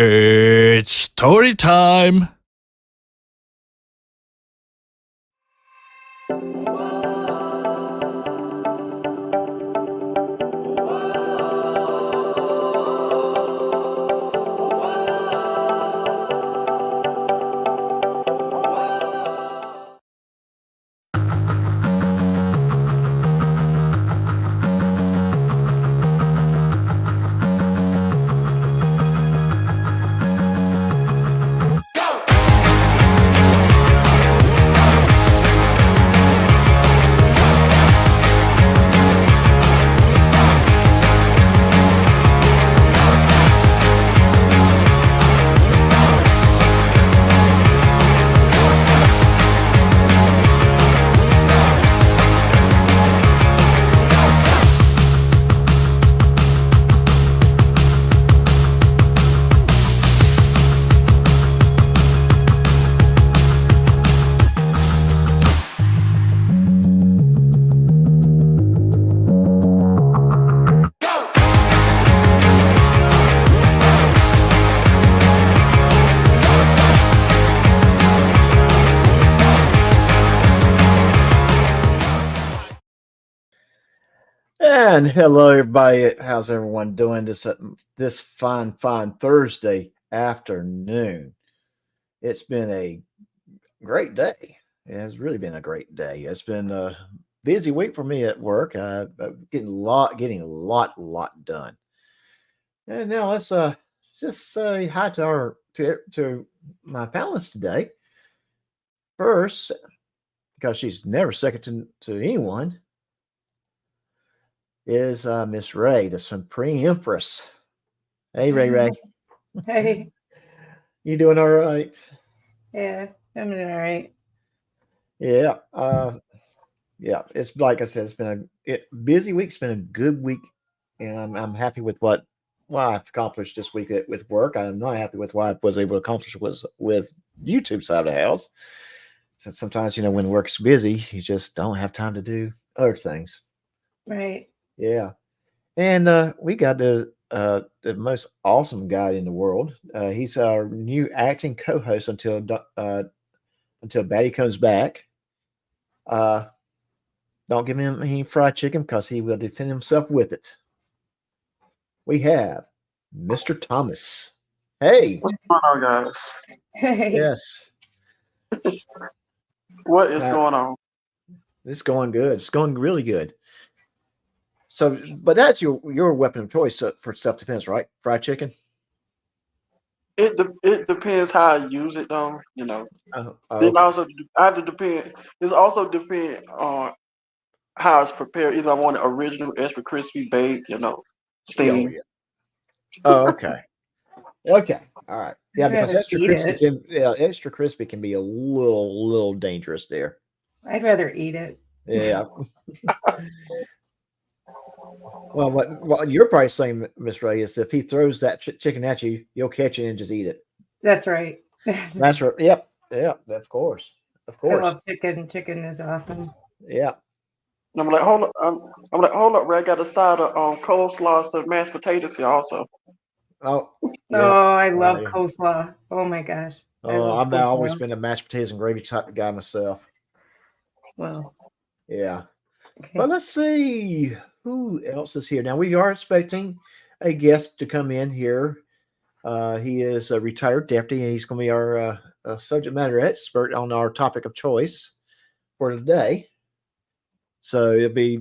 It's story time. And hello, everybody. How's everyone doing this fine Thursday afternoon? It's been a great day. It has really been a great day. It's been a busy week for me at work. I'm getting a lot done. And now let's just say hi to to my panelists today. First, because she's never second to anyone, is Miss Ray, the Supreme Empress. Hey, Ray. Hey, You doing all right? yeah, I'm doing all right. Yeah. Yeah. It's like I said, it's been a busy week. It's been a good week, and I'm happy with what I've accomplished this week with work. I'm not happy with what I was able to accomplish was with YouTube side of the house. So sometimes, when work's busy, you just don't have time to do other things. Right. Yeah. And we got the most awesome guy in the world. He's our new acting co-host until Batty comes back. Uh, don't give him any fried chicken because he will defend himself with it. We have Mr. Thomas. Hey, What's going on, guys? Hey, yes, What is uh, going on? it's going good. It's going really good. So, but that's your weapon of choice for self defense, right? Fried chicken. It depends how I use it, though. Then Okay. also I have to depend. It's also depend on how it's prepared. Either I want it original, extra crispy, baked, Yeah. Oh, steam. yeah. Oh, okay. Okay. All right. Yeah, I'd because rather eat it. extra crispy can be a little dangerous there. I'd rather eat it. Yeah. Well, what you're probably saying, Miss Ray, is if he throws that chicken at you, you'll catch it and just eat it. That's right. That's right. That's right. Yep. Yep. Of course. Of I course. love chicken. Chicken is awesome. Yeah. And I'm like, hold up. I'm like, hold up, Ray. I got a side of coleslaw, some mashed potatoes here also. Oh. Yeah. Oh, I love Yeah. coleslaw. Oh my gosh, I Oh, love I've always coleslaw. been a mashed potatoes and gravy type of guy myself. Well, Yeah. But okay. let's see who else is here. Now we are expecting a guest to come in here. He is a retired deputy, and he's going to be our subject matter expert on our topic of choice for today. So it'll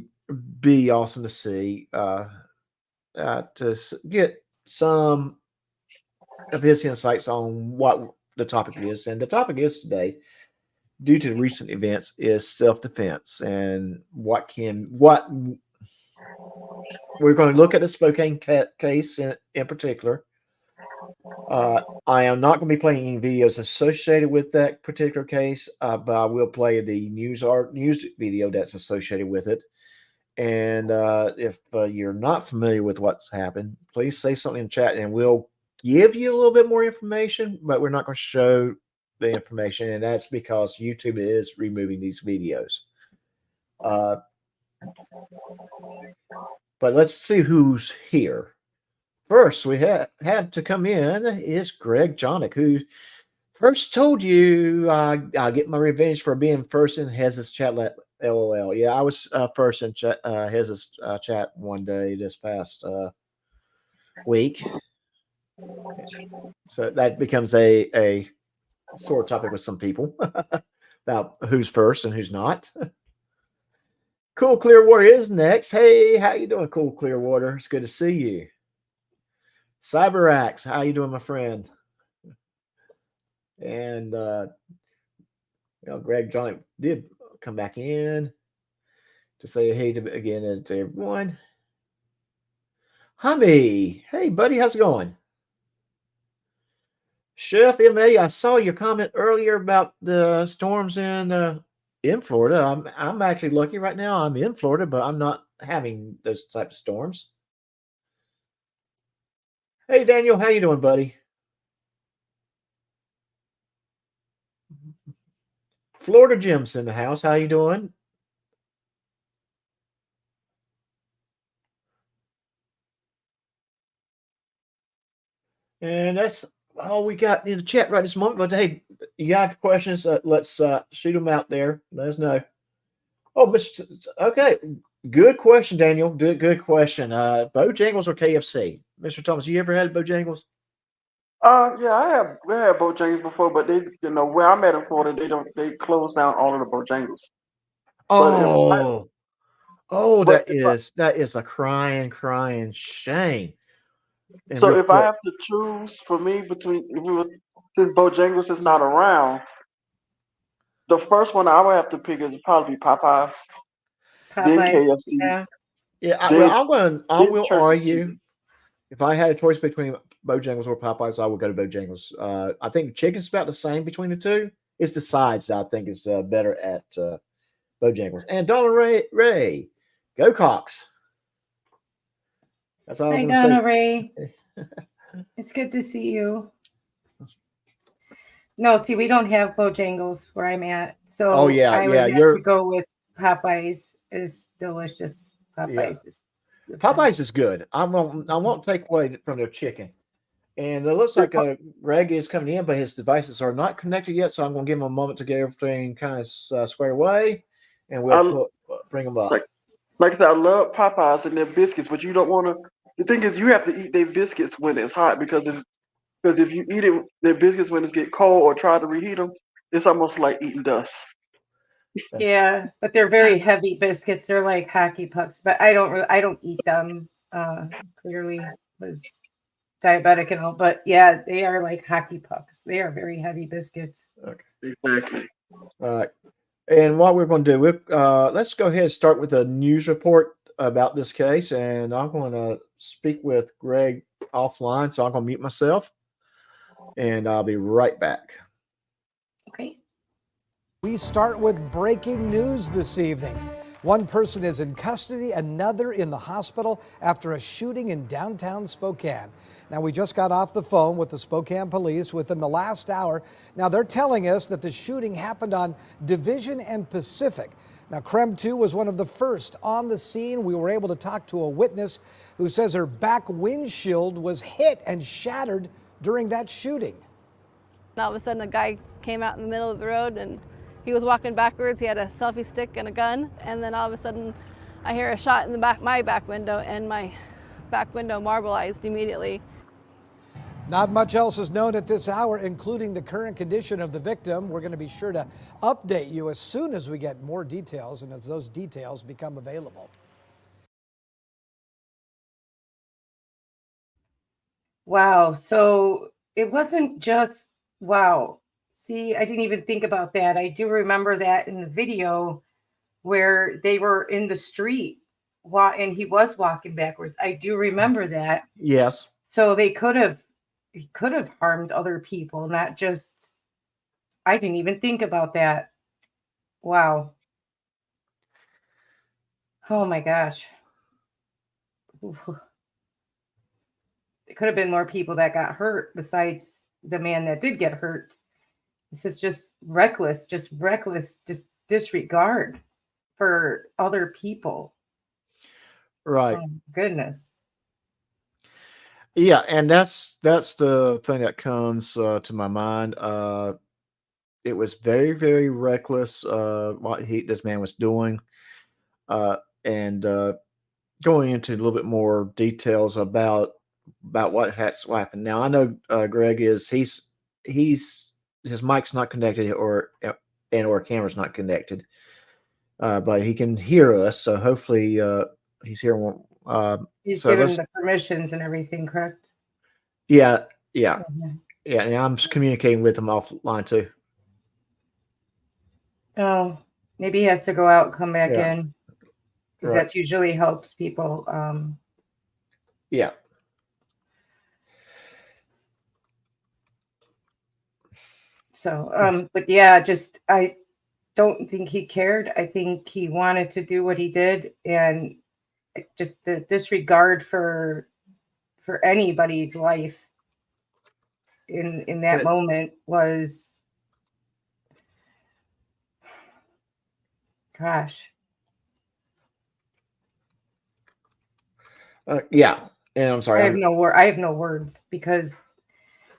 be awesome to see get some of his insights on what the topic is. And the topic is today, due to recent events, is self defense and what we're going to look at the Spokane case in particular. I am not going to be playing any videos associated with that particular case, but I will play the news video that's associated with it. And if you're not familiar with what's happened, please say something in chat, and we'll give you a little bit more information. But we're not going to show the information, and that's because YouTube is removing these videos. But let's see who's here first we have to come in is Greg Jonick, who first told you I'll get my revenge for being first in Hez's chat. LOL. Yeah, I was first in Hez's chat one day this past week. So that becomes a sore topic with some people about who's first and who's not. Cool Clearwater is next. Hey, how you doing, Cool Clearwater? It's good to see you. CyberAxe, how you doing, my friend? And Greg Johnny did come back in to say hey to everyone. Hummy, hey buddy, how's it going? Chef MA, I saw your comment earlier about the storms in Florida. I'm actually lucky right now. I'm in Florida, but I'm not having those type of storms. Hey Daniel, how you doing, buddy? Florida Jim's in the house. How you doing? And that's all we got in the chat right this moment. But hey, you have questions? Let's shoot them out there. Let us know. Oh, okay. Good question, Daniel. Good question. Bojangles or KFC? Mr. Thomas, you ever had Bojangles? Yeah, I have Bojangles before, but they, where I'm at in Florida, they close down all of the Bojangles. Oh, that is a crying shame. And so if I have to choose for me since Bojangles is not around, the first one I would have to pick is probably Popeyes. Then KFC. Yeah. I will argue. If I had a choice between Bojangles or Popeyes, I would go to Bojangles. I think chicken's about the same between the two. It's the sides that I think is better at Bojangles. And Donna Ray, go Cox. That's all. Hi, Donna Ray. It's good to see you. No, see, we don't have Bojangles where I'm at, so I would have to go with Popeyes. Is delicious. Popeyes is good. I won't take away from their chicken. And it looks like Greg is coming in, but his devices are not connected yet. So I'm going to give him a moment to get everything kind of squared away, and we'll bring them up. Like I said, I love Popeyes and their biscuits, but you don't want to. The thing is, you have to eat their biscuits when it's hot because if you eat their biscuits when it's get cold or try to reheat them, it's almost like eating dust. Yeah, but they're very heavy biscuits. They're like hockey pucks, but I don't eat them. Clearly was diabetic and all, but yeah, they are like hockey pucks. They are very heavy biscuits. Okay. Exactly. All right. And what we're going to do, let's go ahead and start with a news report about this case. And I'm going to speak with Greg offline, so I'm going to mute myself, and I'll be right back. Okay. We start with breaking news this evening. One person is in custody, another in the hospital after a shooting in downtown Spokane. Now, we just got off the phone with the Spokane police within the last hour. Now, they're telling us that the shooting happened on Division and Pacific. Now, KREM 2 was one of the first on the scene. We were able to talk to a witness who says her back windshield was hit and shattered during that shooting. All of a sudden, a guy came out in the middle of the road and he was walking backwards. He had a selfie stick and a gun. And then all of a sudden, I hear a shot in my back window, and my back window marbleized immediately. Not much else is known at this hour, including the current condition of the victim. We're going to be sure to update you as soon as we get more details and as those details become available. Wow. So it wasn't just, wow. See, I didn't even think about that. I do remember that in the video where they were in the street and he was walking backwards. I do remember that. Yes. So he could have harmed other people, not just, I didn't even think about that. Wow. Oh my gosh. Oof. It could have been more people that got hurt besides the man that did get hurt. This is just reckless disregard for other people. Right. Oh, goodness. Yeah, and that's the thing that comes to my mind. It was very, very reckless what this man was doing, uh, and going into a little bit more details about what has happened. Now I know Greg is he's his mic's not connected or camera's not connected, but he can hear us. So hopefully he's hearing. He's So given let's the permissions and everything, correct? yeah yeah Mhm. yeah, and I'm communicating with him offline too. Oh, maybe he has to go out, come back Yeah. in, because Right. that usually helps people. Yeah. So, but yeah, just I don't think he cared. I think he wanted to do what he did, and just the disregard for anybody's life in that But- moment was, gosh. Yeah, and I'm sorry. I have no words, because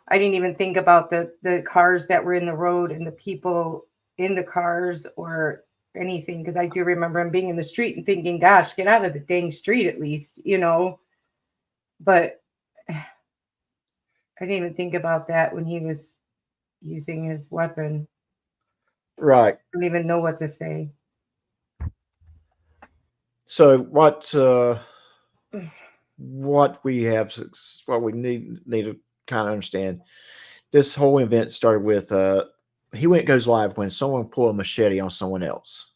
I didn't even think about the cars that were in the road and the people in the cars or anything, because I do remember him being in the street and thinking, gosh, get out of the dang street at least, but I didn't even think about that when he was using his weapon. Right. I don't even know what to say. So what we have, what we need to kind of understand. This whole event started with he goes live when someone pulled a machete on someone else,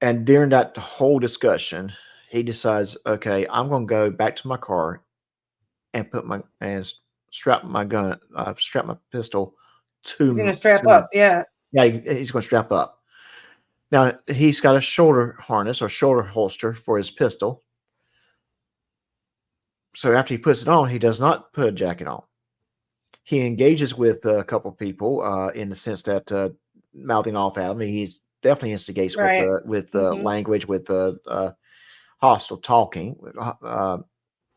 and during that whole discussion, he decides, okay, I'm going to go back to my car and strap my gun, strap my pistol to. He's gonna strap to- up, yeah. Yeah, he's going to strap up. Now he's got a shoulder harness or shoulder holster for his pistol. So after he puts it on, he does not put a jacket on. He engages with a couple of people in the sense that mouthing off at him. He's definitely instigates Right. with Mhm. language, with hostile talking,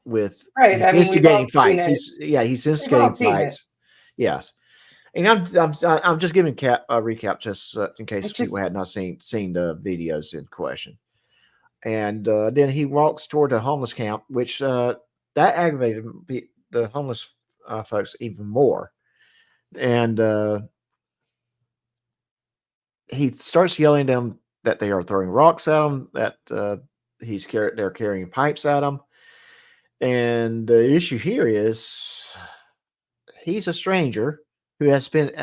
with Right. I mean, we've all instigating seen fights. it. He's instigating seen it. fights. Yes, and I'm just giving a recap just in case people had not seen the videos in question. And then he walks toward the homeless camp, which that aggravated the homeless folks even more. And he starts yelling at them that they are throwing rocks at him, that they're carrying pipes at him. And the issue here is he's a stranger who has been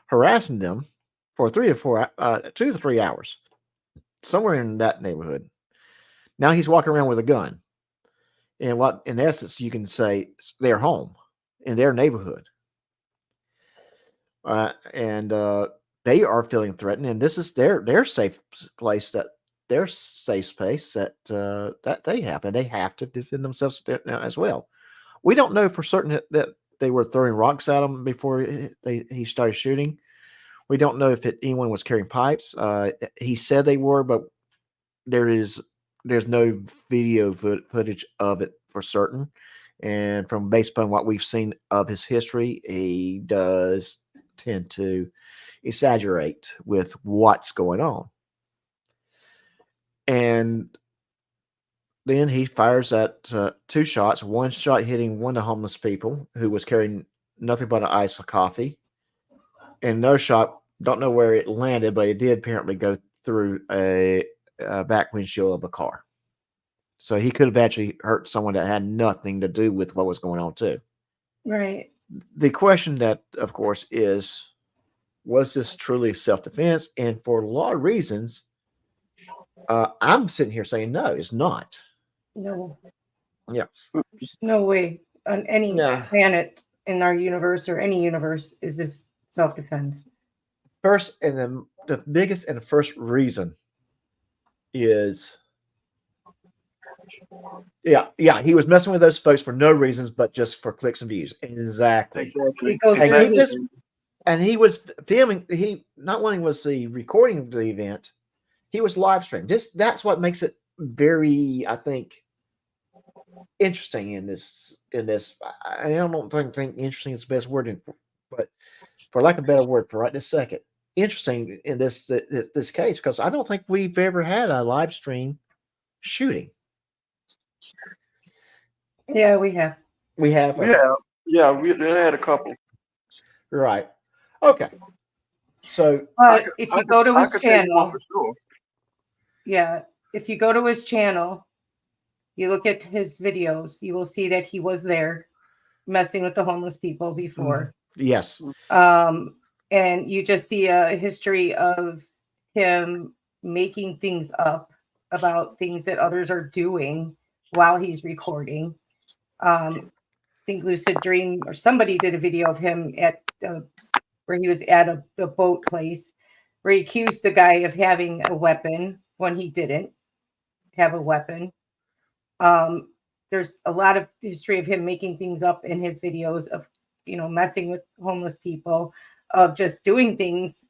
harassing them for 2 to 3 hours, somewhere in that neighborhood. Now he's walking around with a gun. And what, in essence, you can say they're home in their neighborhood. And they are feeling threatened, and this is their safe place, that their safe space that they have, and they have to defend themselves now as well. We don't know for certain that they were throwing rocks at him before he started shooting. We don't know if anyone was carrying pipes. He said they were, but there's no video footage of it for certain. And from based upon what we've seen of his history, he does tend to exaggerate with what's going on. And then he fires at 2 shots, one shot hitting one of the homeless people who was carrying nothing but an ice of coffee. And another shot, don't know where it landed, but it did apparently go through a back windshield of a car. So he could have actually hurt someone that had nothing to do with what was going on too. Right. The question that, of course, is, was this truly self-defense? And for a lot of reasons, I'm sitting here saying, no, it's not. No. Yeah. There's no way on any planet in our universe or any universe is this self-defense. First, and the biggest and the first reason is, he was messing with those folks for no reasons, but just for clicks and views. Exactly. And he was filming. He not only was the recording of the event, he was live streaming. That's what makes it very, I think, interesting in this. I don't think interesting is the best word, but for lack of a better word, for right this second, interesting in this case because I don't think we've ever had a live stream shooting. Yeah, we have. We have. Okay. Yeah, we had a couple. Right. Okay. So But if you go to I his could tell you one channel, for sure. yeah, if you go to his channel, you look at his videos, you will see that he was there messing with the homeless people before. yes, And you just see a history of him making things up about things that others are doing while he's recording. I think Lucid Dream or somebody did a video of him at where he was at a boat place where he accused the guy of having a weapon when he didn't have a weapon. There's a lot of history of him making things up in his videos of, messing with homeless people, of just doing things,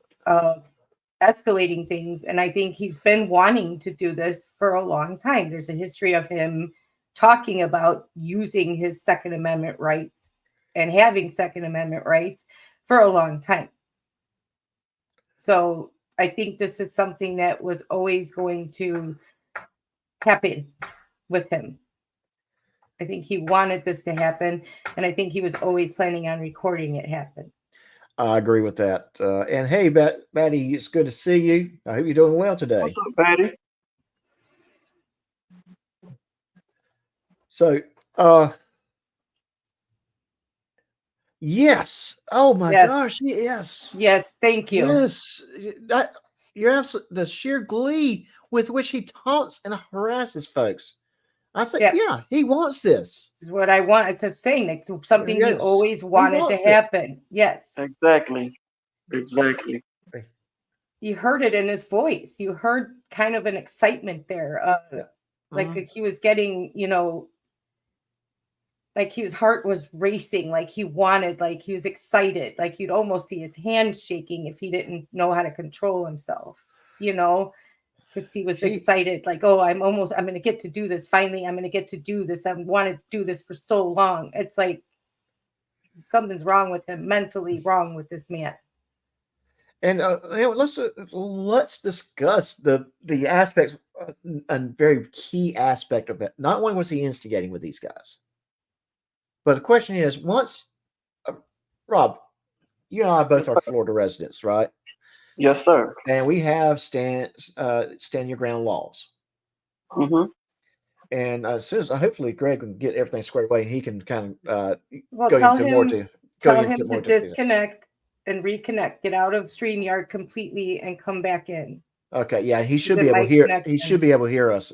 escalating things. And I think he's been wanting to do this for a long time. There's a history of him talking about using his Second Amendment rights and having Second Amendment rights for a long time. So I think this is something that was always going to happen with him. I think he wanted this to happen, and I think he was always planning on recording it happen. I agree with that. And hey, Batty, it's good to see you. I hope you're doing well today. What's up, Patty? So, yes. Oh my Yes. gosh, yes. Yes, thank you. Yes. You're absolutely the sheer glee with which he taunts and harasses folks. I think, Yep. yeah, he wants this. This is what I want. It's just saying it's something he Yes. always wanted to wants this. happen. Yes. Exactly. You heard it in his voice. You heard kind of an excitement there. Like he was getting, like his heart was racing, like he wanted, like he was excited, like you'd almost see his hands shaking if he didn't know how to control himself, because he was excited, like, oh, I'm going to get to do this. Finally, I'm going to get to do this. I've wanted to do this for so long. It's like something's wrong with him, mentally wrong with this man. And let's discuss the aspects, a very key aspect of it. Not only was he instigating with these guys, but the question is, once Rob, you and I both are Florida residents, right? Yes, sir. And we have stand your ground laws. Mm-hmm. And as soon as hopefully Greg can get everything squared away, and he can kind of Well, go tell into more to disconnect and reconnect, get out of StreamYard completely and come back in. Okay, yeah, he should The be able to mic hear. connection. He should be able to hear us.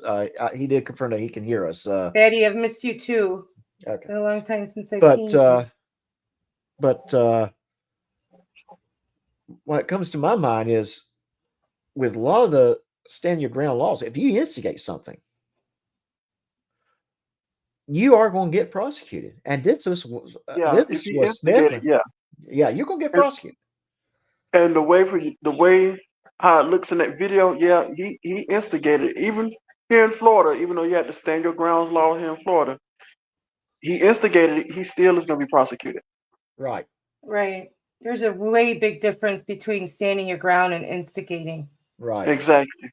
He did confirm that he can hear us. Betty, I've missed you too. Okay, Been a long time since I've seen you. but what comes to my mind is, with a lot of the stand your ground laws, if you instigate something, you are going to get prosecuted. And this was If you instigate it, yeah, you're going to get prosecuted. And the way how it looks in that video, yeah, he instigated it. Even here in Florida, even though you had to stand your grounds law here in Florida, he instigated it. He still is going to be prosecuted. Right. Right. There's a way big difference between standing your ground and instigating. Right. Exactly.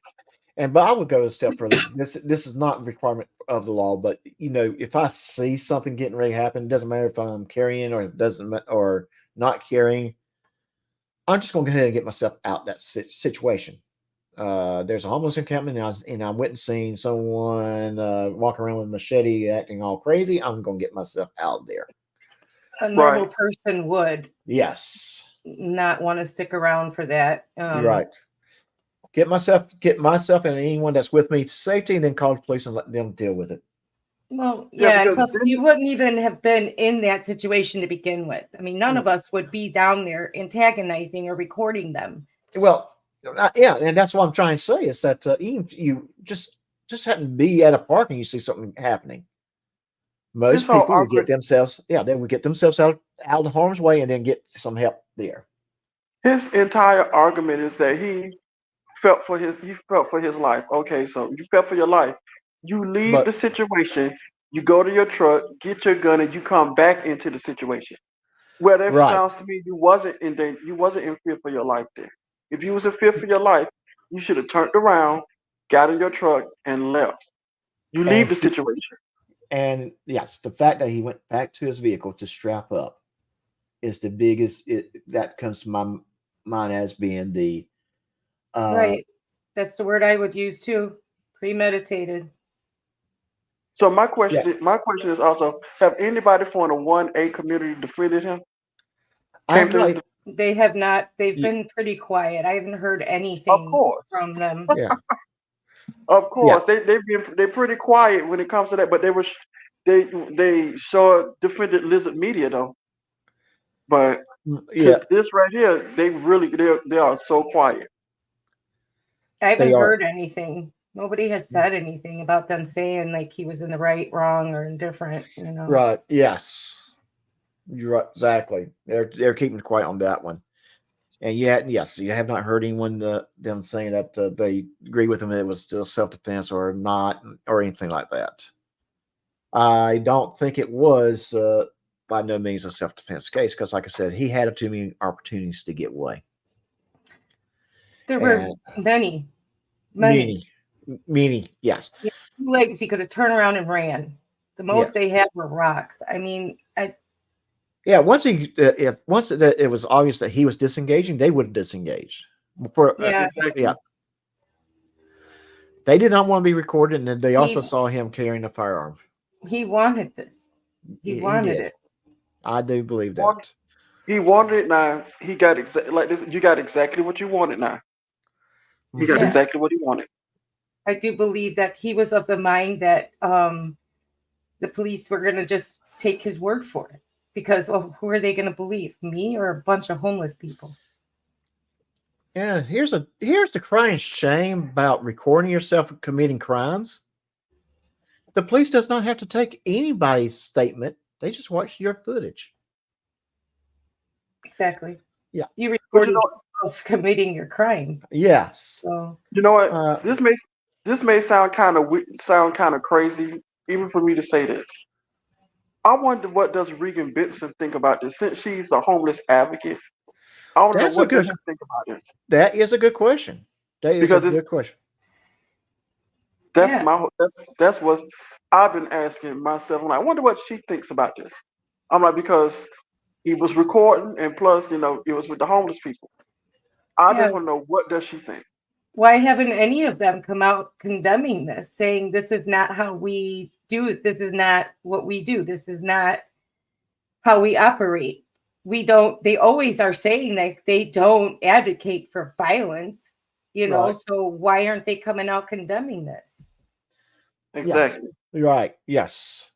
But I would go a step further. This is not a requirement of the law, but if I see something getting ready to happen, it doesn't matter if I'm carrying or not carrying. I'm just going to go ahead and get myself out that situation. There's a homeless encampment, and I'm witnessing someone walking around with a machete, acting all crazy. I'm going to get myself out there. A normal person would. Yes. Not want to stick around for that. Right. Get myself and anyone that's with me to safety, and then call the police and let them deal with it. Well, yeah, and plus you wouldn't even have been in that situation to begin with. I mean, none of us would be down there antagonizing or recording them. Well, yeah, and that's what I'm trying to say is that even if you just happen to be at a park and you see something happening, most people would get themselves, they would get themselves out of harm's way and then get some help there. His entire argument is that he felt for his life. Okay, so you felt for your life. You leave the situation. you go to your truck, get your gun, and you come back into the situation. Well, that Right. sounds to me you wasn't in danger. You wasn't in fear for your life there. If you was in fear for your life, you should have turned around, got in your truck, and left. You leave the situation. And yes, the fact that he went back to his vehicle to strap up is the biggest. That comes to my mind as being the Right. That's the word I would use too. Premeditated. So my question is also: have anybody from the 1A community defended him? I Came have to not, his They have not. They've Ye- been pretty quiet. I haven't heard Of anything course, from them. yeah, of course, they're pretty quiet when it comes to that. But they sure defended Lizard Media though. But yeah, to this right here, they are so quiet. I haven't They are. heard anything. Nobody has said anything about them saying like he was in the right, wrong, or indifferent. You know. right. Yes, you're right. Exactly. They're keeping quiet on that one. And yet, yes, you have not heard anyone them saying that they agree with him that it was still self-defense or not or anything like that. I don't think it was by no means a self-defense case because, like I said, he had too many opportunities to get away. There were And many. Many, yes. 2 legs he could have turned around and ran. The most they had were rocks. I mean, Yeah, once it was obvious that he was disengaging, they would have disengaged. Yeah. Exactly. Yeah. They did not want to be recorded, and then they also He- saw him carrying a firearm. he wanted this. He wanted did. it. I do believe that. Want- He wanted it now. He got like this. You got exactly what you wanted now. He got Yeah. exactly what he wanted. I do believe that he was of the mind that the police were going to just take his word for it because who are they going to believe, me or a bunch of homeless people? Yeah, here's the crying shame about recording yourself committing crimes. The police does not have to take anybody's statement; they just watch your footage. Exactly. Yeah. You But recorded yourself committing your crime. Yes. So You know what? This may sound kind of crazy, even for me to say this. I wonder what does Regan Benson think about this, since she's a homeless advocate. I want to know That's a what does good- she think about this. That is a good question. That is Because a it's- good question. That's Yeah. that's what I've been asking myself. I'm like, I wonder what she thinks about this. I'm like, because he was recording, and plus, it was with the homeless people. I Yeah. just want to know, what does she think? why haven't any of them come out condemning this, saying this is not how we do it? This is not what we do. This is not how we operate. They always are saying that they don't advocate for violence, Right. so why aren't they coming out condemning this? Exactly. Right. Yes.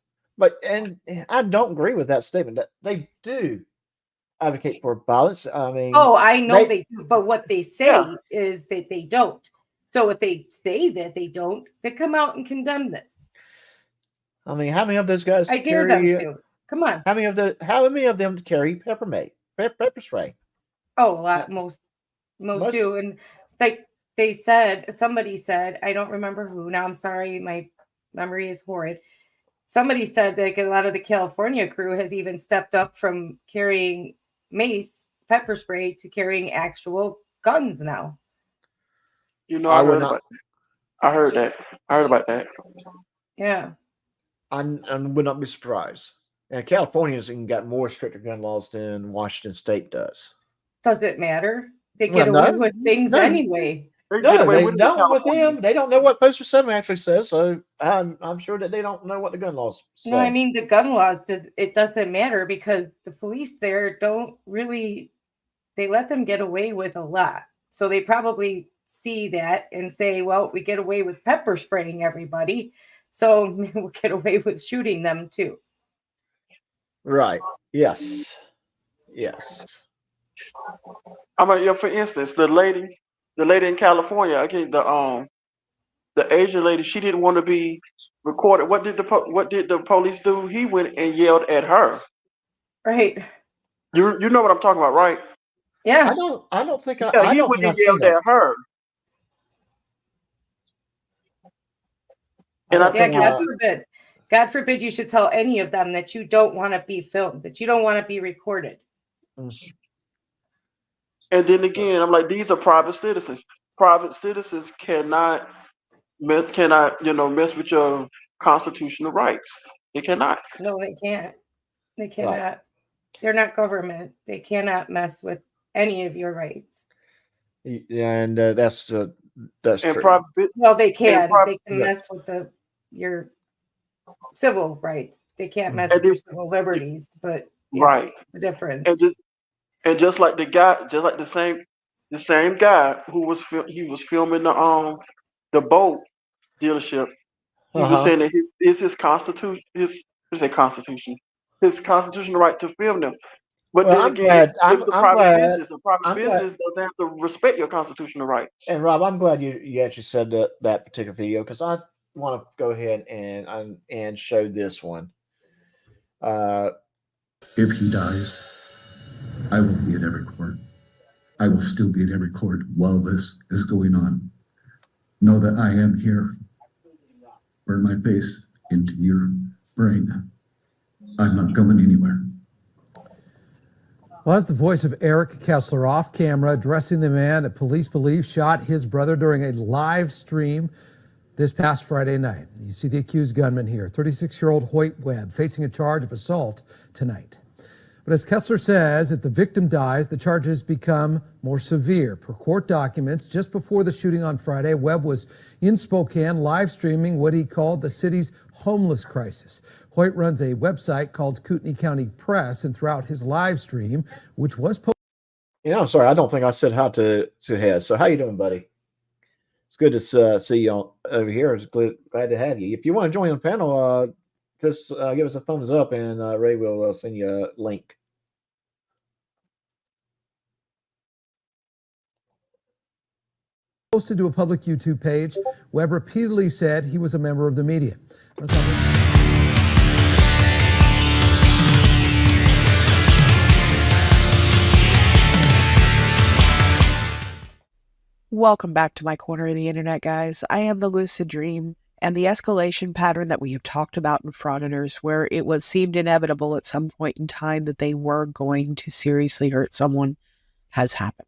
And I don't agree with that statement that they do advocate for violence. I mean, Oh, I know they- they do, but what they say Yeah. is that they don't. So if they say that they don't, they come out and condemn this. how many of those guys I dare them carry? to. Come on. How many of them carry pepper spray? Oh, a lot. Most do. And like somebody said, I don't remember who. Now I'm sorry, my memory is horrid. Somebody said that a lot of the California crew has even stepped up from carrying mace, pepper spray, to carrying actual guns now. I would not. I heard that. I heard about that. Yeah. I would not be surprised. And California's even got more stricter gun laws than Washington State does. Does it matter? They Well, get no. away with things No. anyway. They No, get away they with it in don't with California. them. They don't know what Poster 7 actually says, so I'm sure that they don't know what the gun laws say. No, I mean the gun laws. It doesn't matter because the police there don't really. They let them get away with a lot, so they probably see that and say, "Well, we get away with pepper spraying everybody, so we'll get away with shooting them too." Right. Yes. Yes. I mean, for instance, the lady in California, okay, the Asian lady, she didn't want to be recorded. What did the police do? He went and yelled at her. Right? You know what I'm talking about, right? Yeah. I don't think Yeah, I he don't went think I've and seen yelled that. at her. And I Yeah. think God forbid. God forbid you should tell any of them that you don't want to be filmed, that you don't want to be recorded. And then again, I'm like, these are private citizens. Private citizens cannot mess with your constitutional rights. They cannot. No, they can't. They cannot. Right. They're not government. They cannot mess with any of your rights. And that's true. Well, they can. They can mess with your civil rights. They can't mess with your civil liberties. But right, the difference. And just like the same guy who was filming the boat dealership. He was saying that his constitutional right to film them. But then again, it's a private business. A private business doesn't have to respect your constitutional rights. And Rob, I'm glad you actually said that particular video, because I want to go ahead and show this one. If he dies, I will be at every court. I will still be at every court while this is going on. Know that I am here. Burn my face into your brain. I'm not going anywhere. Well, that's the voice of Eric Kessler off camera addressing the man that police believe shot his brother during a live stream this past Friday night. You see the accused gunman here, 36-year-old Hoyt Webb, facing a charge of assault tonight. But as Kessler says, if the victim dies, the charges become more severe. Per court documents, just before the shooting on Friday, Webb was in Spokane live streaming what he called the city's homeless crisis. Hoyt runs a website called Kootenai County Press, and throughout his live stream, which was posted. I'm sorry, I don't think I said hi to Hez. So how you doing, buddy? It's good to see you over here. It's glad to have you. If you want to join the panel, just give us a thumbs up, and Ray will send you a link. Posted to a public YouTube page. Webb repeatedly said he was a member of the media. Welcome back to my corner of the internet, guys. I am the Lucid Dream, and the escalation pattern that we have talked about in Frauditors, where it seemed inevitable at some point in time that they were going to seriously hurt someone, has happened.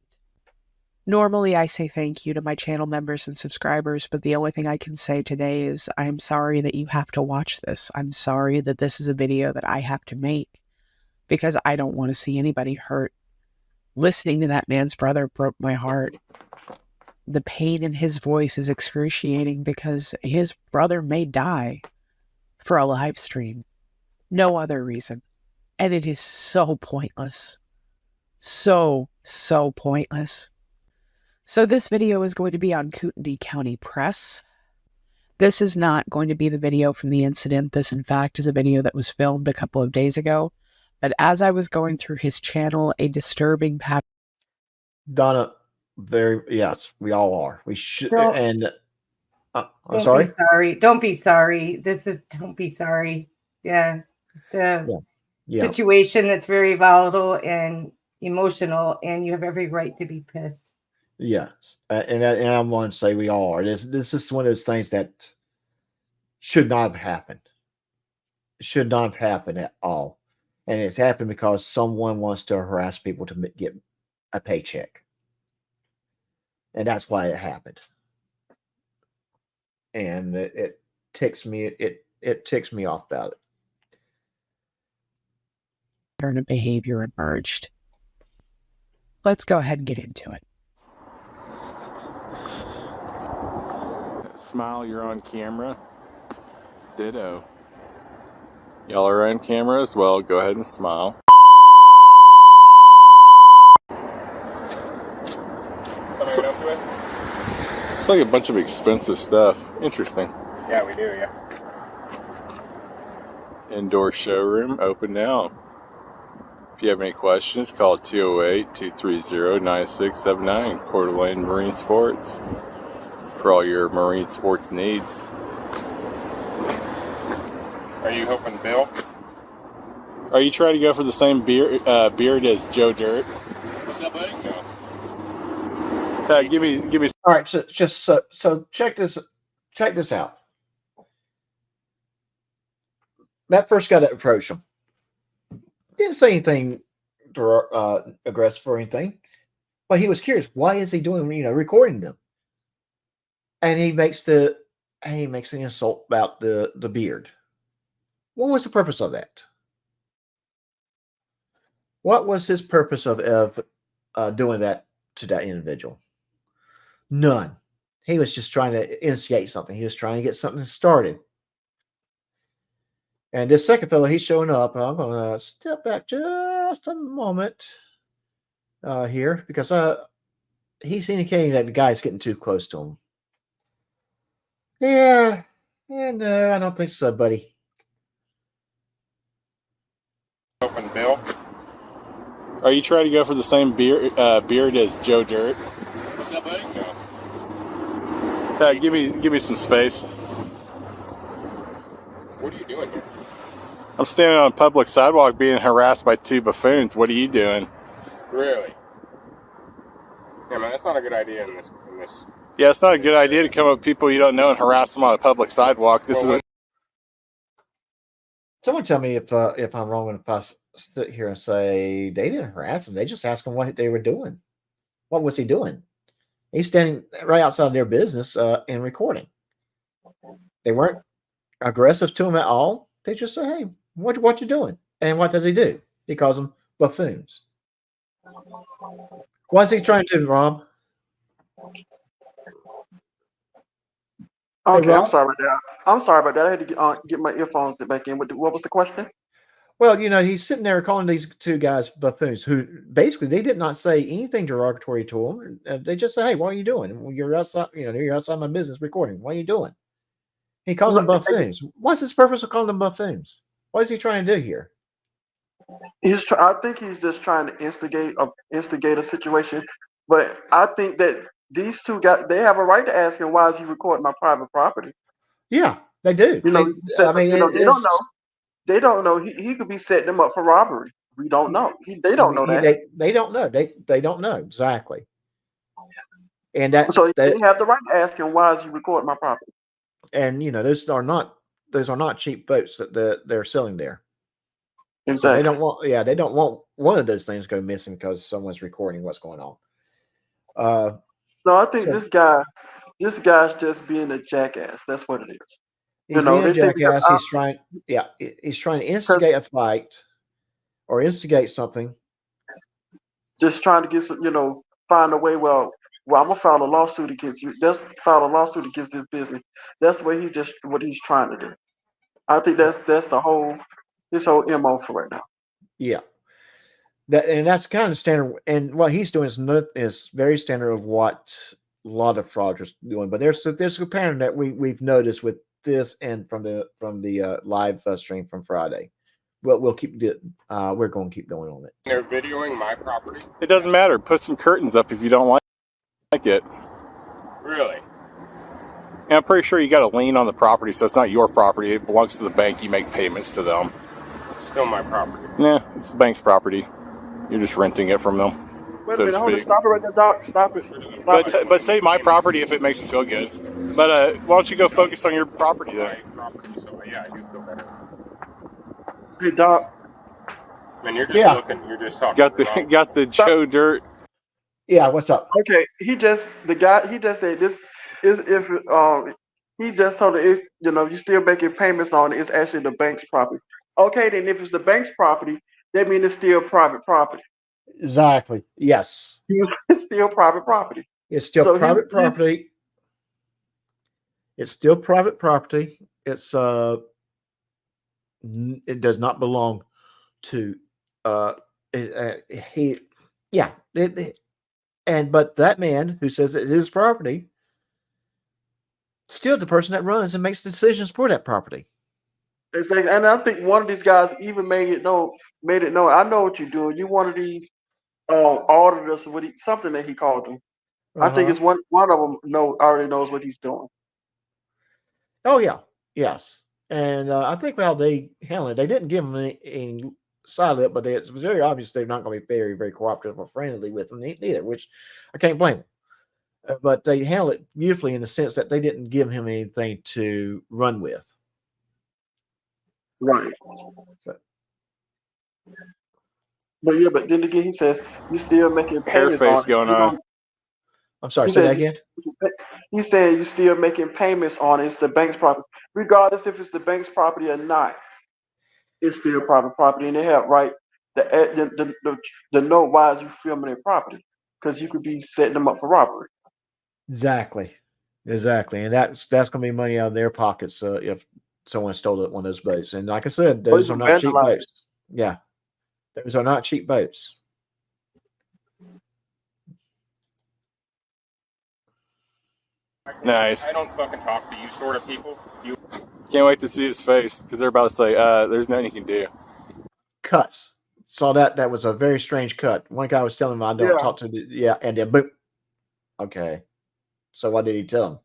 Normally, I say thank you to my channel members and subscribers, but the only thing I can say today is I'm sorry that you have to watch this. I'm sorry that this is a video that I have to make, because I don't want to see anybody hurt. Listening to that man's brother broke my heart. The pain in his voice is excruciating because his brother may die for a live stream. No other reason. And it is so pointless. So pointless. So this video is going to be on Kootenai County Press. This is not going to be the video from the incident. This, in fact, is a video that was filmed a couple of days ago. But as I was going through his channel, a disturbing pattern. Donna, yes, we all are. We should. And I'm sorry. Don't be sorry. Don't be sorry. Yeah, it's a situation that's very volatile and emotional, and you have every right to be pissed. Yes, and I'm going to say we all are. This is one of those things that should not have happened. It should not have happened at all, and it's happened because someone wants to harass people to get a paycheck, and that's why it happened. And it ticks me. It ticks me off about it. Pattern of behavior emerged. Let's go ahead and get into it. Smile, you're on camera. Ditto. Y'all are on camera as well. Go ahead and smile. It's like a bunch of expensive stuff. Interesting. Yeah, we do, yeah. Indoor showroom open now. If you have any questions, call 208-230-9679. Coeur d'Alene Marine Sports. For all your marine sports needs. Are you helping Bill? Are you trying to go for the same beard as Joe Dirt? What's up, buddy? No. Give me. All right, so check this out. that first guy that approached him didn't say anything aggressive or anything, but he was curious. Why is he doing, recording them? And he makes an insult about the beard. What was the purpose of that? What was his purpose of doing that to that individual? None. He was just trying to instigate something. He was trying to get something started. And this second fellow, he's showing up. I'm going to step back just a moment here because he's indicating that the guy's getting too close to him. Yeah, no, I don't think so, buddy. Open Bill. Are you trying to go for the same beard as Joe Dirt? What's up, buddy? No. Give me some space. What are you doing here? I'm standing on a public sidewalk being harassed by two buffoons. What are you doing? Really? Yeah, man, that's not a good idea in this. Yeah, it's not a good idea to come up with people you don't know and harass them on a public sidewalk. Someone tell me if I'm wrong if I sit here and say they didn't harass him. They just asked him what they were doing. What was he doing? He's standing right outside their business and recording. They weren't aggressive to him at all. They just say, "Hey, what you doing?" And what does he do? He calls them buffoons. What's he trying to do, Rob? Okay, Rob? I'm sorry about that. I had to get my earphones back in. What was the question? Well, he's sitting there calling these two guys buffoons who basically they did not say anything derogatory to him. They just say, "Hey, what are you doing? Well, you're outside, you're outside my business recording. What are you doing?" He calls them buffoons. What's his purpose of calling them buffoons? What is he trying to do here? I think he's just trying to instigate a situation. But I think that these two guys, they have a right to ask him, "Why is he recording my private property?" Yeah, they do. They don't know. They don't know. He could be setting them up for robbery. We don't know. They don't know that. They don't know. They don't know exactly. And that they have the right to ask him, "Why is he recording my property?" And those are not cheap boats that they're selling there. Exactly. So they don't want one of those things to go missing because someone's recording what's going on. So I think this guy's just being a jackass. That's what it is. He's being a jackass. He's trying to instigate a fight or instigate something. Just trying to get find a way. Well, I'm gonna file a lawsuit against you. Just file a lawsuit against this business. That's what he's trying to do. I think that's his whole MO for right now. Yeah. That's kind of standard. And what he's doing is very standard of what a lot of fraudsters are doing. But there's a pattern that we've noticed with this and from the live stream from Friday. But we're going to keep going on it. They're videoing my property. It doesn't matter. Put some curtains up if you don't like it. Really? And I'm pretty sure you got a lien on the property, so it's not your property. It belongs to the bank. You make payments to them. It's still my property. Nah, it's the bank's property. You're just renting it from them, so to speak. Stop it right there, Doc. Stop it. But say my property if it makes you feel good. But why don't you go focus on your property then? So yeah, I do feel better. Hey, Doc. Man, you're just looking. You're just talking. Got the Joe Dirt. Yeah, what's up? Okay, he just said this is if he just told her if you still making payments on it, it's actually the bank's property. Okay, then if it's the bank's property, that means it's still private property. Exactly. Yes. It's still private property. It's still private property. It's still private property. It's it does not belong to but that man who says it's his property, still the person that runs and makes decisions for that property. Exactly. And I think one of these guys even made it known. I know what you're doing. You're one of these auditors, something that he called them. I think it's one of them already knows what he's doing. Oh yeah, yes. And I think how they handled it, they didn't give him any side lip, but it was very obvious they're not going to be very, very cooperative or friendly with him either, which I can't blame them. But they handled it beautifully in the sense that they didn't give him anything to run with. Right. So, But then again, he says you still making Hair payments face on it. going You on. don't. I'm sorry, He say that said again. he's saying you still making payments on it. It's the bank's property, regardless if it's the bank's property or not. It's still private property, and they have right the know why is you filming their property because you could be setting them up for robbery. Exactly. And that's going to be money out of their pockets if someone stole one of those boats. And like I said, Or those are even not cheap vandalize boats. it. Yeah. Those are not cheap boats. Nice. I don't fucking talk to you sort of people. You Can't wait to see his face because they're about to say, there's nothing you can do. Cuts. Saw that. That was a very strange cut. One guy was telling him, I don't Yeah. talk to the, yeah. And then boom. Okay. So what did he tell him?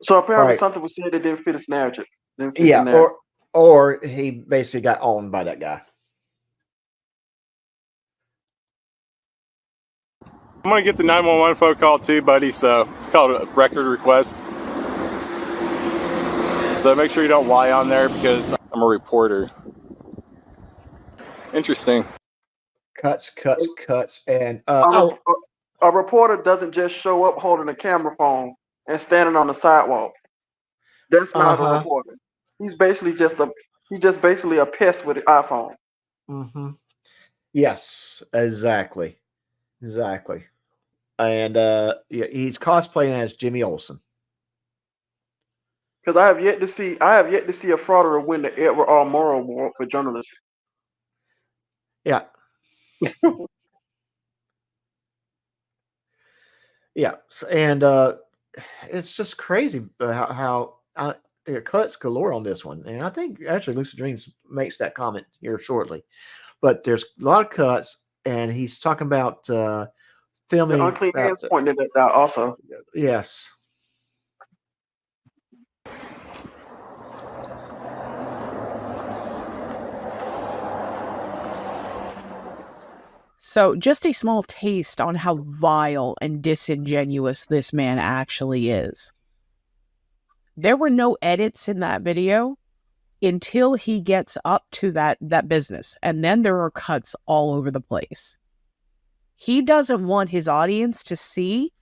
So apparently Right. something was said that didn't fit his narrative. Didn't fit the Yeah. narrative. Or he basically got owned by that guy. I'm going to get the 911 phone call too, buddy, so it's called a record request. So make sure you don't lie on there because I'm a reporter. Interesting. Cuts. And A reporter doesn't just show up holding a camera phone and standing on the sidewalk. That's not a reporter. He's basically just a pest with an iPhone. mm-hmm. Yes, exactly. And yeah, he's cosplaying as Jimmy Olsen. Because I have yet to see a frauder win the Edward R. Murrow Award for journalism. Yeah. Yeah. And it's just crazy how there are cuts galore on this one. And I think actually Lucid Dreams makes that comment here shortly. But there's a lot of cuts, and he's talking about filming. The unclean hands pointed at that also. Yes. So, just a small taste on how vile and disingenuous this man actually is. There were no edits in that video until he gets up to that business, and then there are cuts all over the place. He doesn't want his audience to see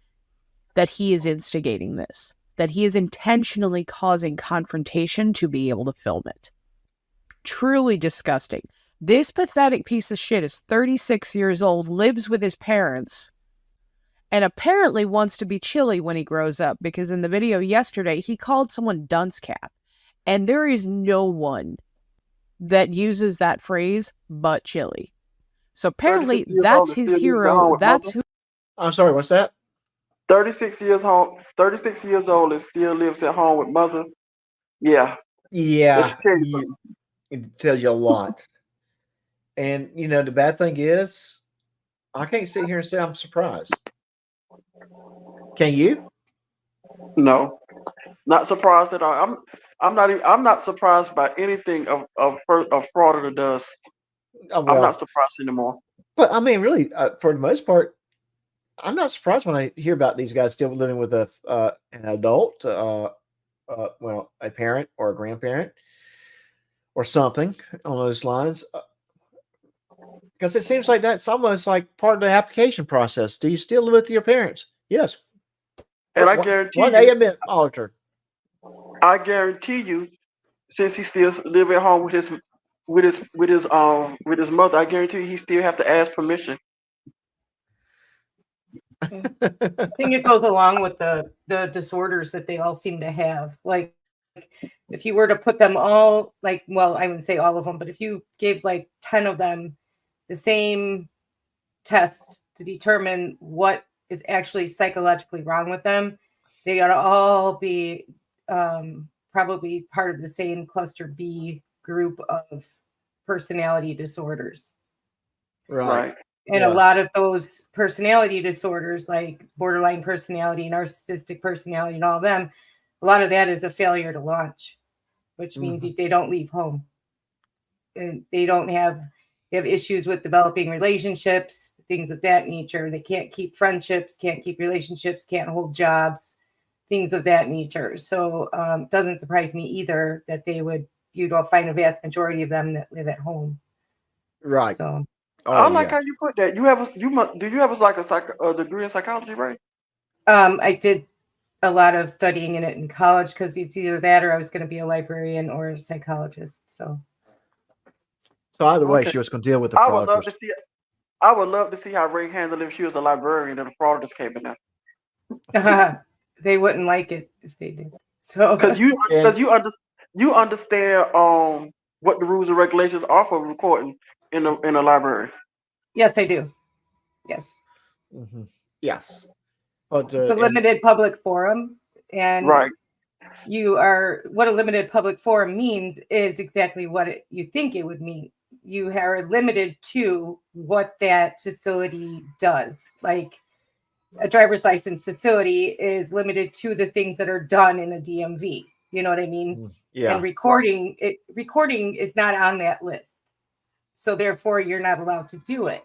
that he is instigating this, that he is intentionally causing confrontation to be able to film it. Truly disgusting. This pathetic piece of shit is 36 years old, lives with his parents, and apparently wants to be chilly when he grows up, because in the video yesterday, he called someone dunce cap. And there is no one that uses that phrase but Chili. So apparently that's his hero. That's who. I'm sorry, what's that? 36 years old and still lives at home with mother. Yeah. Yeah. Let's tell you something. It tells you a lot. And the bad thing is, I can't sit here and say I'm surprised. Can you? No, not surprised at all. I'm not surprised by anything a frauder does. Oh, well, I'm not surprised anymore. But I mean, really, for the most part, I'm not surprised when I hear about these guys still living with an adult, well, a parent or a grandparent or something on those lines. Because it seems like that's almost like part of the application process. Do you still live with your parents? Yes. And I guarantee one you, AMN monitor. I guarantee you, since he still live at home with his mother, I guarantee you he still have to ask permission. I think it goes along with the disorders that they all seem to have. Like, if you were to put them all, like, well, I wouldn't say all of them, but if you gave like 10 of them the same tests to determine what is actually psychologically wrong with them, they ought to all be probably part of the same cluster B group of personality disorders. Right. And a lot of those personality disorders, like borderline personality, narcissistic personality, and all of them, a lot of that is a failure to launch, which means they don't leave home. And they have issues with developing relationships, things of that nature. They can't keep friendships, can't keep relationships, can't hold jobs, things of that nature. So it doesn't surprise me either that they would you don't find a vast majority of them that live at home. Right. So I Oh, like yeah. how you put that. You have do you have a degree in psychology, right? I did a lot of studying in it in college because it's either that or I was going to be a librarian or a psychologist. So So either way, Okay. she was going to deal with the I would love fraudsters. to see. I would love to see how Ray handled it if she was a librarian and the fraudsters came in there. they wouldn't like it if they did. So Because And- you understand what the rules and regulations are for recording in a library. yes, I do. Yes. Mhm. Yes. But It's a and- limited public forum, and Right. what a limited public forum means is exactly what you think it would mean. You are limited to what that facility does. Like a driver's license facility is limited to the things that are done in a DMV. You know what I mean? yeah. And recording is not on that list. So therefore you're not allowed to do it.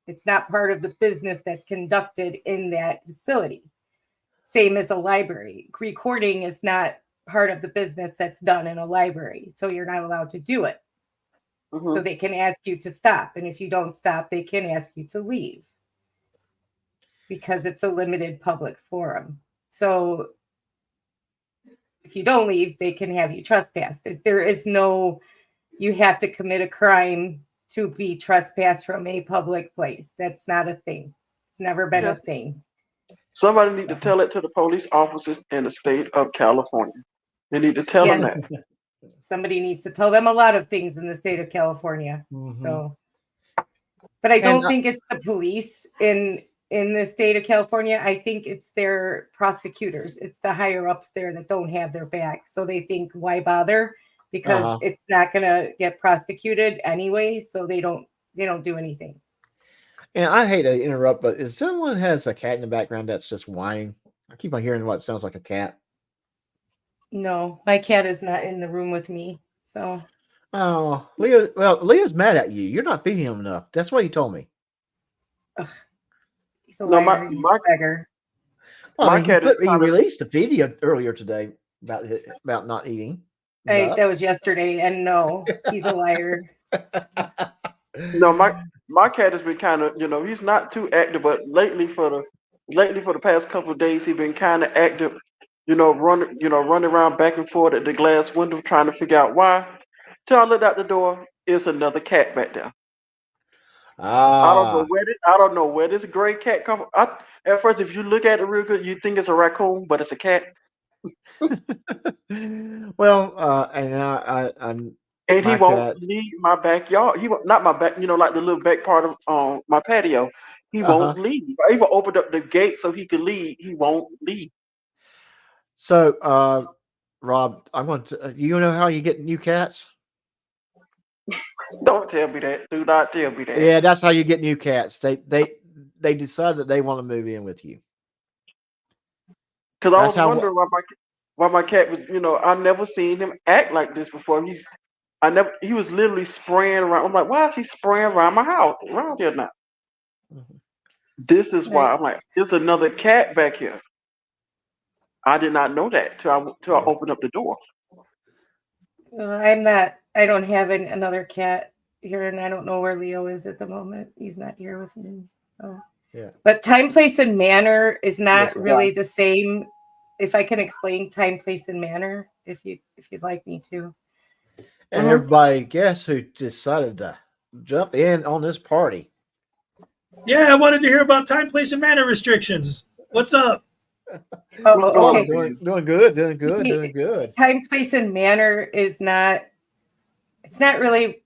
It's not part of the business that's conducted in that facility. Same as a library. Recording is not part of the business that's done in a library. So you're not allowed to do it. Mhm. So they can ask you to stop. And if you don't stop, they can ask you to leave because it's a limited public forum. So if you don't leave, they can have you trespassed. There is no, you have to commit a crime to be trespassed from a public place. That's not a thing. It's never been a Yes. thing. Somebody need to tell it to the police officers in the state of California. They need to tell them Yes. that. Somebody needs to tell them a lot of things in the state of California. Mhm. So, but I don't And, think it's the police in the state of California. I think it's their prosecutors. It's the higher ups there that don't have their back. So they think, why bother? Because Uh-huh. it's not going to get prosecuted anyway. So they don't do anything. And I hate to interrupt, but if someone has a cat in the background that's just whining, I keep on hearing what sounds like a cat. No, my cat is not in the room with me. So Oh, Leo. Well, Leo's mad at you. You're not feeding him enough. That's what he told me. he's a No, liar. He's a beggar. Well, My I mean, cat is he kinda- released a video earlier today about not eating. That was yesterday. And no, he's a liar. No, my cat has been kind of, he's not too active, but lately for the past couple of days, he's been kind of active, running around back and forth at the glass window trying to figure out why. Till I looked out the door, it's another cat back there. I don't know where this gray cat come from. At first, if you look at it real good, you think it's a raccoon, but it's a cat. Well, I'm And he my won't cats. leave my backyard. He won't, not my back, like the little back part of my patio. He won't leave. I even opened up the gate so he could leave. He won't leave. So, Rob, I'm going to. You know how you get new cats? Don't tell me that. Do not tell me that. Yeah, that's how you get new cats. They decide that they want to move in with you. Because I That's was how- wondering why my cat was. I never seen him act like this before. He was literally spraying around. I'm like, why is he spraying around my house, around here now? Mhm. This is why I'm like, there's another cat back here. I did not know that till I opened up the door. I don't have another cat here, and I don't know where Leo is at the moment. He's not here with me. So. Yeah. But time, place, and manner is not Yes, really the same. If I can explain time, place, and manner, if you'd like me to. And everybody, guess who decided to jump in on this party? Yeah, I wanted to hear about time, place, and manner restrictions. What's up? Oh, okay. Doing good. Time, place, and manner is not. It's not really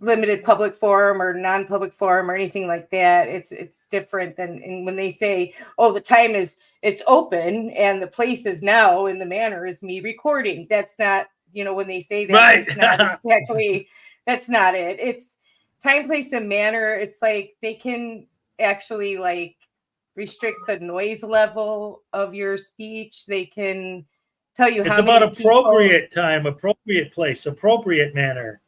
limited public forum or non-public forum or anything like that. It's different than when they say, "Oh, the time it's open and the place is now and the manner is me recording." That's not. When they say that, Right. It's not exactly. That's not it. It's time, place, and manner. It's like they can actually restrict the noise level of your speech. They can tell you It's how about many people- appropriate time, appropriate place, appropriate manner.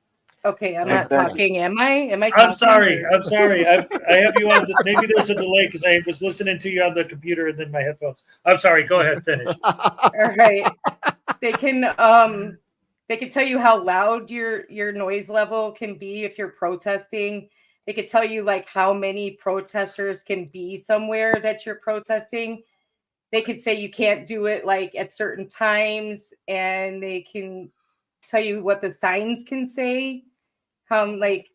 Okay, I'm not Exactly. talking. Am I? Am I? I'm talking sorry. or- I'm sorry. I have you on. Maybe there's a delay because I was listening to you on the computer and then my headphones. I'm sorry. Go ahead. Finish. All right. They can They could tell you how loud your noise level can be if you're protesting. They could tell you like how many protesters can be somewhere that you're protesting. They could say you can't do it like at certain times, and they can tell you what the signs can say, like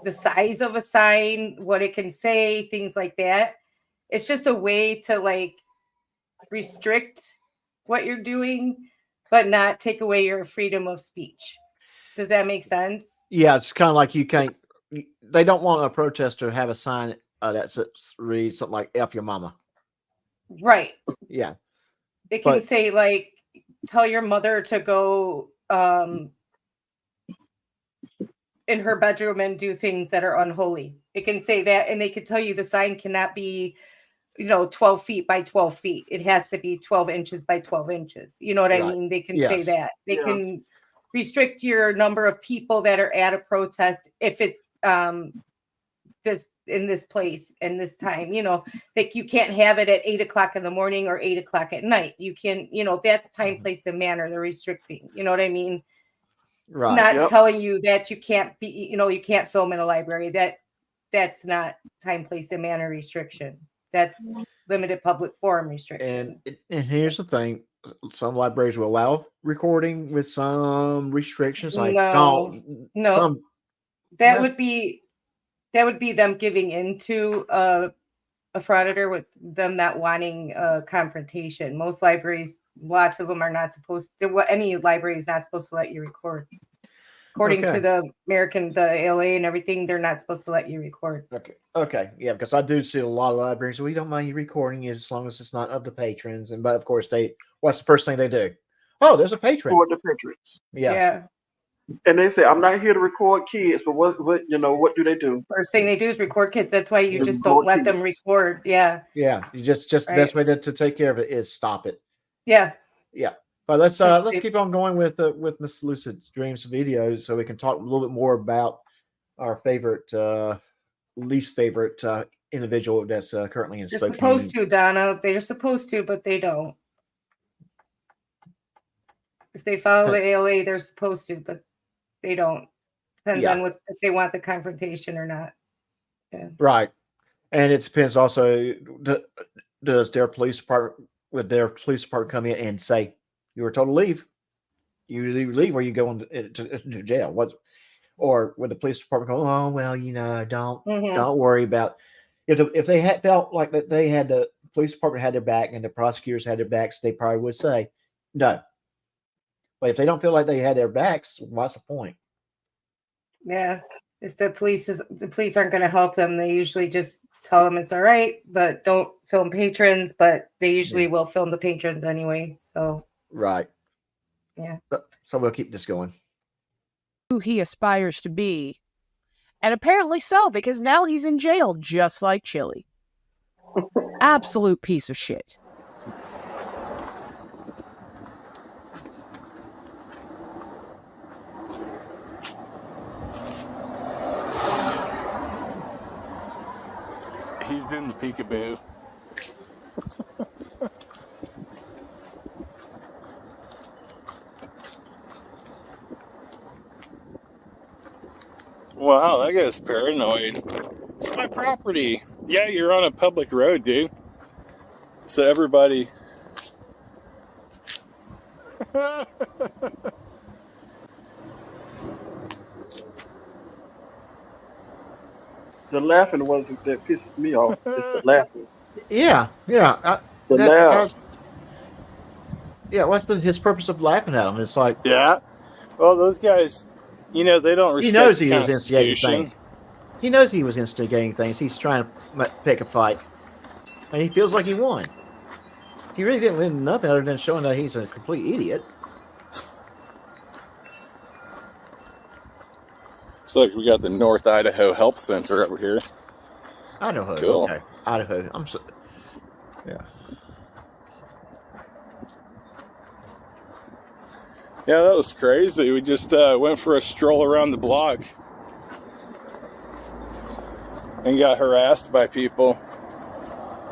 the size of a sign, what it can say, things like that. It's just a way to like restrict what you're doing, but not take away your freedom of speech. Does that make sense? Yeah, it's kind of like you can't. They don't want a protester to have a sign that reads something like "F your mama." Right. Yeah. They can say like, tell your mother to go in her bedroom and do things that are unholy. It can say that, and they could tell you the sign cannot be, 12 feet by 12 feet. It has to be 12 inches by 12 inches. You know what I mean? They can say that. They can restrict your number of people that are at a protest if it's in this place and this time. Like you can't have it at 8:00 in the morning or 8:00 at night. You can, that's time, place, and manner. They're restricting. You know what I mean? Right. It's not telling you that you can't be, you can't film in a library. That's not time, place, and manner restriction. That's limited public forum restriction. And here's the thing: some libraries will allow recording with some restrictions. Like no, that would be them giving into a frauditor with them not wanting a confrontation. Most libraries, lots of them are not supposed to. Any library is not supposed to let you record. According to the ALA and everything, they're not supposed to let you record. Okay. Yeah, because I do see a lot of libraries. We don't mind you recording it as long as it's not of the patrons. But of course, what's the first thing they do? Oh, there's a patron. For the patrons. Yeah. And they say, I'm not here to record kids, but what do they do? First thing they do is record kids. That's why you just don't let them record. Yeah. Yeah. You just the best way to take care of it is stop it. Yeah. Yeah. But let's keep on going with Miss Lucid Dreams videos so we can talk a little bit more about our favorite, least favorite individual that's currently in Spokane. They're supposed to, Donna. They're supposed to, but they don't. If they follow the ALA, they're supposed to, but they don't. Depends on if they want the confrontation or not. Yeah. Right. And it depends also, does their police department come in and say, you were told to leave. You leave or you go to jail. Or would the police department go, oh, well, don't worry about if they had felt like that they had the police department had their back and the prosecutors had their backs, they probably would say no. But if they don't feel like they had their backs, what's the point? Yeah. If the police aren't going to help them, they usually just tell them it's all right, but don't film patrons, but they usually will film the patrons anyway. So right. Yeah. So we'll keep this going. Who he aspires to be. And apparently so, because now he's in jail, just like Chili. Absolute piece of shit. He's doing the peekaboo. Wow, that guy's paranoid. It's my property. Yeah, you're on a public road, dude. So everybody... The laughing wasn't that pisses me off. It's the laughing. Yeah. The laugh. Yeah, what's his purpose of laughing at him? It's like... Yeah. Well, those guys, they don't respect He knows he the was instigating Constitution. things. He knows he was instigating things. He's trying to pick a fight. And he feels like he won. He really didn't win nothing other than showing that he's a complete idiot. It's like we got the North Idaho Health Center over here. Idaho. Cool. Okay. Idaho. Yeah. Yeah, that was crazy. We just went for a stroll around the block and got harassed by people.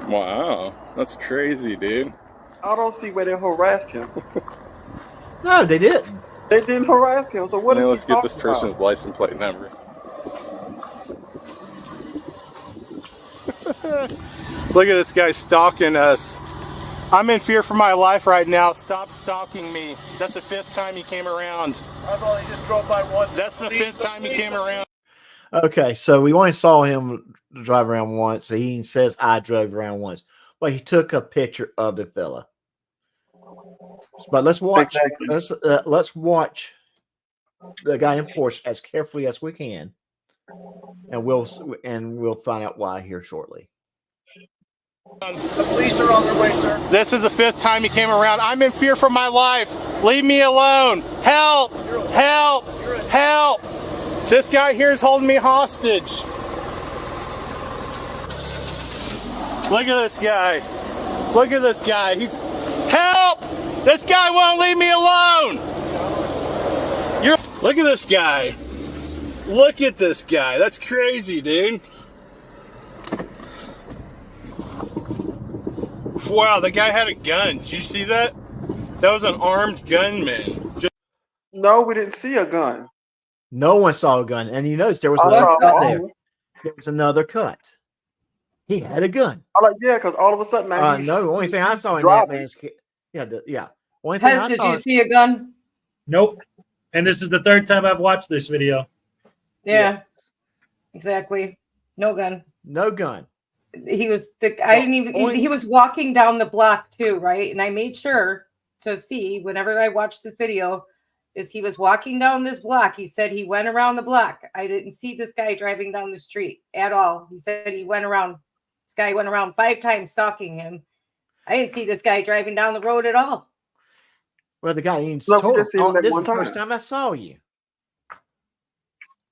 Wow, that's crazy, dude. I don't see where they harassed him. No, they didn't. They didn't harass him. So what Now are let's you get this talking about? person's license plate number. Look at this guy stalking us. I'm in fear for my life right now. Stop stalking me. That's the 5th time he came around. I've only just drove by once. That's the 5th time he came around. Okay, so we only saw him drive around once. He says I drove around once. Well, he took a picture of the fella. But let's watch. Exactly. Let's watch the guy in Porsche as carefully as we can, and we'll find out why here shortly. The police are on their way, sir. This is the 5th time he came around. I'm in fear for my life. Leave me alone. Help! Help! Help! This guy here is holding me hostage. Look at this guy. Look at this guy. He's help! This guy won't leave me alone. Look at this guy. Look at this guy. That's crazy, dude. Wow, the guy had a gun. Did you see that? That was an armed gunman. No, we didn't see a gun. No one saw a gun, and you notice there was another cut there. There was another cut. He had a gun. I'm like, yeah, because all of a sudden now No, the only thing I saw in that man's yeah. Only thing I Did saw you see a gun? Nope. And this is the 3rd time I've watched this video. Yeah. Exactly. No gun. No gun. He was I didn't even he was walking down the block too, right? And I made sure to see whenever I watched this video is he was walking down this block. He said he went around the block. I didn't see this guy driving down the street at all. He said he went around. This guy went around 5 times stalking him. I didn't see this guy driving down the road at all. Well, the guy even No, told him, that this is one the first time. time I saw you.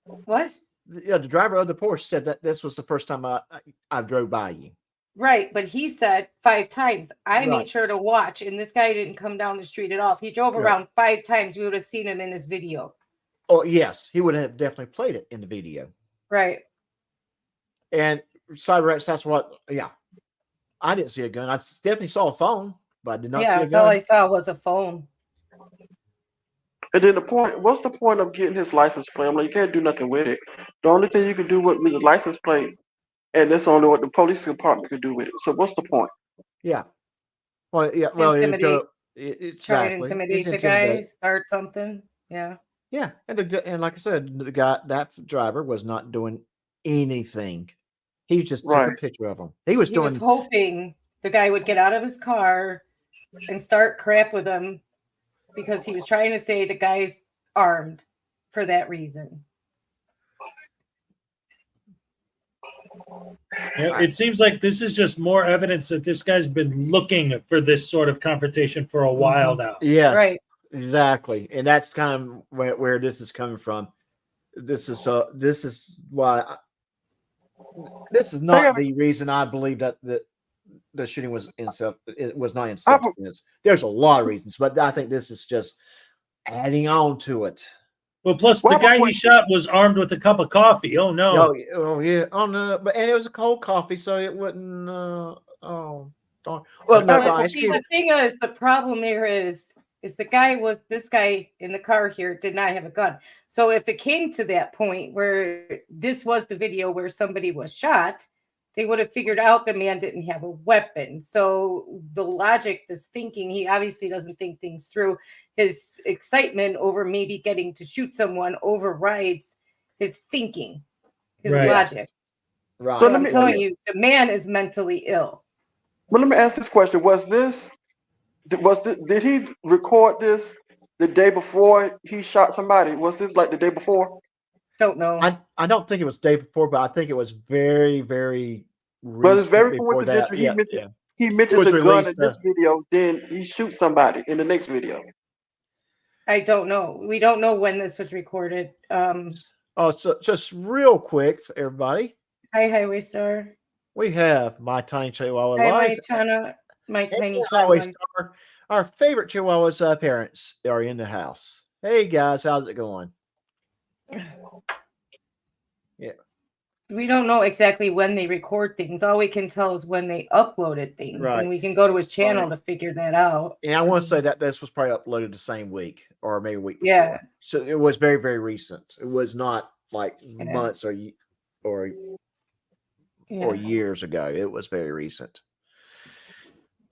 What? The driver of the Porsche said that this was the first time I drove by you. Right, but he said 5 times. I Right. made sure to watch, and this guy didn't come down the street at all. If he drove Right. around 5 times, we would have seen him in this video. Oh, yes. He would have definitely played it in the video. Right. And Cyberx, that's what, yeah. I didn't see a gun. I definitely saw a phone, but I did not see a That's gun. all I saw was a phone. And then what's the point of getting his license plate? I'm like, you can't do nothing with it. The only thing you can do with the license plate, and that's only what the police department could do with it. So what's the point? Yeah. Well, yeah. Well, Intimidate. exactly. Try to intimidate the guy, start something. Yeah. Yeah, and like I said, that driver was not doing anything. He just took a Right. picture of him. He was He was doing. hoping the guy would get out of his car and start crap with him because he was trying to say the guy's armed for that reason. Yeah, it seems like this is just more evidence that this guy's been looking for this sort of confrontation for a while now. Yes, Right. exactly, and that's kind of where this is coming from. This is why. This is not the reason I believe that the shooting was it was not in self-defense. There's a lot of reasons, but I think this is just adding on to it. Well, plus the guy he shot was armed with a cup of coffee. Oh no! Oh yeah. Oh no! But and it was a cold coffee, so it wouldn't. Oh darn. Well, no. But see, the thing is, the problem here is this guy in the car here did not have a gun. So if it came to that point where this was the video where somebody was shot, they would have figured out the man didn't have a weapon. So the logic, this thinking, he obviously doesn't think things through. His excitement over maybe getting to shoot someone overrides his thinking, his logic. Right. So I'm telling you, the man is mentally ill. But let me ask this question: did he record this the day before he shot somebody? Was this like the day before? Don't know. I don't think it was day before, but I think it was very, very recent. But it's very before that. coincidental. He mentions a gun in this video, then he shoots somebody in the next video. I don't know. We don't know when this was recorded. So just real quick for everybody. Hi, Highway Star. We have my tiny Chihuahua Hi, live. my tiny Highway Chihuahua. Star. Our favorite Chihuahua's parents are in the house. Hey guys, how's it going? Yeah. we don't know exactly when they record things. All we can tell is when they uploaded things, Right. and we can go to his channel Right. to figure that out. And I want to say that this was probably uploaded the same week or maybe a week before. Yeah. So it was very, very recent. It was not like Yeah. months or Yeah. years ago. It was very recent.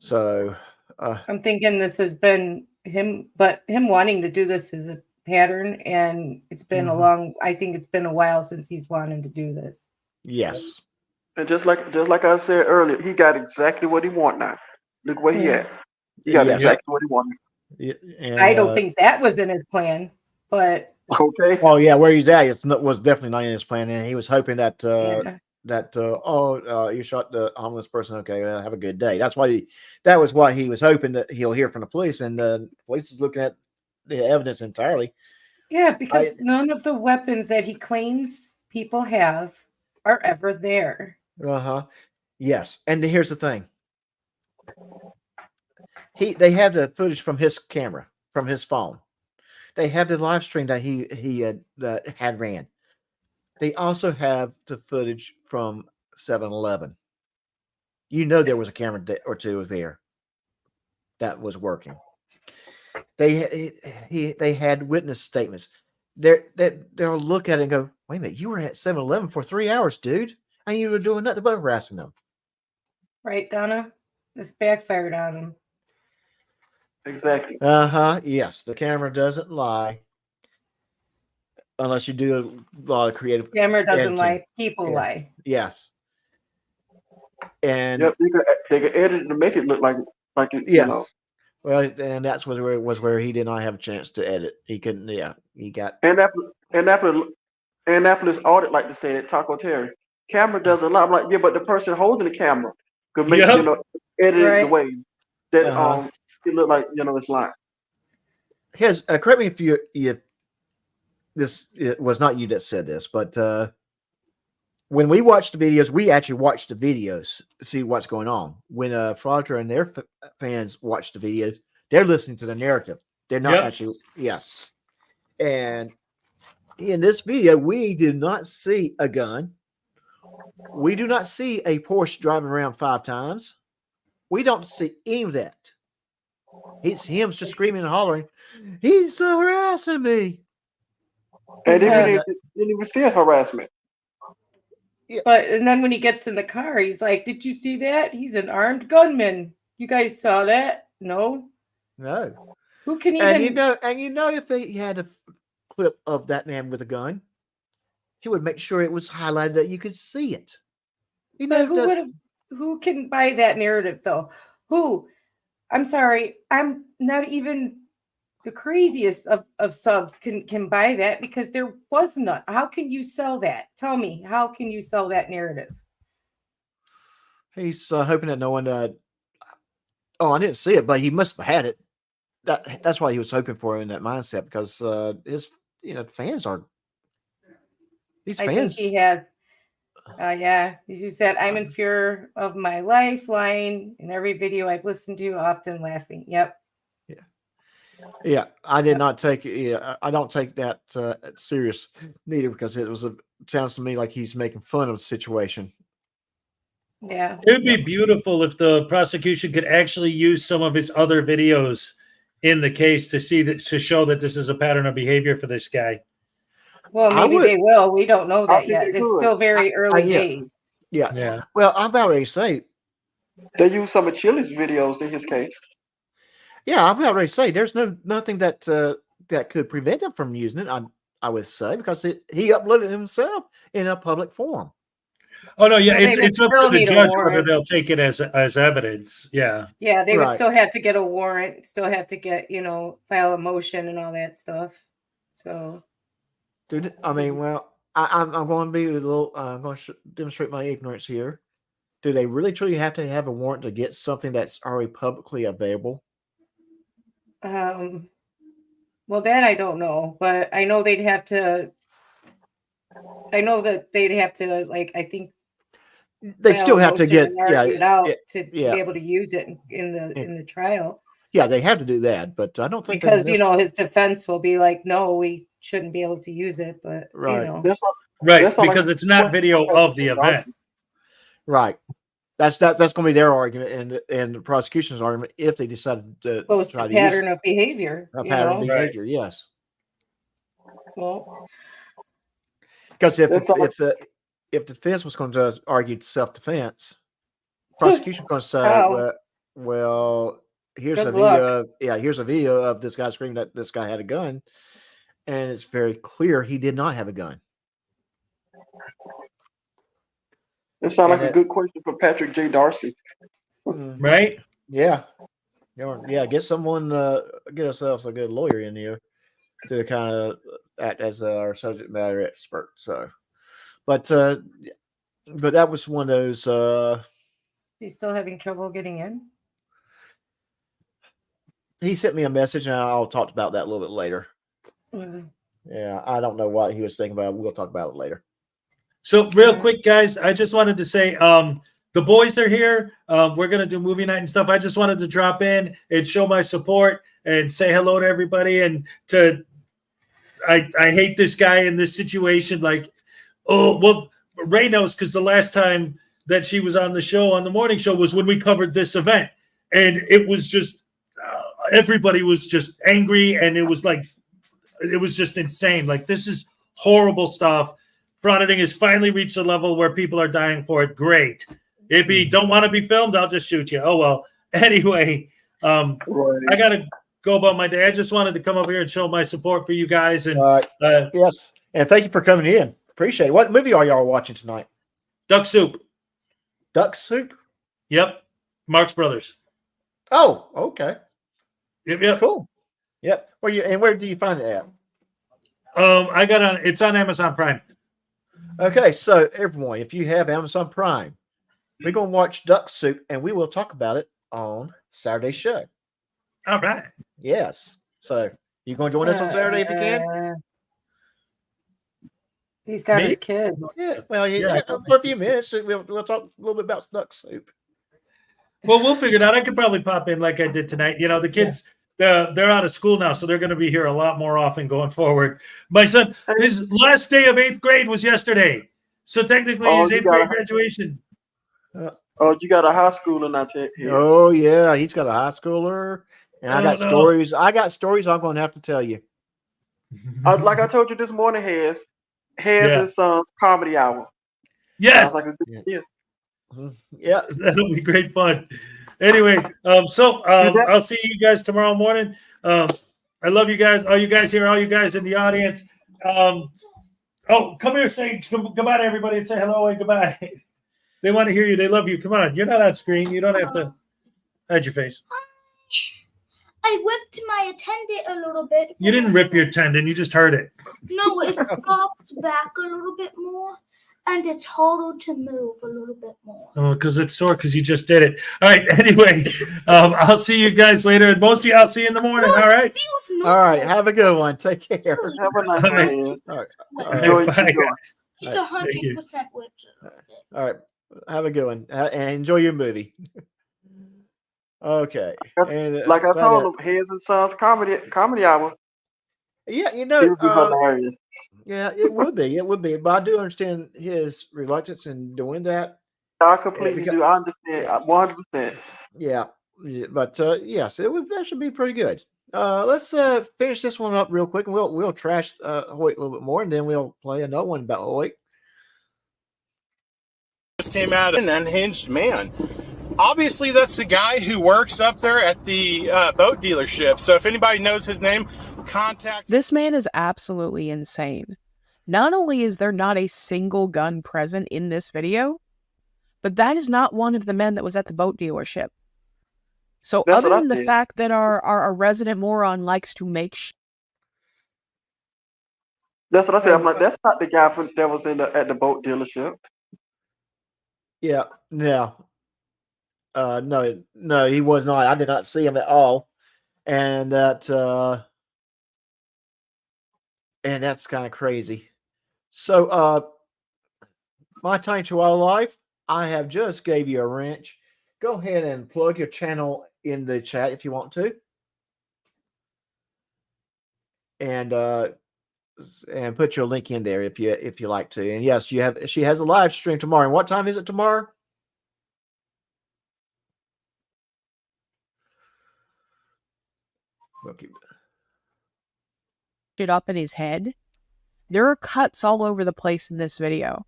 So I'm thinking this has been him, but him wanting to do this is a pattern, and it's been I think it's been a while since he's wanted to do this. yes. And just like I said earlier, he got exactly what he want now. Look where he Yeah. at. He got Yes. exactly what he wanted. Yeah, and, I don't think that was in his plan, but Okay. well, yeah, where he's at, was definitely not in his plan, and he was hoping that yeah. you shot the homeless person. Okay, well, have a good day. That was what he was hoping that he'll hear from the police, and the police is looking at the evidence entirely. Yeah, because none of the weapons that he claims people have are ever there. Yes, and here's the thing. They have the footage from his camera, from his phone. They have the live stream that he had ran. They also have the footage from 7-Eleven. You know there was a camera or two there that was working. They had witness statements. They'll look at it and go, wait a minute, you were at 7-Eleven for 3 hours, dude, and you were doing nothing but harassing them. Right, Donna? This backfired on him. Exactly. Yes, the camera doesn't lie unless you do a lot of creative. Camera doesn't editing. lie. People Yeah. lie. Yes. And Yep, they could edit it to make it look like it. yes. You know. Well, and that's where he did not have a chance to edit. He couldn't. Yeah, he got. Annapolis audit like to say that Taco Terry camera doesn't lie. I'm like, yeah, but the person holding the camera could make Yep. edit it the Right. way that it looked like it's lying. Here's correct me if it was not you that said this, but when we watch the videos, we actually watch the videos to see what's going on. When Fraudster and their fans watch the videos, they're listening to the narrative. They're not actually. Yes. And in this video, we do not see a gun. We do not see a Porsche driving around 5 times. We don't see any of that. It's him just screaming and hollering, he's harassing me. And then we see harassment. But and then when he gets in the car, he's like, "Did you see that? He's an armed gunman. You guys saw that? No. No. Who can even?" And you know, if he had a clip of that man with a gun, he would make sure it was highlighted that you could see it. You know, But who can buy that narrative though? Who? I'm sorry, I'm not even the craziest of subs can buy that because there was none. How can you sell that? Tell me, how can you sell that narrative? he's hoping that no one. I didn't see it, but he must have had it. That's why he was hoping for it in that mindset because his fans are. These I fans. think he has. Yeah, as you said, I'm in fear of my life, lying in every video I've listened to, often laughing. Yep. Yeah, I did not take. Yeah, I don't take that serious neither because it sounds to me like he's making fun of the situation. Yeah. It would be beautiful if the prosecution could actually use some of his other videos in the case to show that this is a pattern of behavior for this guy. Well, maybe they will. We don't know that yet. It's still very early days. Yeah. Well, I'm about ready to say. They use some of Chili's videos in his case. Yeah, I'm about ready to say there's nothing that could prevent him from using it. I would say because he uploaded it himself in a public forum. Oh no, yeah, Well, it's up to the judge whether they'll take it as evidence. Yeah. Yeah, they would still have to get a warrant, still have to get, file a motion and all that stuff. So, dude, I mean, well, I'm going to be a little. I'm going to demonstrate my ignorance here. Do they really truly have to have a warrant to get something that's already publicly available? well, that I don't know, but I know they'd have to. I know that they'd have to, like, I think they still have to get it out to be yeah. able to use it in the trial. Yeah, they have to do that, but I don't think because his defense will be like, no, we shouldn't be able to use it. But right, Right, That's not because like- it's not video of the event. Right. That's going to be their argument and the prosecution's argument if they decided to Goes try to to use pattern of behavior. a you pattern of know? behavior. Yes, Well, because if That's all- if the defense was going to argue self-defense, prosecution going to say, How? well, here's Good a luck. video. Yeah, here's a video of this guy screaming that this guy had a gun, and it's very clear he did not have a gun. It sounds like And a good question for Patrick J. Darcy. Right? Yeah. Yeah, get someone, get ourselves a good lawyer in here to kind of act as our subject matter expert. So, but that was one of those. he's still having trouble getting in. He sent me a message, and I'll talk about that a little bit later. Mhm. Yeah, I don't know what he was thinking about. We'll talk about it later. So real quick, guys, I just wanted to say, the boys are here. We're gonna do movie night and stuff. I just wanted to drop in and show my support and say hello to everybody. And I hate this guy in this situation. Like, oh well, Ray knows because the last time that she was on the show, on the morning show, was when we covered this event, and it was just everybody was just angry, and it was just insane. Like, this is horrible stuff. Frauditing has finally reached a level where people are dying for it. Great. If you don't want to be filmed, I'll just shoot you. Oh, well. Anyway, I got to go about my day. I just wanted to come over here and show my support for you guys. And yes. And thank you for coming in. Appreciate it. What movie are y'all watching tonight? Duck Soup. Duck Soup? Yep. Marx Brothers. Oh, okay. Yep. Cool. Yep. Where do you find it at? It's on Amazon Prime. Okay, so everyone, if you have Amazon Prime, we're going to watch Duck Soup, and we will talk about it on Saturday's show. All right. Yes. So you going to join us on Saturday if you can? He's got Me? his kids. Yeah. Well, Yeah. for a few minutes, we'll talk a little bit about Duck Soup. Well, we'll figure it out. I could probably pop in like I did tonight. You know, the kids, they're out of school now, so they're going to be here a lot more often going forward. My son, his last day of 8th grade was yesterday. So technically his 8th grade graduation. Oh, you got a high schooler now, here. Oh, yeah. He's got a high schooler. And I got stories. I got stories I'm going to have to tell you. Like I told you this morning, Hez and Sons Comedy Hour. Yes. Sounds like a good idea. Yeah. That'll be great fun. Anyway, I'll see you guys tomorrow morning. I love you guys. All you guys here, all you guys in the audience. Come here, say goodbye to everybody and say hello and goodbye. They want to hear you. They love you. Come on. You're not on screen. You don't have to hide your face. I whipped my attendant a little bit. You didn't rip your tendon. You just hurt it. No, it flops back a little bit more, and it's harder to move a little bit more. Oh, because it's sore because you just did it. All right. Anyway, I'll see you guys later. And most of you, I'll see you in the morning. All right. All right. Have a good one. Take care. Have a nice day. All Enjoy. Bye, guys. It's 100% whipped. All right. Have a good one. And enjoy your movie. Okay. And Like I told them, Hez and Sons Comedy Hour. Yeah, It would be hilarious. Yeah, it would be. It would be. But I do understand his reluctance in doing that. I completely do. I understand 100%. Yeah. But yes, that should be pretty good. Let's finish this one up real quick, and we'll trash Hoyt a little bit more, and then we'll play another one about Hoyt. Just came out an unhinged man. Obviously, that's the guy who works up there at the boat dealership. So if anybody knows his name, contact. This man is absolutely insane. Not only is there not a single gun present in this video, but that is not one of the men that was at the boat dealership. So That's other what I than the think. fact that our resident moron likes to make That's what I said. I'm like, that's not the guy that was at the boat dealership. Yeah. No. No, he was not. I did not see him at all, and that's kind of crazy. So, my tiny chihuahua life, I have just gave you a wrench. Go ahead and plug your channel in the chat if you want to, and and put your link in there if you like to. And yes, she has a live stream tomorrow. And what time is it tomorrow? Okay. It up in his head. There are cuts all over the place in this video.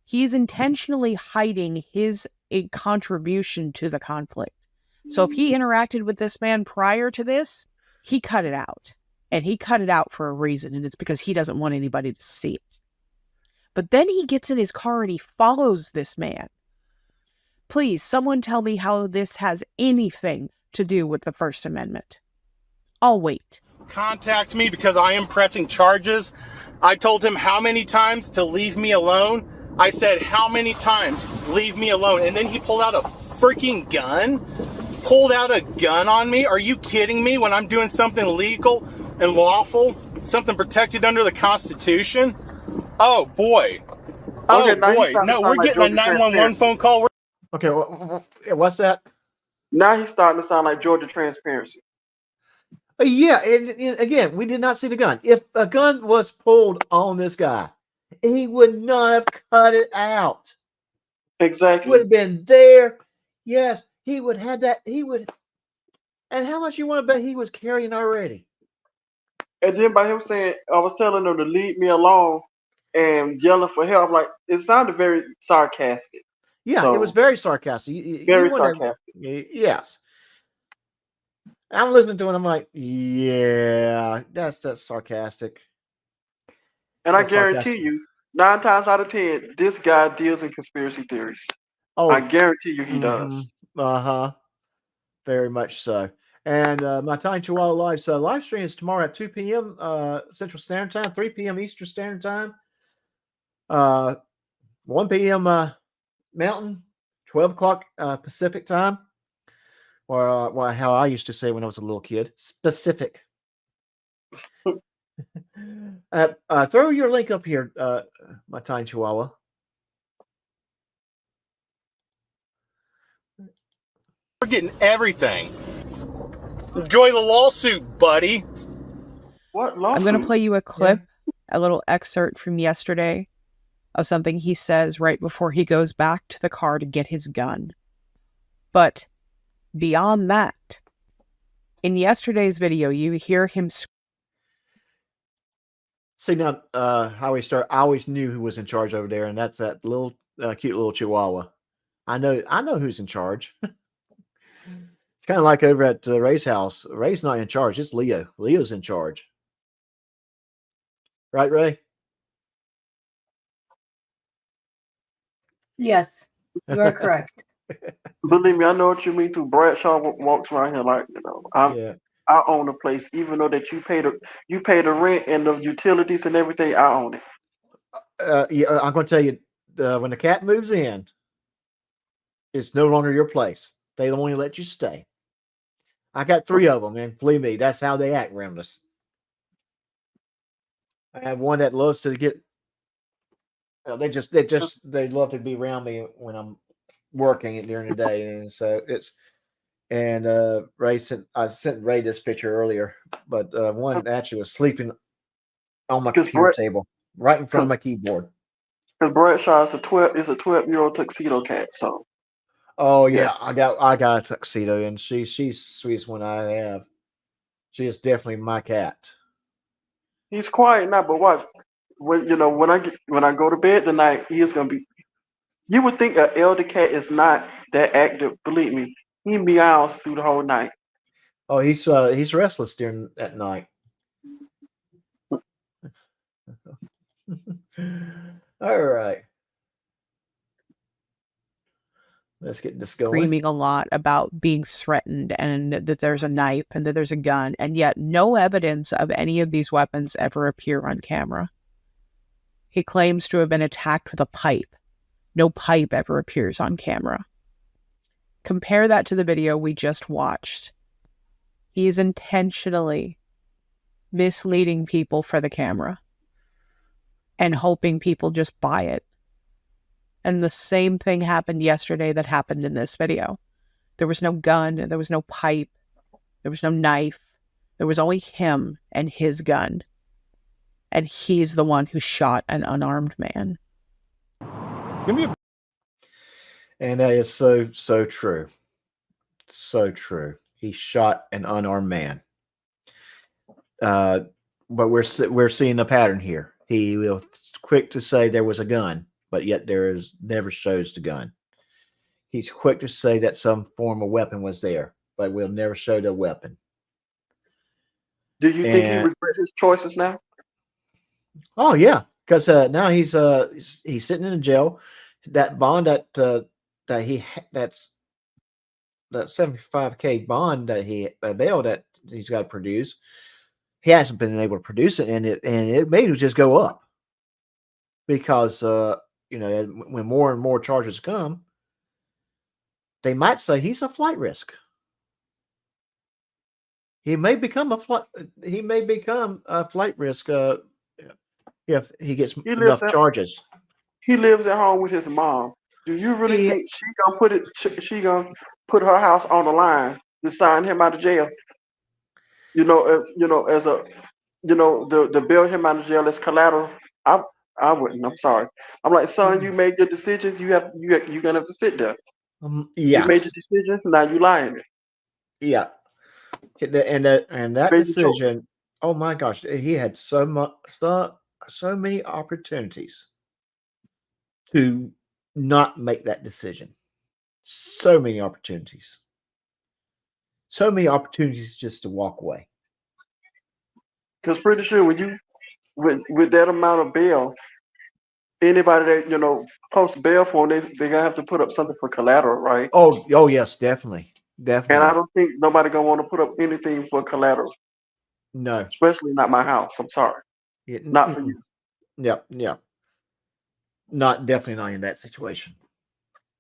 He's intentionally hiding his contribution to the conflict. So if he interacted with this man prior to this, he cut it out. And he cut it out for a reason, and it's because he doesn't want anybody to see it. But then he gets in his car and he follows this man. Please, someone tell me how this has anything to do with the First Amendment. I'll wait. Contact me because I am pressing charges. I told him how many times to leave me alone. I said, how many times? Leave me alone. And then he pulled out a freaking gun. Pulled out a gun on me? Are you kidding me? When I'm doing something legal and lawful, something protected under the Constitution? Oh boy. Oh Okay, now boy. he's starting to No, sound we're like getting a Georgia 911 Transparency. phone call. Okay, what's that? Now he's starting to sound like Georgia Transparency. Yeah, and again, we did not see the gun. If a gun was pulled on this guy, he would not have cut it out. Exactly. Would have been there. Yes, he would have that. He would. And how much you want to bet he was carrying already? And then by him saying, I was telling him to leave me alone and yelling for help, like it sounded very sarcastic. Yeah, So, it was very sarcastic. very wouldn't have- sarcastic. yes. I'm listening to it. I'm like, yeah, that's sarcastic. And I That's guarantee sarcastic. you, 9 times out of 10, this guy deals in conspiracy theories. Oh, I guarantee you he does. Uh-huh. Very much so. And my Tiny Chihuahua live stream is tomorrow at 2 p.m. Central Standard Time, 3 p.m. Eastern Standard Time, 1 p.m. Mountain, 12 o'clock Pacific Time, or how I used to say when I was a little kid, specific. Throw your link up here, my Tiny Chihuahua. We're getting everything. Enjoy the lawsuit, buddy. What lawsuit? I'm going to play you a clip, a little excerpt from yesterday of something he says right before he goes back to the car to get his gun. But beyond that, in yesterday's video, you hear him See now, how we start. I always knew who was in charge over there, and that's that little cute little Chihuahua. I know who's in charge. It's kind of like over at Ray's house. Ray's not in charge. It's Leo. Leo's in charge. Right, Ray? Yes, you are correct. Believe me, I know what you mean. Through Bradshaw walks around here like, I own the place, even though that you pay the rent and the utilities and everything. I own it. Yeah, I'm going to tell you, when the cat moves in, it's no longer your place. They don't only let you stay. I got 3 of them, and believe me, that's how they act around us. I have one that loves to get. They love to be around me when I'm working during the day, and so it's. And I sent Ray this picture earlier, but one actually was sleeping on my computer table, right in front of my keyboard. Because Bradshaw is a 12-year-old tuxedo cat, so. Oh yeah, I got a tuxedo, and she's the sweetest one I have. She is definitely my cat. He's quiet now, but watch. When I go to bed tonight, he is gonna be. You would think an elder cat is not that active. Believe me, he meows through the whole night. Oh, he's restless during that night. All right. Let's get this going. screaming a lot about being threatened and that there's a knife and that there's a gun, and yet no evidence of any of these weapons ever appear on camera. He claims to have been attacked with a pipe. No pipe ever appears on camera. Compare that to the video we just watched. He is intentionally misleading people for the camera and hoping people just buy it. And the same thing happened yesterday that happened in this video. There was no gun, there was no pipe, there was no knife. There was only him and his gun. and he's the one who shot an unarmed man. It's gonna be And that is so true. So true. He shot an unarmed man. But we're seeing a pattern here. He will quick to say there was a gun, but yet never shows the gun. He's quick to say that some form of weapon was there, but will never show the weapon. Do you think he regrets his choices now? Oh yeah, because now he's sitting in jail. That bond that's that $75K bond that he bail that he's got to produce. He hasn't been able to produce it, and it may just go up because when more and more charges come, they might say he's a flight risk. He may become a flight risk if he gets enough charges. He lives at home with his mom. Do you really think she gonna put her house on the line to sign him out of jail? To bail him out of jail as collateral. I wouldn't. I'm sorry. I'm like, son, you made your decisions. You're gonna have to sit there. Yeah. You made your decisions. Now you lying. Yeah. And that decision. Oh my gosh, he had so many opportunities to not make that decision. So many opportunities. So many opportunities just to walk away. Because pretty sure when you with that amount of bail, anybody that posts bail for them, they're gonna have to put up something for collateral, right? Oh yes, definitely. And I don't think nobody gonna want to put up anything for collateral. No, especially not my house. I'm sorry, not for you. Yeah. Definitely not in that situation.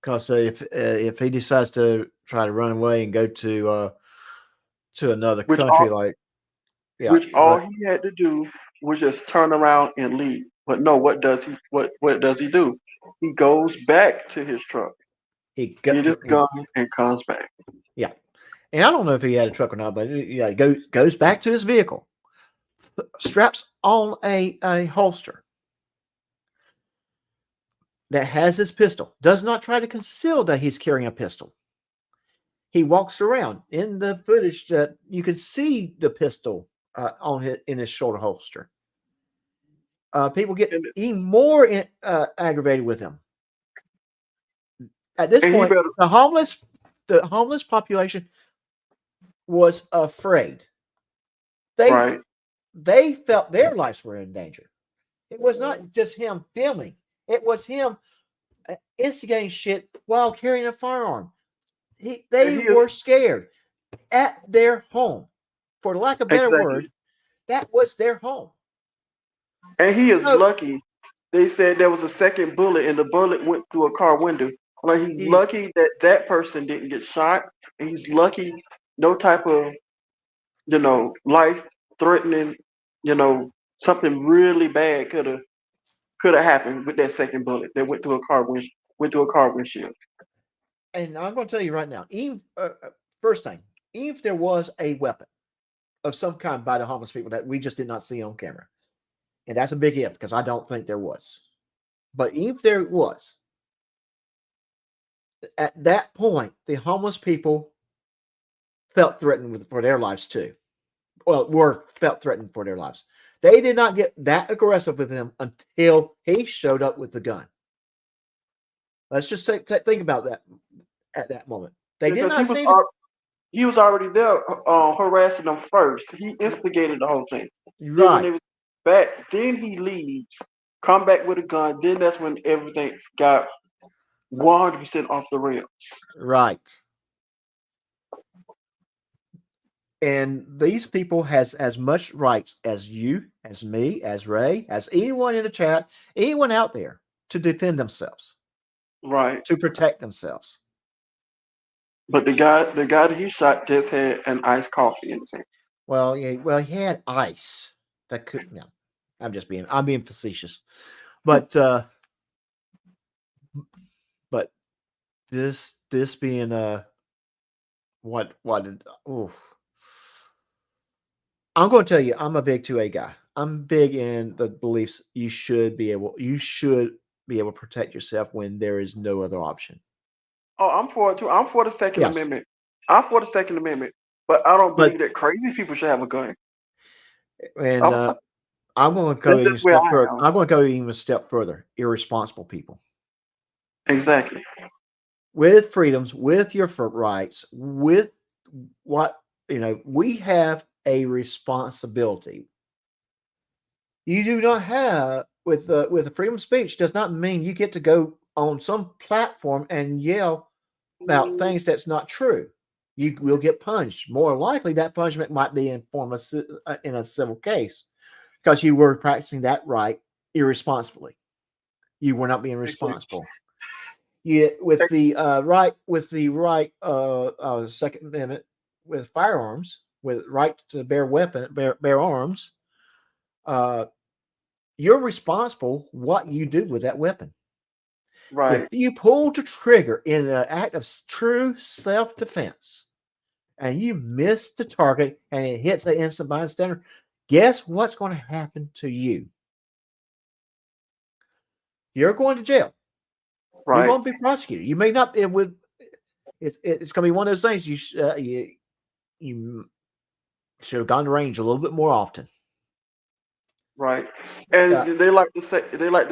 Because if he decides to try to run away and go to another country, which all he had to do was just turn around and leave. But no, what does he do? He goes back to his truck. He gets his gun and comes back. Yeah, and I don't know if he had a truck or not, but yeah, goes back to his vehicle, straps on a holster that has his pistol. Does not try to conceal that he's carrying a pistol. He walks around. In the footage that you can see the pistol in his shoulder holster. People get even more aggravated with him. At this point, the homeless population was afraid. They felt their lives were in danger. It was not just him filming. It was him instigating shit while carrying a firearm. They were scared at their home. For lack of a better word, that was their home. And he is lucky. They said there was a second bullet, and the bullet went through a car window. Like he's lucky that person didn't get shot, and he's lucky no type of life-threatening, something really bad could have happened with that second bullet that went through a car windshield. And I'm going to tell you right now, even first thing, even if there was a weapon of some kind by the homeless people that we just did not see on camera, and that's a big if because I don't think there was, but even if there was, at that point, the homeless people felt threatened for their lives too. Well, felt threatened for their lives. They did not get that aggressive with him until he showed up with the gun. Let's just think about that at that moment. They did not see him. He was already there harassing them first. He instigated the whole thing. Right. Then when they was back, then he leaves, come back with a gun. Then that's when everything got 100% off the rails. Right. And these people has as much rights as you, as me, as Ray, as anyone in the chat, anyone out there to defend themselves. Right. To protect themselves. But the guy that he shot just had an iced coffee in his hand. Well, yeah, he had ice. That could I'm being facetious. But this being I'm going to tell you, I'm a big 2A guy. I'm big in the beliefs you should be able to protect yourself when there is no other option. Oh, I'm for it too. I'm for the Second Yes. Amendment. I'm for the Second Amendment, but I don't But- believe that crazy people should have a gun. And I'm- I'm going to go That's even a just where step I further. am. I'm going to go even a step further. Irresponsible people Exactly. with freedoms, with your rights, with what we have a responsibility. You do not have with the freedom of speech does not mean you get to go on some platform and yell about things that's not true. You will get punished. More likely, that punishment might be in form of in a civil case because you were practicing that right irresponsibly. You were not being responsible. Yeah, with the right Second Amendment, with firearms, with right to bear arms, you're responsible what you do with that weapon. Right. If you pull the trigger in an act of true self-defense and you miss the target and it hits the innocent bystander, guess what's going to happen to you? You're going to jail. Right. You're going to be prosecuted. You may not. It's going to be one of those things. You should have gone to range a little bit more often. Right. And they like to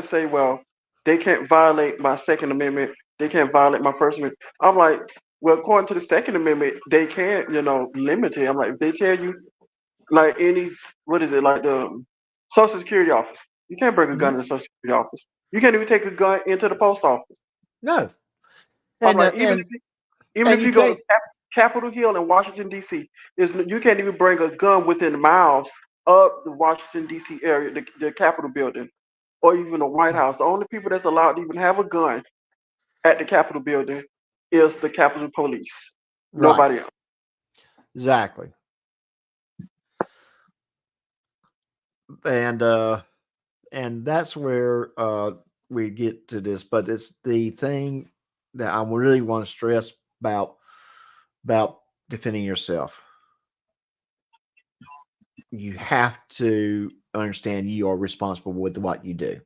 say, well, they can't violate my Second Amendment. They can't violate my First Amendment. I'm like, well, according to the Second Amendment, they can't, limit it. I'm like, if they tell you, like what is it, like the Social Security office, you can't bring a gun in the Social Security office. You can't even take a gun into the post office. No. I'm like, even if you go to Capitol Hill in Washington, D.C., you can't even bring a gun within miles of the Washington, D.C. area, the Capitol building, or even the White House. The only people that's allowed to even have a gun at the Capitol building is the Capitol Police. Right. Nobody else. Exactly. And that's where we get to this, but it's the thing that I really want to stress about defending yourself. You have to understand you are responsible with what you do.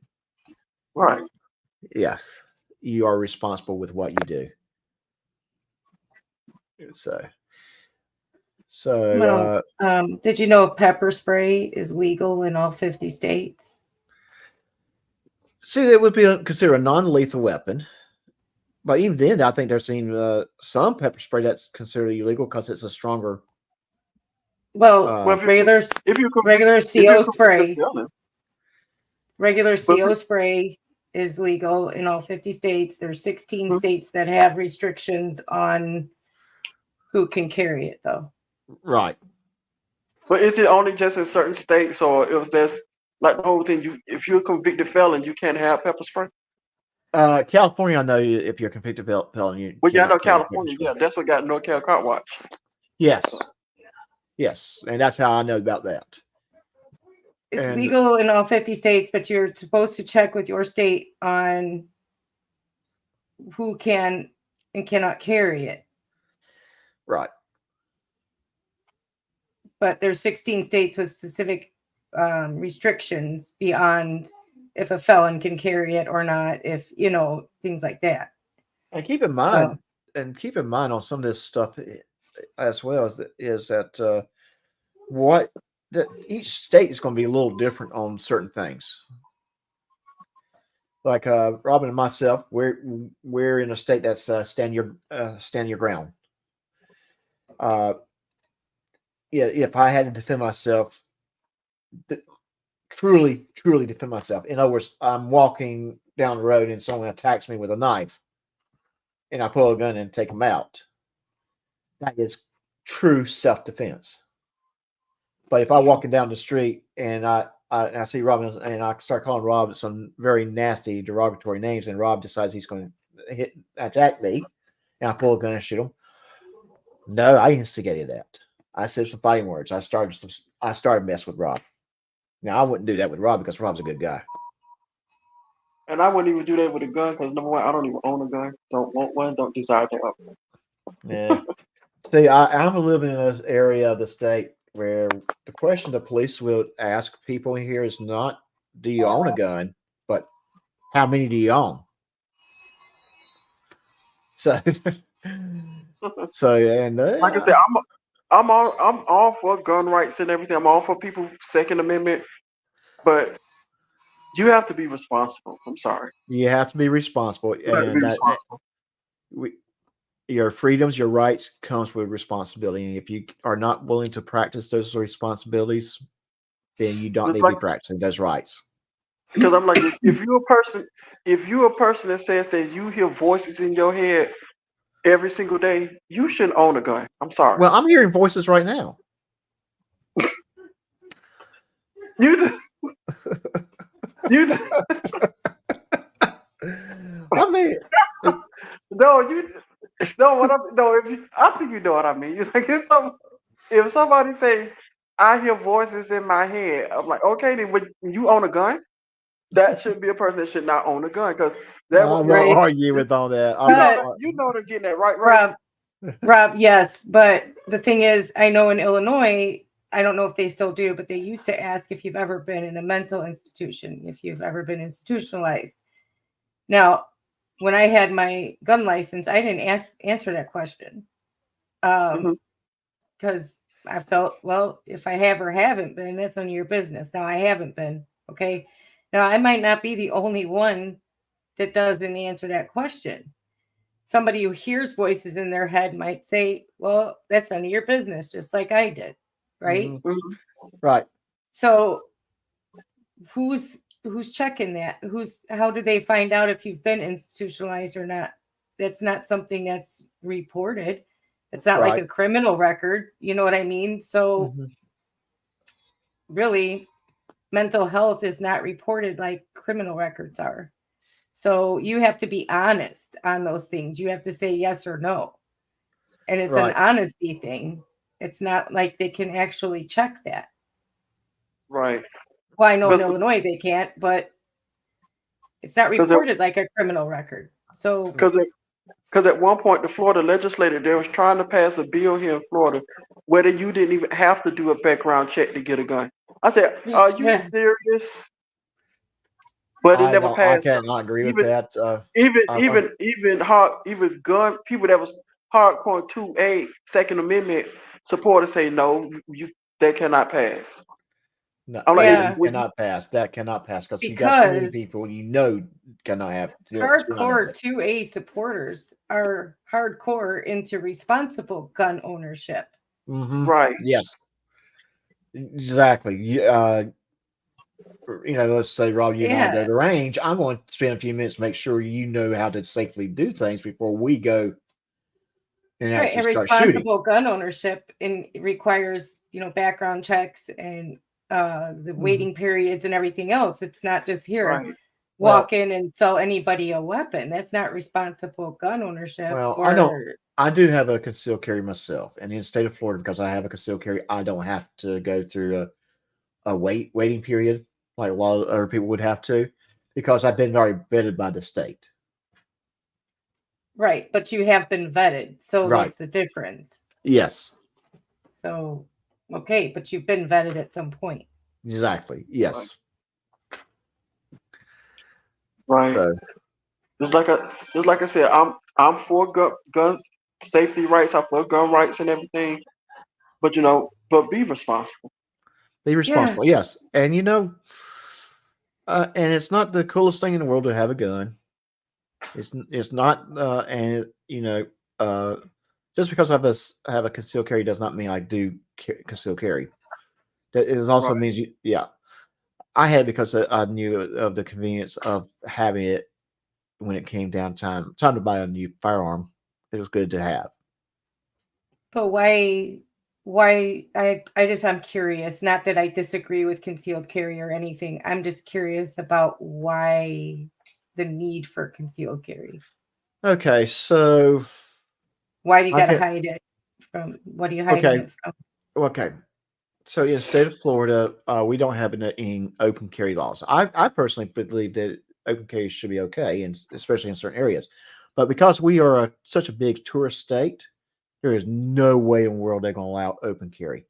Right. Yes, you are responsible with what you do. So did you know pepper spray is legal in all 50 states? See, it would be considered a non-lethal weapon. But even then, I think they're seeing some pepper spray that's considered illegal because it's a stronger. Regular CO spray. Regular CO spray is legal in all 50 states. There's 16 states that have restrictions on who can carry it, though. Right. But is it only just in certain states, or if there's like the whole thing? If you're a convicted felon, you can't have pepper spray. California, I know if you're a convicted felon, you. Well, yeah, I know California. Yeah, that's what got NorCal Cop Watch. Yes, and that's how I know about that. It's legal in all 50 states, but you're supposed to check with your state on who can and cannot carry it. Right. But there's 16 states with specific restrictions beyond if a felon can carry it or not, if things like that. And keep in mind, on some of this stuff as well is that each state is going to be a little different on certain things. Like Robin and myself, we're in a state that's stand your ground. If I had to defend myself, truly defend myself. In other words, I'm walking down the road and someone attacks me with a knife, and I pull a gun and take them out. That is true self-defense. But if I'm walking down the street and I see Rob and I start calling Rob some very nasty, derogatory names, and Rob decides he's going to attack me, and I pull a gun and shoot him, no, I instigated that. I said some fighting words. I started messing with Rob. Now I wouldn't do that with Rob because Rob's a good guy. And I wouldn't even do that with a gun because number one, I don't even own a gun. Don't want one. Don't desire to have one. Yeah. See, I'm living in an area of the state where the question the police will ask people here is not, do you own a gun, but how many do you own? So, and Like I said, I'm all for gun rights and everything. I'm all for people Second Amendment, but you have to be responsible. I'm sorry. you have to be responsible, You have to be and responsible. your freedoms, your rights comes with responsibility. And if you are not willing to practice those responsibilities, then you don't Just need to like be practicing those rights. because I'm like, if you're a person that says that you hear voices in your head every single day, you shouldn't own a gun. I'm sorry. Well, I'm hearing voices right now. You I mean, I think you know what I mean. You're like, if somebody say, I hear voices in my head, I'm like, okay, then when you own a gun, that should be a person that should not own a gun because that I was won't argue with all that. you know they're getting that right. Rob, yes, but the thing is, I know in Illinois, I don't know if they still do, but they used to ask if you've ever been in a mental institution, if you've ever been institutionalized. Now, when I had my gun license, I didn't answer that question because I felt, well, if I have or haven't been, that's none of your business. Now, I haven't been, okay? Now, I might not be the only one that doesn't answer that question. Somebody who hears voices in their head might say, well, that's none of your business, just like I did, right? Mm-hmm. Right. So who's checking that? How do they find out if you've been institutionalized or not? That's not something that's reported. It's not like a criminal record. You know what I mean? So really, mental health is not reported like criminal records are. So you have to be honest on those things. You have to say yes or no. And it's an honesty thing. It's not like they can actually check that. Right. Well, I know in Illinois they can't, but it's not reported like a criminal record. So because at one point the Florida legislature, they was trying to pass a bill here in Florida where you didn't even have to do a background check to get a gun. I said, are you serious? But it never passed. I cannot agree with that. Even gun people that was hardcore 2A Second Amendment supporters say no, that cannot pass. No, cannot pass. That cannot pass because you got too many people cannot have. Hardcore 2A supporters are hardcore into responsible gun ownership. Mm-hmm. Right. Yes. Exactly. Let's say, Rob, you and I go to the range. I'm going to spend a few minutes to make sure you know how to safely do things before we go and actually start shooting. Responsible gun ownership requires, background checks and the waiting periods and everything else. It's not just here walk in and sell anybody a weapon. That's not responsible gun ownership. Well, I do have a concealed carry myself, and in the state of Florida, because I have a concealed carry, I don't have to go through a waiting period like a lot of other people would have to, because I've been very vetted by the state. Right, but you have been vetted, so that's the difference. Yes. So, okay, but you've been vetted at some point. Exactly. Yes. Right. So, just like I said, I'm for gun safety rights. I'm for gun rights and everything, but be responsible. Be responsible. Yes, and and it's not the coolest thing in the world to have a gun. It's not, and just because I have a concealed carry does not mean I do concealed carry. That it also means I had, because I knew of the convenience of having it when it came down time to buy a new firearm. It was good to have. But why I'm curious, not that I disagree with concealed carry or anything. I'm just curious about why the need for concealed carry. Okay, so why do you got to hide it from? What do you hide it from? Okay. So in the state of Florida, we don't have any open carry laws. I personally believe that open carry should be okay, and especially in certain areas. But because we are such a big tourist state, there is no way in the world they're going to allow open carry.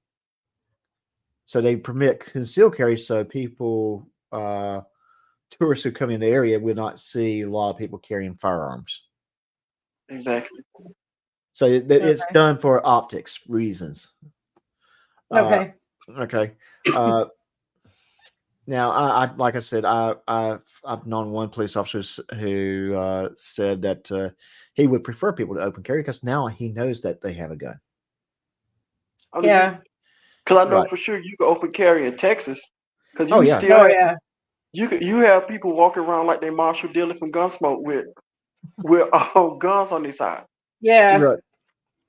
So they permit concealed carry so people, tourists who come in the area will not see a lot of people carrying firearms. Exactly. So it's Okay. done for optics reasons. Okay. Okay. Now, I like I said, I've known one police officer who said that he would prefer people to open carry because now he knows that they have a gun. Yeah. Because I know Right. for sure you can open carry in Texas. Because you Oh, yeah. still Oh have, yeah. you have people walking around like they Marshall Dillon from Gunsmoke with guns on their side. Yeah. Right.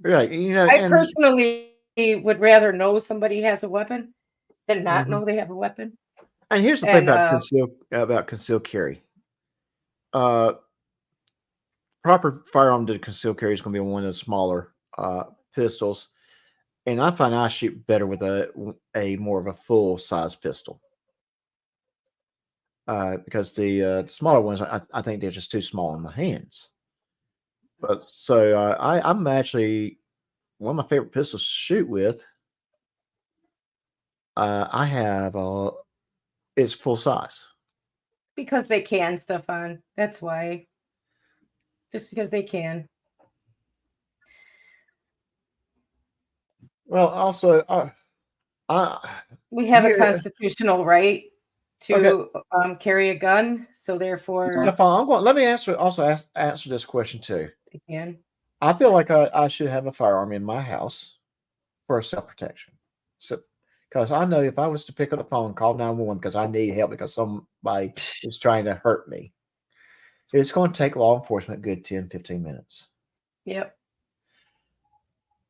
Right. You know, I and personally would rather know somebody has a weapon than not Mhm. know they have a weapon. And here's the thing And about concealed carry. Proper firearm to concealed carry is going to be one of the smaller pistols, and I find I shoot better with a more of a full size pistol. Because the smaller ones, I think they're just too small in my hands. But so I'm actually one of my favorite pistols to shoot with. I have it's full size. because they can, Stefan. That's why. Just because they can. Well, also, We have a here, constitutional right to carry a gun, so therefore Stefan, let me answer this question too. they can. I feel like I should have a firearm in my house for self protection. So, because I know if I was to pick up the phone and call 911 because I need help because somebody is trying to hurt me, it's going to take law enforcement a good 10, 15 minutes. Yep.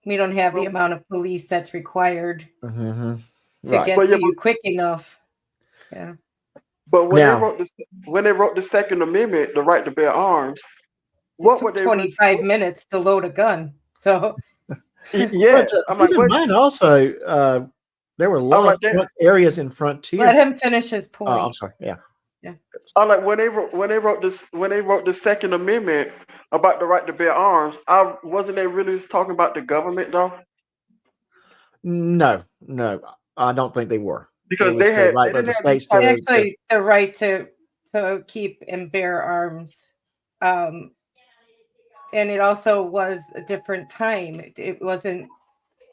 We don't have the amount of police that's required Mm-hmm. to Right. get to you quick enough. Yeah. But when Now- they wrote the Second Amendment, the right to bear arms, what It would took they 25 minutes to load a gun. So Yeah, But I'm like, keep in what? mind also, there were a lot like of that. areas in Frontier. let him finish his point. I'm sorry. Yeah. I like when they wrote the Second Amendment about the right to bear arms. Wasn't they really just talking about the government though? No, I don't think they were. Because It was they the right didn't of the have these states to Actually, the right to keep and bear arms. And it also was a different time. It wasn't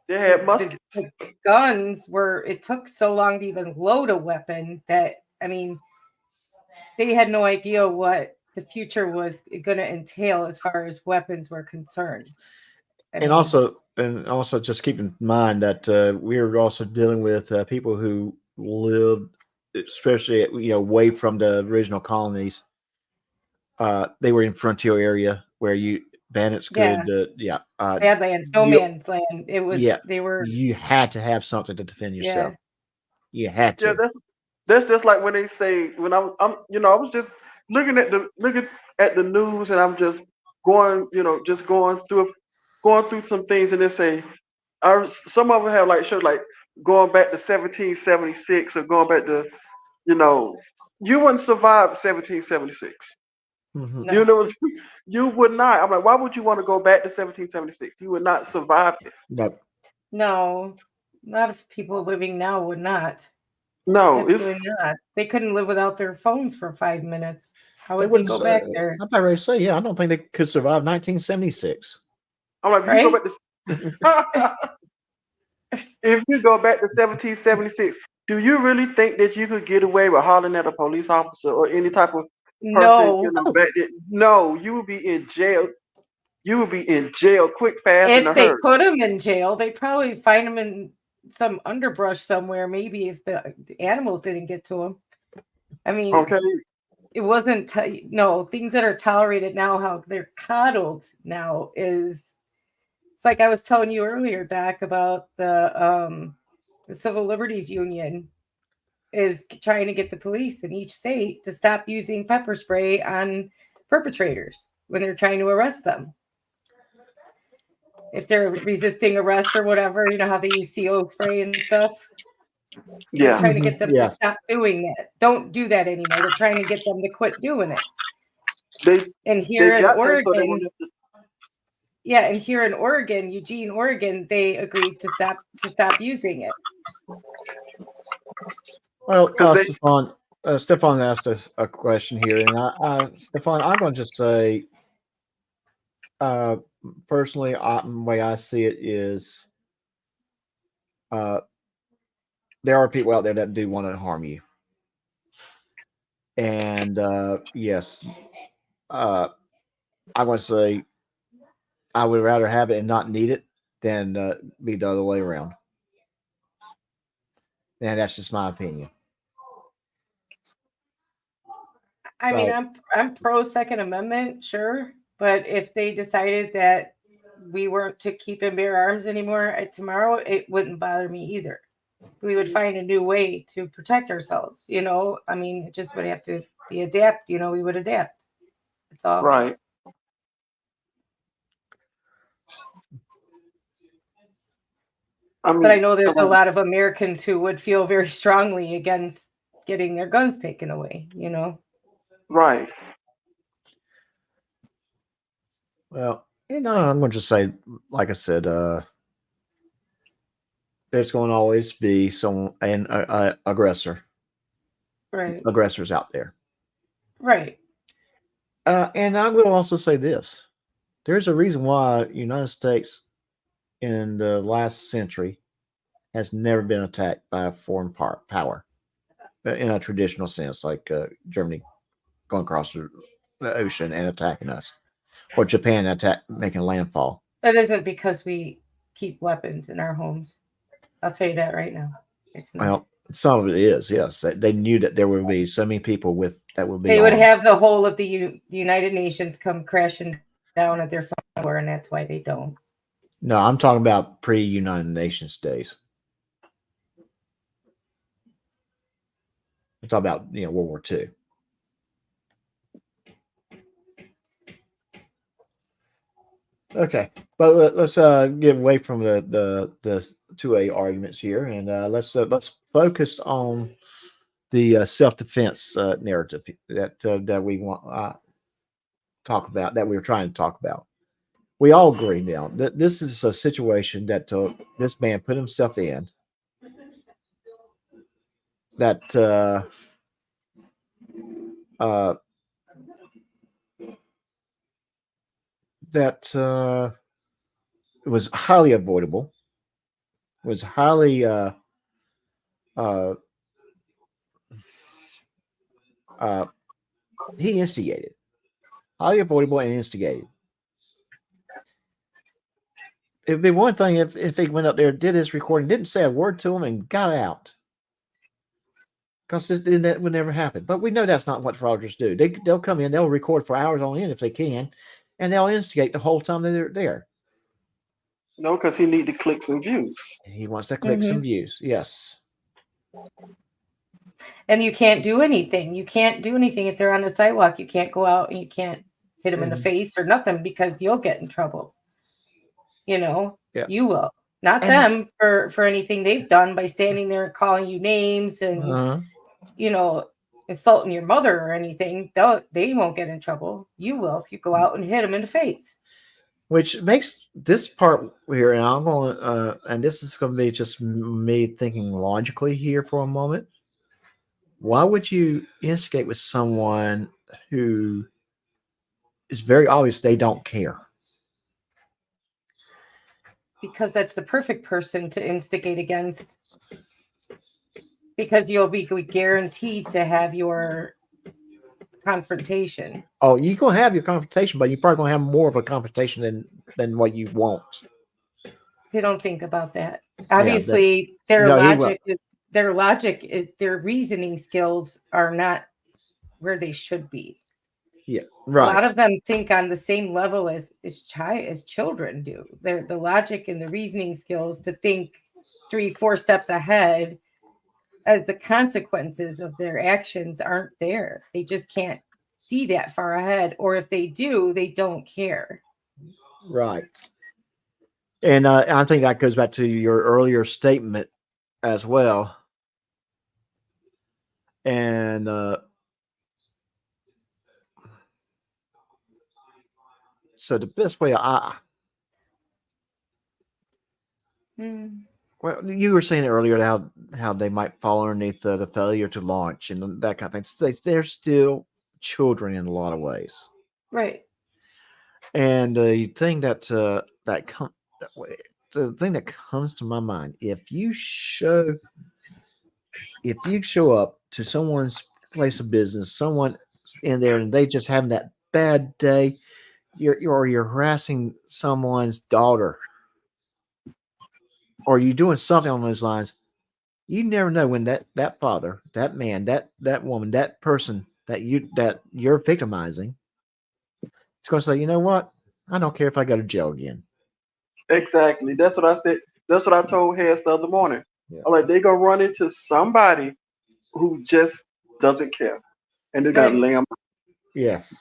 They had muskets. the guns were, it took so long to even load a weapon that, I mean, they had no idea what the future was going to entail as far as weapons were concerned. I mean, also just keep in mind that we're also dealing with people who lived, especially away from the original colonies. They were in frontier area where bandits could Badlands, no man's land. It was they were. You had to have something to defend yourself. You had to. Yeah, that's just like when they say when I was just looking at the news and I'm just going through some things and they say some of them have like shows like going back to 1776 or going back to you wouldn't survive 1776. Mhm. No. You would not. I'm like, why would you want to go back to 1776? You would not survive it. No, a lot of people living now would not. No, Absolutely not. They couldn't live without their phones for 5 minutes. How would they wouldn't go back there? I'm about ready to say, I don't think they could survive 1976. I'm like, if you go back to if you go back to 1776, do you really think that you could get away with hollering at a police officer or any type of person? No. No, you would be in jail. You would be in jail quick, fast, and a If they hurry. put them in jail, they probably find them in some underbrush somewhere. Maybe if the animals didn't get to them. I mean, Okay. it wasn't things that are tolerated now. How they're coddled now is. It's like I was telling you earlier, Doc, about the Civil Liberties Union is trying to get the police in each state to stop using pepper spray on perpetrators when they're trying to arrest them. If they're resisting arrest or whatever, you know how they use CO spray and stuff. Yeah. They're trying to get them to stop doing it. Don't do that anymore. They're trying to get them to quit doing it. And here in Oregon, Eugene, Oregon, they agreed to stop using it. Well, 'Cause they- Stefan asked us a question here, and Stefan, I'm going to just say, personally, the way I see it is, there are people out there that do want to harm you, and yes, I'm going to say I would rather have it and not need it than be the other way around, and that's just my opinion. I mean, So- I'm pro Second Amendment, sure, but if they decided that we weren't to keep and bear arms anymore tomorrow, it wouldn't bother me either. We would find a new way to protect ourselves. You know, I mean, it just would have to be adapt. You know, we would adapt. It's all Right. I mean, But I know there's a lot of Americans who would feel very strongly against getting their guns taken away. You know. Right. Well, I'm going to just say, like I said, there's going to always be an aggressor. Right. Aggressors out there. Right. And I will also say this: there's a reason why the United States in the last century has never been attacked by a foreign power in a traditional sense, like Germany going across the ocean and attacking us, or Japan making landfall. It isn't because we keep weapons in our homes. I'll tell you that right now. It's not. Well, some of it is, yes. They knew that there would be so many people that would be. They would armed. have the whole of the United Nations come crashing down at their front door, and that's why they don't. No, I'm talking about pre-United Nations days. I'm talking about World War II. Okay, but let's get away from the 2A arguments here, and let's focus on the self-defense narrative that we want talk about, that we were trying to talk about. We all agree now that this is a situation that this man put himself in. That it was highly avoidable. It was highly he instigated, highly avoidable and instigated. It'd be one thing if he went up there, did his recording, didn't say a word to him, and got out, because that would never happen. But we know that's not what fraudsters do. They'll come in, they'll record for hours on end if they can, and they'll instigate the whole time they're there. No, because he needs the clicks and views. He wants to click some views. Yes. And you can't do anything. You can't do anything if they're on the sidewalk. You can't go out and you can't hit them in the face or nothing, because you'll get in trouble. You will. Not them for anything they've done by standing there and calling you names and insulting your mother or anything. They won't get in trouble. You will if you go out and hit them in the face. Which makes this part here, and I'm going and this is going to be just me thinking logically here for a moment. Why would you instigate with someone who is very obvious they don't care? Because that's the perfect person to instigate against. Because you'll be guaranteed to have your confrontation. Oh, you're going to have your confrontation, but you're probably going to have more of a confrontation than what you want. They don't think about that. Obviously, their logic is their reasoning skills are not where they should be. Yeah, right. A lot of them think on the same level as children do. The logic and the reasoning skills to think 3-4 steps ahead, as the consequences of their actions aren't there. They just can't see that far ahead, or if they do, they don't care. Right. And I think that goes back to your earlier statement as well. And so the best way Well, you were saying earlier how they might fall underneath the failure to launch and that kind of thing. They're still children in a lot of ways. Right. And the thing the thing that comes to my mind, if you show up to someone's place of business, someone in there, and they just having that bad day, you're harassing someone's daughter, or you're doing something on those lines, you never know when that father, that man, that woman, that person that you're victimizing, it's going to say, you know what? I don't care if I go to jail again. Exactly. That's what I said. That's what I told Hess the other morning. Yeah. I'm like, they gonna run into somebody who just doesn't care, and they're gonna lay them. Yes.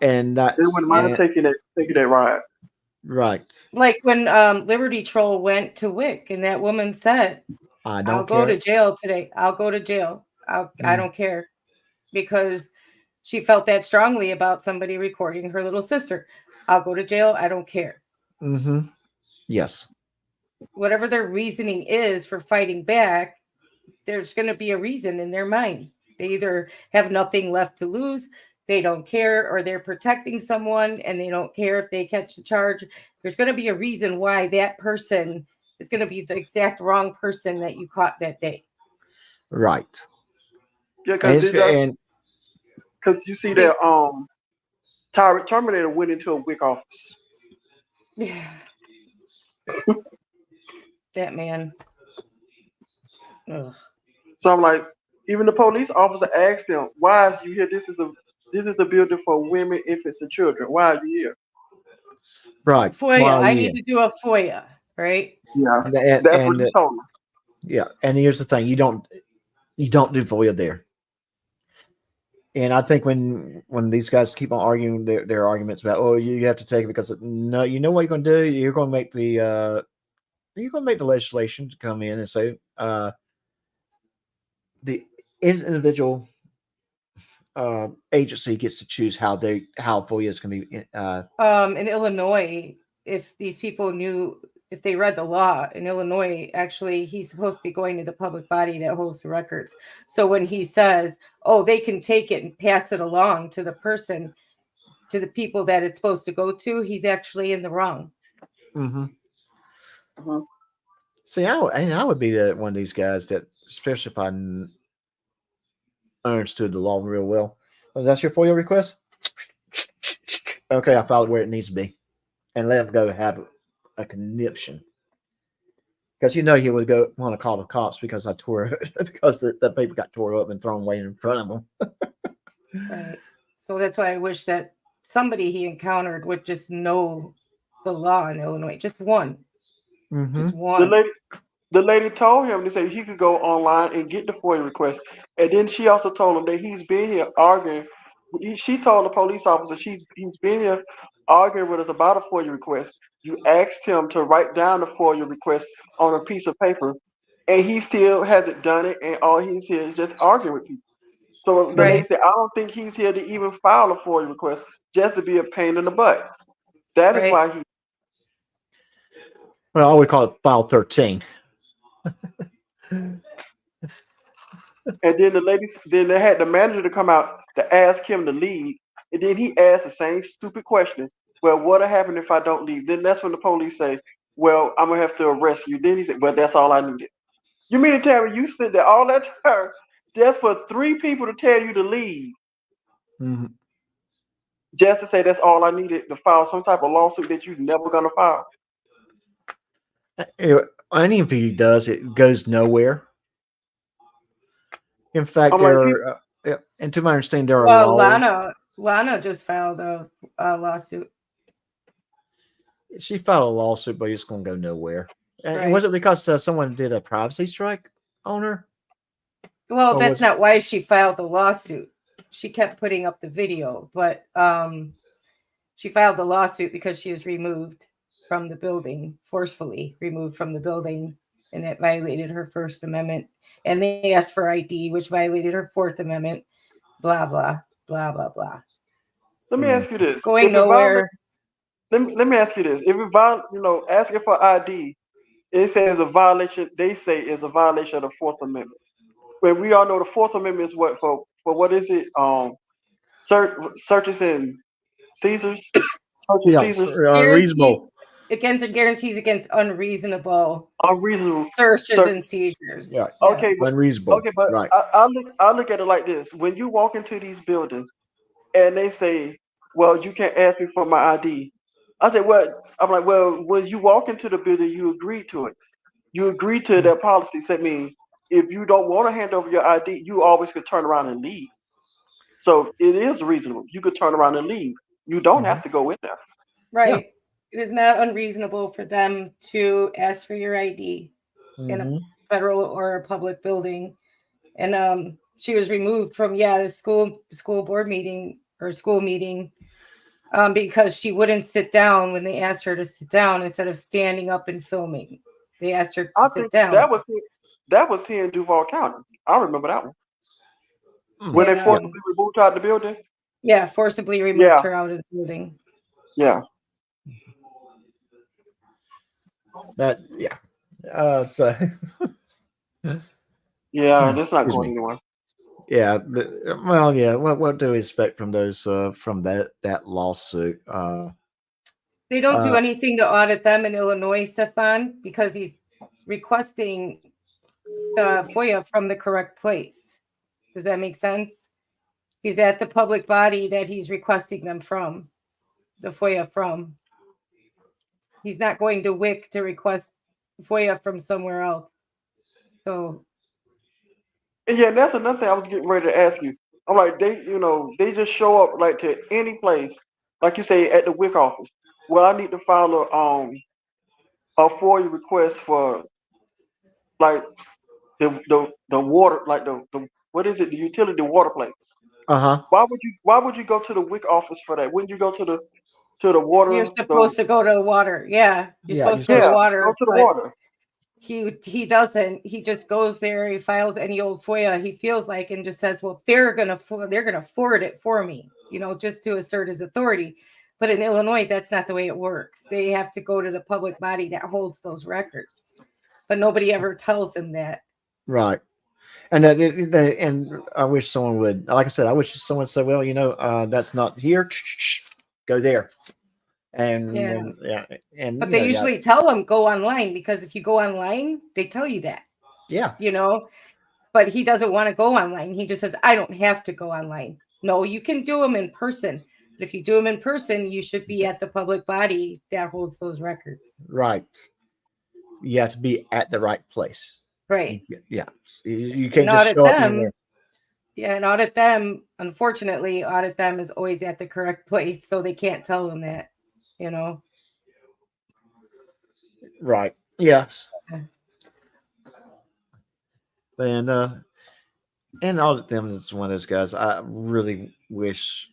And that's they wouldn't mind taking that ride. Right. Like when Liberty Troll went to Wick, and that woman said, "I'll go to jail today. I'll go to jail. I don't care," because she felt that strongly about somebody recording her little sister. I'll go to jail. I don't care. Mm-hmm. Yes. Whatever their reasoning is for fighting back, there's going to be a reason in their mind. They either have nothing left to lose, they don't care, or they're protecting someone and they don't care if they catch the charge. There's going to be a reason why that person is going to be the exact wrong person that you caught that day. Right. Yeah, because you see that Terminator went into a Wick office. Yeah. That man. Ugh. So I'm like, even the police officer asked them, "Why is you here? This is a building for women, infants, and children. Why are you here?" Right. FOIA. I need to do a FOIA. Right. Yeah. That's what he told me. Yeah. And here's the thing: you don't do FOIA there. And I think when these guys keep on arguing their arguments about, oh, you have to take it because no, you know what you're going to do? You're going to make the legislation to come in and say the individual agency gets to choose how FOIA is going to be. In Illinois, if these people knew, if they read the law in Illinois, actually, he's supposed to be going to the public body that holds the records. So when he says, oh, they can take it and pass it along to the person, to the people that it's supposed to go to, he's actually in the wrong. Mm-hmm. Mm-hmm. See, I would be one of these guys that, especially if I understood the law real well. Oh, that's your FOIA request? Okay, I filed it where it needs to be. And let him go have a conniption, because he would want to call the cops because I tore because the paper got tore up and thrown away in front of him. Right. So that's why I wish that somebody he encountered would just know the law in Illinois. Just one. Mm-hmm. Just one. The lady told him to say he could go online and get the FOIA request, and then she also told him that he's been here arguing. She told the police officer he's been here arguing with us about a FOIA request. You asked him to write down the FOIA request on a piece of paper, and he still hasn't done it, and all he's here is just arguing with people. So the lady said, I don't think he's here to even file a FOIA request, just to be a pain in the butt. That is why he... Well, I would call it file 13. And then they had the manager to come out to ask him to leave, and then he asked the same stupid question. Well, what'll happen if I don't leave? Then that's when the police say, well, I'm gonna have to arrest you. Then he said, well, that's all I needed. You mean to tell me you stood there all that time just for 3 people to tell you to leave? Mm-hmm. Just to say that's all I needed to file some type of lawsuit that you're never gonna file? Any of he does, it goes nowhere. In fact, and to my understanding, there are laws. Lana just filed a lawsuit. She filed a lawsuit, but it's going to go nowhere. And was it because someone did a privacy strike on her? Well, that's not why she filed the lawsuit. She kept putting up the video, but she filed the lawsuit because she was removed from the building, forcefully removed from the building, and it violated her First Amendment. And they asked for ID, which violated her Fourth Amendment. Blah blah blah blah blah. Let me ask you this: it's going nowhere. Let me ask you this: if it asking for ID it says a violation. They say is a violation of the Fourth Amendment. When we all know the Fourth Amendment is what for what is it? Searches and seizures. Searches, seizures. Reasonable. Against guarantees against unreasonable searches and seizures. Yeah. Okay. Unreasonable. Okay, but right. I look at it like this: when you walk into these buildings and they say, "Well, you can't ask me for my ID," I say, "Well," I'm like, "Well, when you walk into the building, you agreed to it. You agreed to their policy. So, I mean, if you don't want to hand over your ID, you always could turn around and leave. So it is reasonable. You could turn around and leave. You don't have to go in there." Right. It is not unreasonable for them to ask for your ID in a federal or a public building. And she was removed from the school board meeting or school meeting because she wouldn't sit down when they asked her to sit down instead of standing up and filming. They asked her to sit down. That was here in Duval County. I remember that one. When they forcibly removed her out of the building? Yeah, forcibly removed her out of the building. Yeah. So yeah, that's not going anywhere. Yeah, well, yeah. What do we expect from those from that lawsuit? They don't do anything to audit them in Illinois, Stefan, because he's requesting the FOIA from the correct place. Does that make sense? He's at the public body that he's requesting them from, the FOIA from. He's not going to WIC to request FOIA from somewhere else. So. Yeah, that's another thing I was getting ready to ask you. I'm like, they just show up like to any place, like you say at the WIC office. Well, I need to file a FOIA request for like the water, like the what is it? The utility water plates. Why would you go to the WIC office for that? Wouldn't you go to the water? You're supposed to go to water. Yeah, you're supposed to go to water. Go to the water. He doesn't. He just goes there. He files any old FOIA he feels like and just says, "Well, they're gonna forward it for me," just to assert his authority. But in Illinois, that's not the way it works. They have to go to the public body that holds those records. But nobody ever tells them that. Right. And and I wish someone would, like I said, I wish someone would say, "Well, that's not here. Go there." And but they usually tell them go online, because if you go online, they tell you that. Yeah. But he doesn't want to go online. He just says, "I don't have to go online." No, you can do them in person. But if you do them in person, you should be at the public body that holds those records. Right. You have to be at the right place. Right. Yeah. You can't just show up anywhere. Yeah, and audit them. Unfortunately, audit them is always at the correct place, so they can't tell them that. Right. Yes. And audit them is one of those guys. I really wish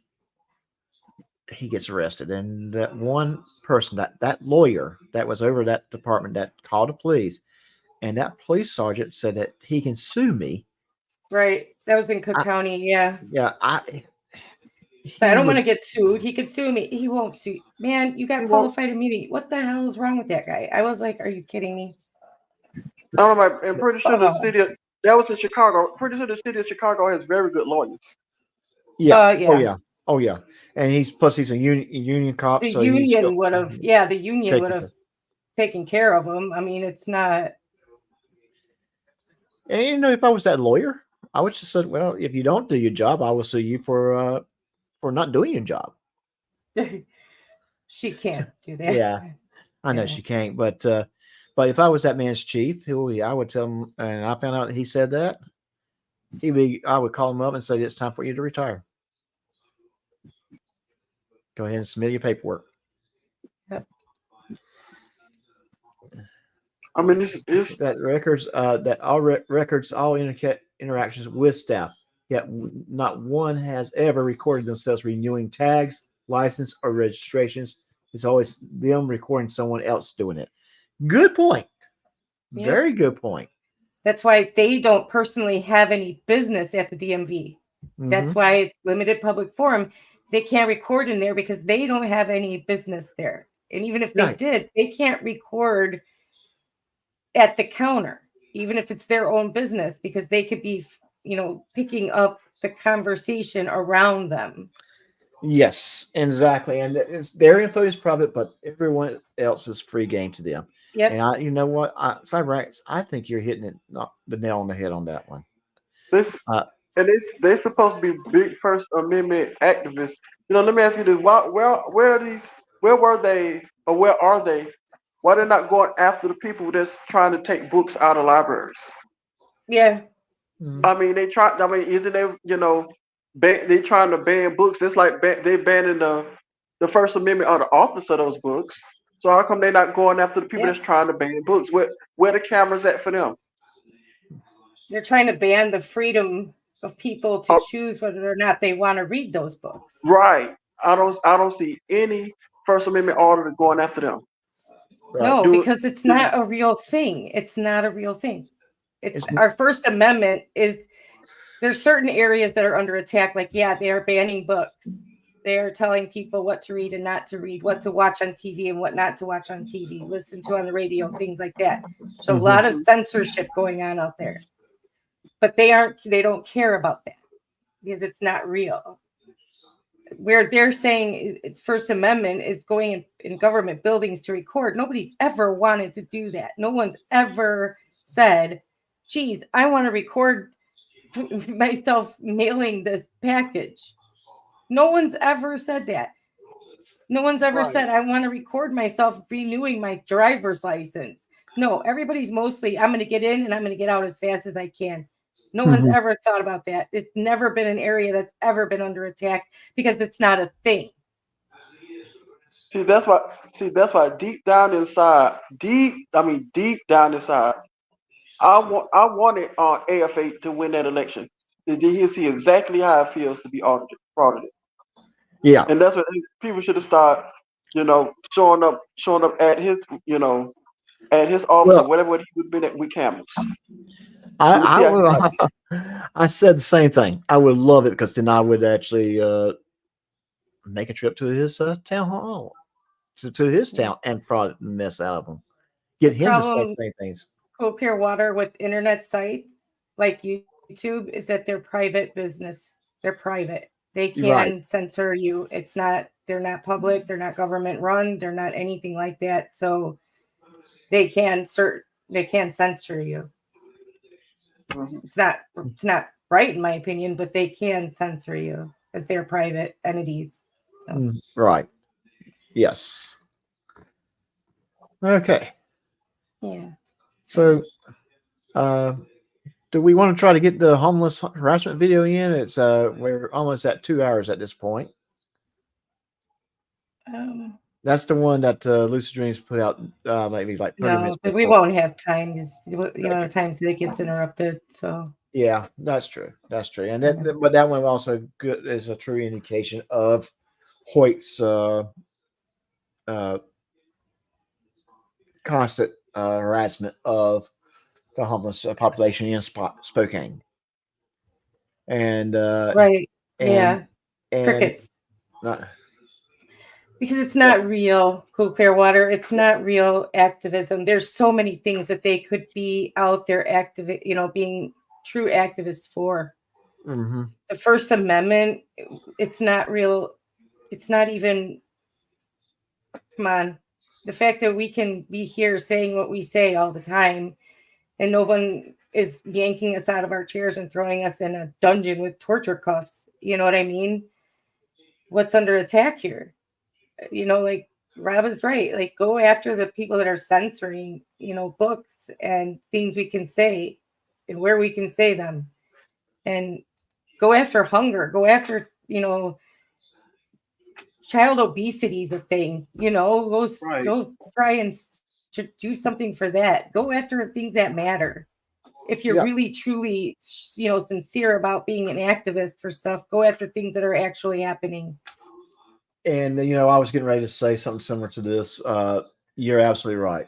he gets arrested. And that one person, that lawyer that was over that department that called the police, and that police sergeant said that he can sue me. Right. That was in Cook County. Yeah. Yeah. So I don't want to get sued. He could sue me. He won't sue. Man, you got qualified immunity. What the hell is wrong with that guy? I was like, are you kidding me? I'm pretty sure the city that was in Chicago. Pretty sure the city of Chicago has very good lawyers. Yeah. Yeah. Oh yeah. And he's a union cop. The so union would have. Yeah, the union would have taken care of him. I mean, it's not. And if I was that lawyer, I would just said, "Well, if you don't do your job, I will sue you for not doing your job." She can't do that. Yeah, I know she can't. But if I was that man's chief, I would tell him, and I found out he said that, I would call him up and say, "It's time for you to retire. Go ahead and submit your paperwork." Yep. I mean, it's that records that all records, all interactions with staff, yet not one has ever recorded themselves renewing tags, license, or registrations. It's always them recording someone else doing it. Good point. Yeah. Very good point. That's why they don't personally have any business at the DMV. Mm-hmm. That's why it's limited public forum. They can't record in there because they don't have any business there. And even if they did, they can't record at the counter, even if it's their own business, because they could be, picking up the conversation around them. Yes, exactly. And their info is private, but everyone else is free game to them. Yep. And you know what? Cyberx, I think you're hitting it not the nail on the head on that one. This and they're supposed to be big First Amendment activists. Let me ask you this: where were they, or where are they? Why they're not going after the people that's trying to take books out of libraries? Yeah. Mm-hmm. Isn't they trying to ban books? It's like they banning the First Amendment or the authors of those books. So how come they're not going after the people that's trying to ban books? Where the cameras at for them? They're trying to ban the freedom of people to choose whether or not they want to read those books. Right. I don't see any First Amendment author going after them. Right. No, because it's not a real thing. It's not a real thing. It's our First Amendment is there's certain areas that are under attack. Like, they are banning books. They're telling people what to read and not to read, what to watch on TV and what not to watch on TV, listen to on the radio, things like that. So a lot of censorship going on out there. But they don't care about that because it's not real. Where they're saying it's First Amendment is going in government buildings to record. Nobody's ever wanted to do that. No one's ever said, geez, I want to record myself mailing this package. No one's ever said that. No one's ever said, I want to record myself renewing my driver's license. No, everybody's mostly, I'm going to get in and I'm going to get out as fast as I can. No one's ever thought about that. It's never been an area that's ever been under attack because it's not a thing. See, that's why deep down inside, I wanted AFA to win that election. Then he'll see exactly how it feels to be audited. Yeah. And that's what people should have started, showing up at his, at his office or whatever he would have been at with cameras. I said the same thing. I would love it because then I would actually make a trip to his town hall, to his town, and fraud the mess out of him. Get him to say the same things. Cool Clear Water with internet sites like YouTube is that they're private business. They're private. They can censor you. They're not public. They're not government run. They're not anything like that. So they can censor you. It's not right in my opinion, but they can censor you as they're private entities. So. Right. Yes. Okay. Yeah. So, do we want to try to get the homeless harassment video in? It's we're almost at 2 hours at this point. That's the one that Lucid Dreams put out maybe like 30 minutes but before. we won't have time because the amount of times that it gets interrupted. So yeah, that's true. That's true. And but that one also good is a true indication of Hoyt's constant harassment of the homeless population in Spokane. And crickets. Because it's not real, Cool Clear Water. It's not real activism. There's so many things that they could be out there being true activists for. Mm-hmm. The First Amendment, it's not real. It's not even, come on. The fact that we can be here saying what we say all the time and no one is yanking us out of our chairs and throwing us in a dungeon with torture cuffs. You know what I mean? What's under attack here? Like Rob is right. Like, go after the people that are censoring, books and things we can say and where we can say them, and go after hunger. Go after, child obesity is a thing. Go try and do something for that. Go after things that matter. If you're really truly, sincere about being an activist for stuff, go after things that are actually happening. And, I was getting ready to say something similar to this. You're absolutely right.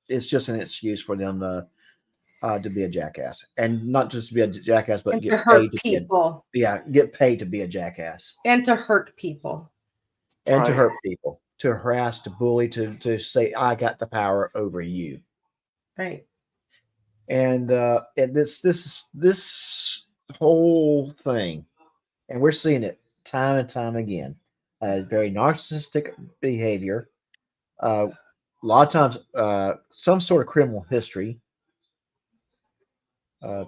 It's just an excuse for them to be a jackass. And not just to be a jackass, but get paid to people. Get paid to be a jackass. And to hurt people. And to hurt people. To harass, to bully, to say, I got the power over you. Right. And this whole thing, and we're seeing it time and time again, very narcissistic behavior. A lot of times, some sort of criminal history.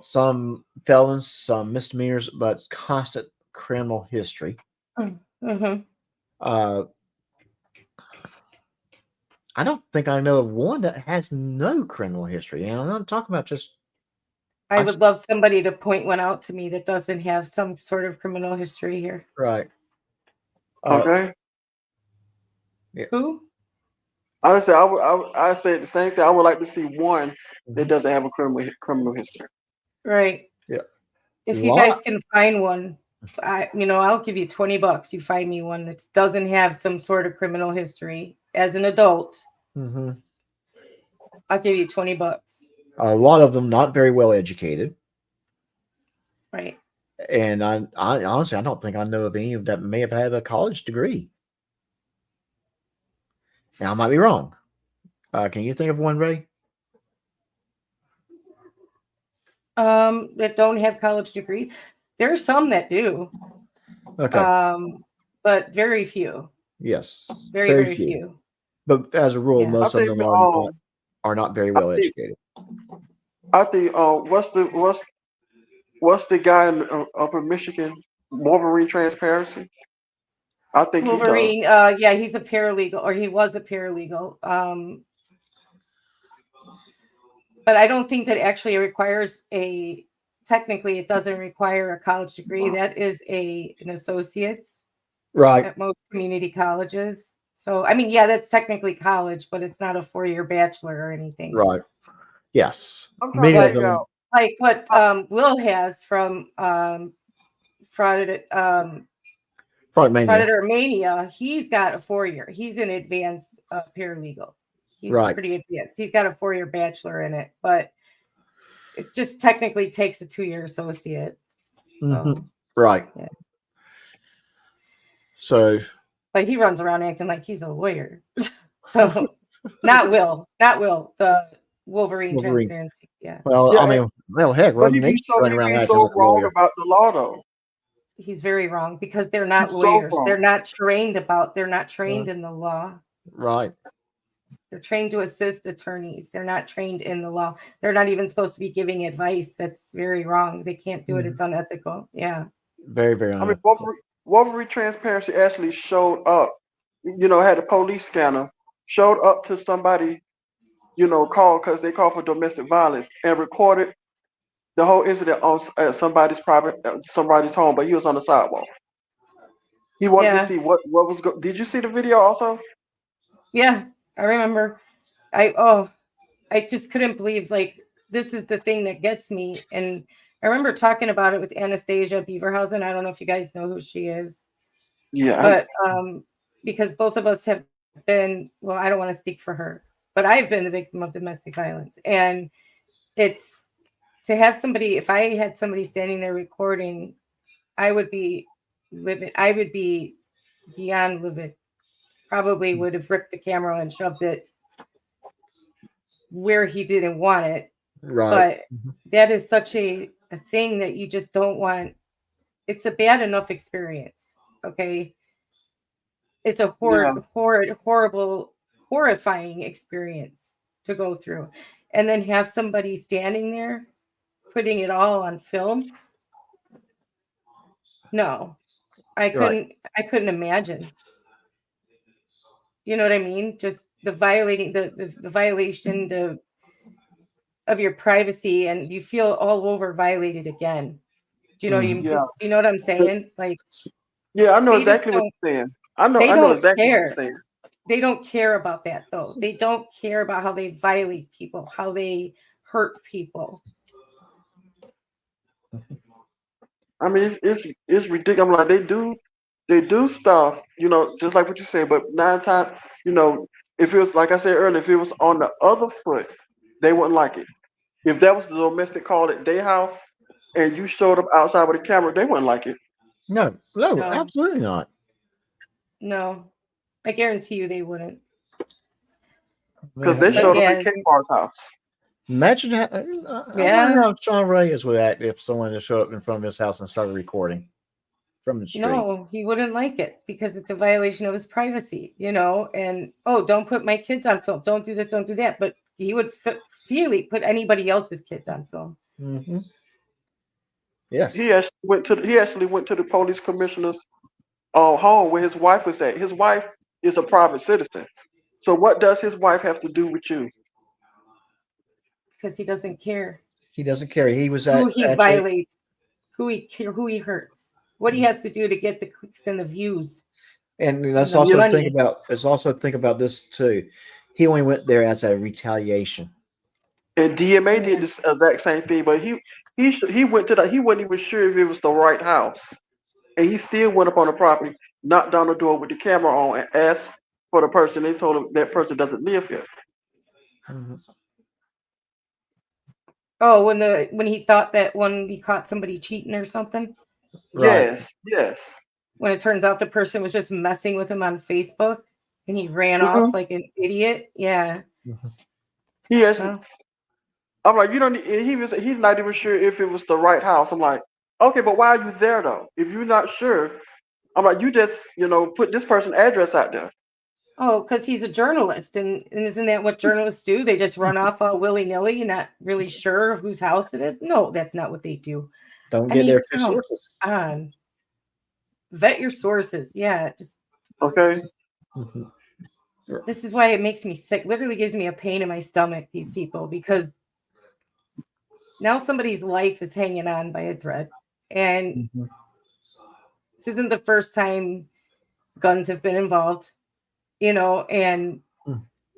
Some felons, some misdemeanors, but constant criminal history. Mm-hmm. I don't think I know of one that has no criminal history. And I'm not talking about just. I would love somebody to point one out to me that doesn't have some sort of criminal history here. Right. Okay. Who? I would say I say the same thing. I would like to see one that doesn't have a criminal history. Right. Yeah. If you guys can find one, I'll give you $20. You find me one that doesn't have some sort of criminal history as an adult. Mm-hmm. I'll give you $20. A lot of them not very well educated. Right. And I honestly, I don't think I know of any that may have had a college degree. Now, I might be wrong. Can you think of one, Ray? That don't have college degree. There are some that do. Okay. But very few. Yes. Very few. But as a rule, most of them are not very well educated. I think what's the guy in Upper Michigan, Wolverine Transparency? I think Wolverine. He's a paralegal, or he was a paralegal. But I don't think that actually requires technically it doesn't require a college degree. That is an associate's, right, at most community colleges. So I mean, yeah, that's technically college, but it's not a 4-year bachelor or anything. Right. Yes. Many of them, like what Will has from Frauditor Mania, he's got a 4-year. He's an advanced paralegal. He's pretty advanced. He's got a 4-year bachelor in it, but it just technically takes a 2-year associate. Mm-hmm. Right. Yeah. So. But he runs around acting like he's a lawyer. So not Will. The Wolverine Transparency. Yeah. Well, yeah, I mean, heck, running around acting like a lawyer. About the law, though. He's very wrong because they're not lawyers. They're not trained in the law. Right. They're trained to assist attorneys. They're not trained in the law. They're not even supposed to be giving advice. That's very wrong. They can't do it. It's unethical. Yeah. Very, very unethical. I mean, Wolverine Transparency actually showed up, had a police scanner, showed up to somebody, called because they called for domestic violence and recorded the whole incident at somebody's home, but he was on the sidewalk. He wanted to see what was going. Did you see the video also? Yeah, I remember. I just couldn't believe, like, this is the thing that gets me. And I remember talking about it with Anastasia Beaverhausen. I don't know if you guys know who she is. Yeah. But because both of us have been, well, I don't want to speak for her, but I've been the victim of domestic violence. And it's to have somebody, if I had somebody standing there recording, I would be livid. I would be beyond livid. Probably would have ripped the camera and shoved it where he didn't want it. Right. But that is such a thing that you just don't want. It's a bad enough experience. Okay. It's a horrible, horrifying experience to go through. And then have somebody standing there putting it all on film. No, I couldn't imagine. You know what I mean? Just the violating the violation of your privacy, and you feel all over violated again. Do you know what do you know what I'm saying? Like, yeah, I know exactly what you're saying. I know exactly what you're saying. They don't care about that, though. They don't care about how they violate people, how they hurt people. I mean, it's ridiculous. I'm like, they do stuff, just like what you say. But 9 times, if it was, like I said earlier, if it was on the other foot, they wouldn't like it. If that was the domestic call at their house and you showed up outside with a camera, they wouldn't like it. No, absolutely not. No, I guarantee you they wouldn't. Because they showed up at King Bar's house. Imagine I Yeah. wonder how Sean Reyes would act if someone just showed up in front of his house and started recording from the street. No, he wouldn't like it because it's a violation of his privacy, you know. And oh, don't put my kids on film. Don't do this. Don't do that. But he would freely put anybody else's kids on film. Mm-hmm. Yes. He actually went to the police commissioner's home where his wife was at. His wife is a private citizen. So what does his wife have to do with you? Because he doesn't care He doesn't care. He was who he actually, violates, who he hurts, what he has to do to get the clicks and the views. and let's the also money. think about this too. He only went there as a retaliation. And DMA did this exact same thing, but he went to that. He wasn't even sure if it was the right house, and he still went up on the property, knocked down the door with the camera on, and asked for the person. They told him that person doesn't live here. Mhm. Oh, when he thought that when he caught somebody cheating or something, Right. Yes. when it turns out the person was just messing with him on Facebook and he ran Mhm. off like an idiot. Yeah. He actually, Well, I'm like, you don't. He's not even sure if it was the right house. I'm like, okay, but why are you there though? If you're not sure, I'm like, you just put this person's address out there. oh, because he's a journalist, and isn't that what journalists do? They just run off all willy-nilly and not really sure whose house it is. No, that's not what they do. Don't I get mean, their two come sources. on. Vet your sources. Yeah, just Okay. Mhm. this is why it makes me sick. Literally gives me a pain in my stomach, these people, because now somebody's life is hanging on by a thread. And Mhm. this isn't the first time guns have been involved, and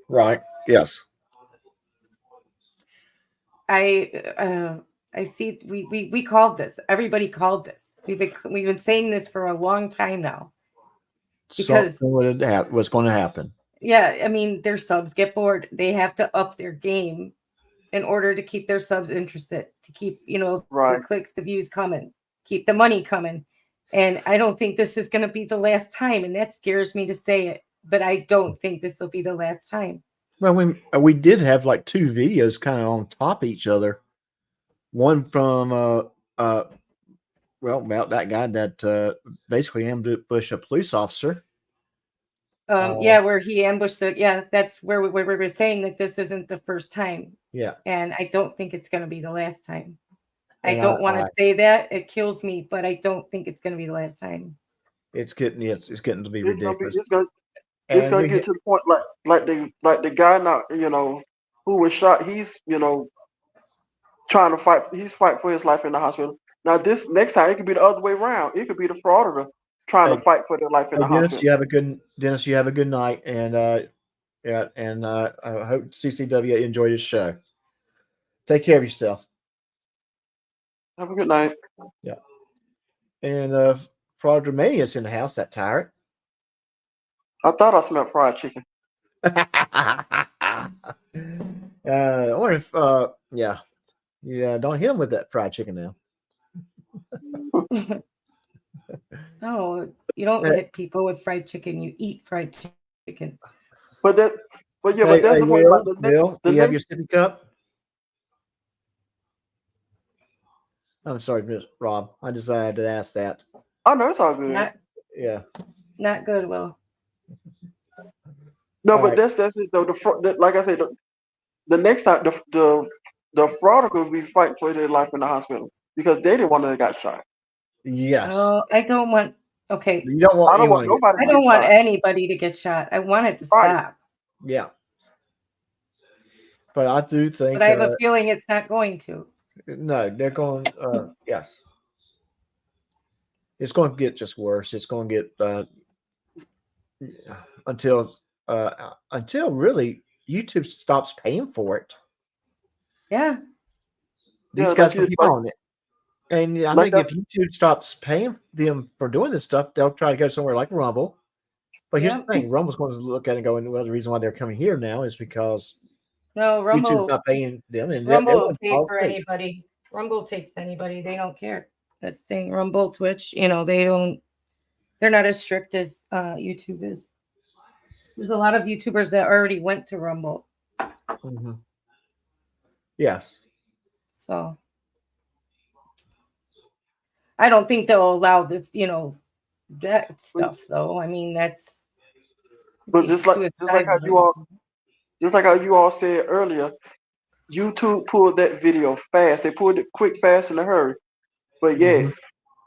Right. Yes. I see we called this. Everybody called this. We've been saying this for a long time now. Because Something was going to happen. yeah, I mean, their subs get bored. They have to up their game in order to keep their subs interested, to keep, Right. the clicks, the views coming, keep the money coming. And I don't think this is going to be the last time. And that scares me to say it, but I don't think this will be the last time. Well, we did have like two videos kind of on top of each other. One from about that guy that basically ambushed a police officer. Yeah, where he ambushed that's where we were saying that this isn't the first time. Yeah. And I don't think it's going to be the last time. I And don't want to say that. It kills me, but I don't think it's going to be the last time. It's getting to be It's ridiculous. gonna get to the point like the guy now, who was shot. He's trying to fight. He's fighting for his life in the hospital. Now this next time it could be the other way around. It could be the frauditor trying to fight for their life in the Dennis, hospital. you have a good night, and I hope CCW enjoyed his show. Take care of yourself. Have a good night. Yeah. And Frauditor Mania's in the house, that tyrant. I thought I smelled fried chicken. I wonder if don't hit him with that fried chicken now. No, you don't hit people with fried chicken. You eat fried chicken. But that's Hey, the point. Will, Like Will, do you have your sippy cup? I'm sorry, Miss Rob. I just had to ask that. Oh no, it's all good. Yeah. Not good, Will. No, All but right. that's it though. Like I said, the next time the frauditor will be fighting for their life in the hospital because they didn't want to got shot. Yes. Oh, I don't want. Okay. You don't want. I don't want anyone nobody. I to don't get want shot. anybody to get shot. I want it to Right. stop. Yeah. But I do think. But I have a feeling it's not going to. No, they're going. Yes. It's going to get just worse. It's going to get until really YouTube stops paying for it. Yeah. These Yeah, guys like will keep on it. And I like think if YouTube stops paying them for doing this stuff, they'll try to go somewhere like Rumble. But here's Yep. the thing: Rumble's going to look at it and go, well, the reason why they're coming here now is because No, YouTube's Rumble. not paying them, and Rumble will everyone's pay all for free. anybody. Rumble takes anybody. They don't care. That's the thing. Rumble, Twitch, they're not as strict as YouTube is. There's a lot of YouTubers that already went to Rumble. Mhm. Yes. So I don't think they'll allow this, that stuff though. I mean, that's But just like how you all said earlier, YouTube pulled that video fast. They pulled it quick, fast, in a hurry. But yeah,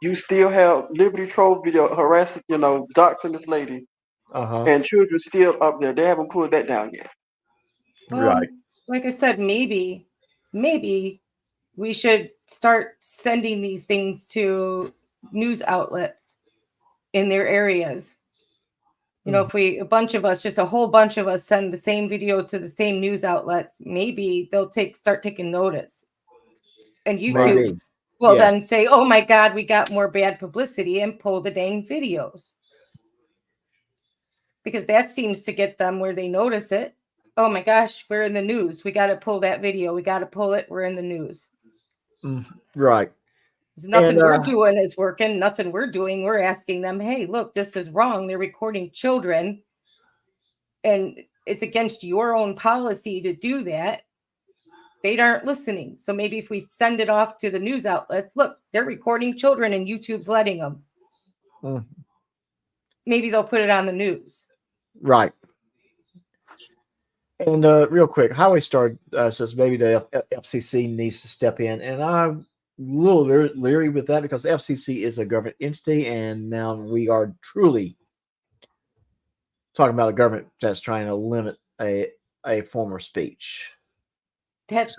you still have Liberty Troll video harassing, doxing this lady, and children still up there. They haven't pulled that down yet. Well, like I said, maybe we should start sending these things to news outlets in their areas. If a bunch of us, just a whole bunch of us, send the same video to the same news outlets, maybe they'll start taking notice. And YouTube will then say, "Oh my God, we got more bad publicity," and pull the dang videos. Because that seems to get them where they notice it. Oh my gosh, we're in the news. We got to pull that video. We got to pull it. We're in the news. Right. There's nothing we're doing is working. Nothing we're doing. We're asking them, hey, look, this is wrong. They're recording children. And it's against your own policy to do that. They aren't listening. So maybe if we send it off to the news outlets, look, they're recording children and YouTube's letting them. Maybe they'll put it on the news. Right. And real quick, Highway Star says maybe the FCC needs to step in. And I'm a little leery with that because the FCC is a government entity. And now we are truly talking about a government that's trying to limit a form of speech. That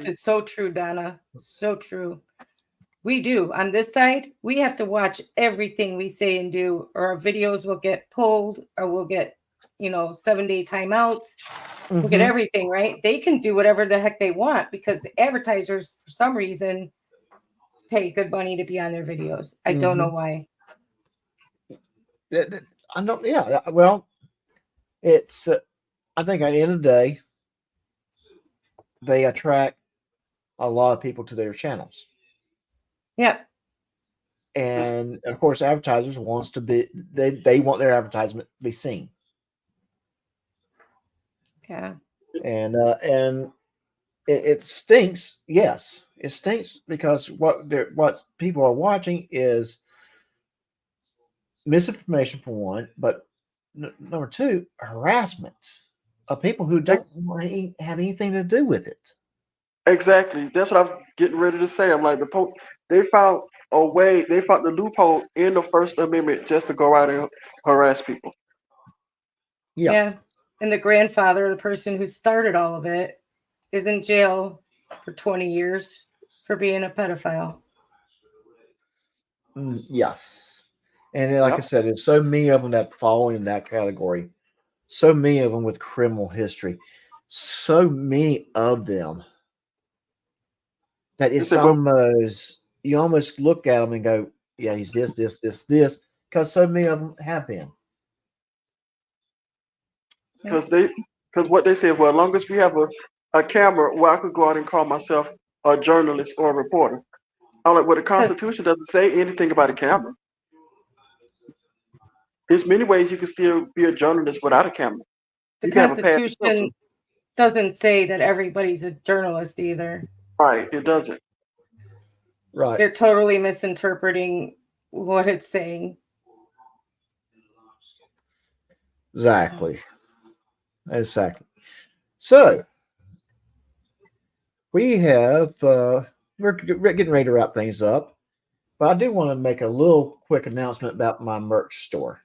is so true, Donna. So true. We do. On this side, we have to watch everything we say and do, or our videos will get pulled, or we'll get, 7-day timeouts. We'll get everything, right? They can do whatever the heck they want because the advertisers, for some reason, pay good money to be on their videos. I don't know why. I don't. Yeah. Well, it's. I think at the end of the day, they attract a lot of people to their channels. Yeah. And of course, advertisers wants to be. They want their advertisement to be seen. Yeah. And it stinks. Yes, it stinks because what people are watching is misinformation for one, but number two, harassment of people who don't have anything to do with it. Exactly. That's what I'm getting ready to say. I'm like, they found a way. They found the loophole in the First Amendment just to go out and harass people. Yeah. And the grandfather, the person who started all of it, is in jail for 20 years for being a pedophile. Yes. And like I said, there's so many of them that fall in that category. So many of them with criminal history. So many of them that it's almost, you almost look at them and go, yeah, he's this, because so many of them have been. Because what they say, well, as long as we have a camera where I could go out and call myself a journalist or a reporter. I'm like, well, the Constitution doesn't say anything about a camera. There's many ways you can still be a journalist without a camera. The Constitution doesn't say that everybody's a journalist either. Right, it doesn't. Right. They're totally misinterpreting what it's saying. Exactly. So we have we're getting ready to wrap things up, but I do want to make a little quick announcement about my merch store.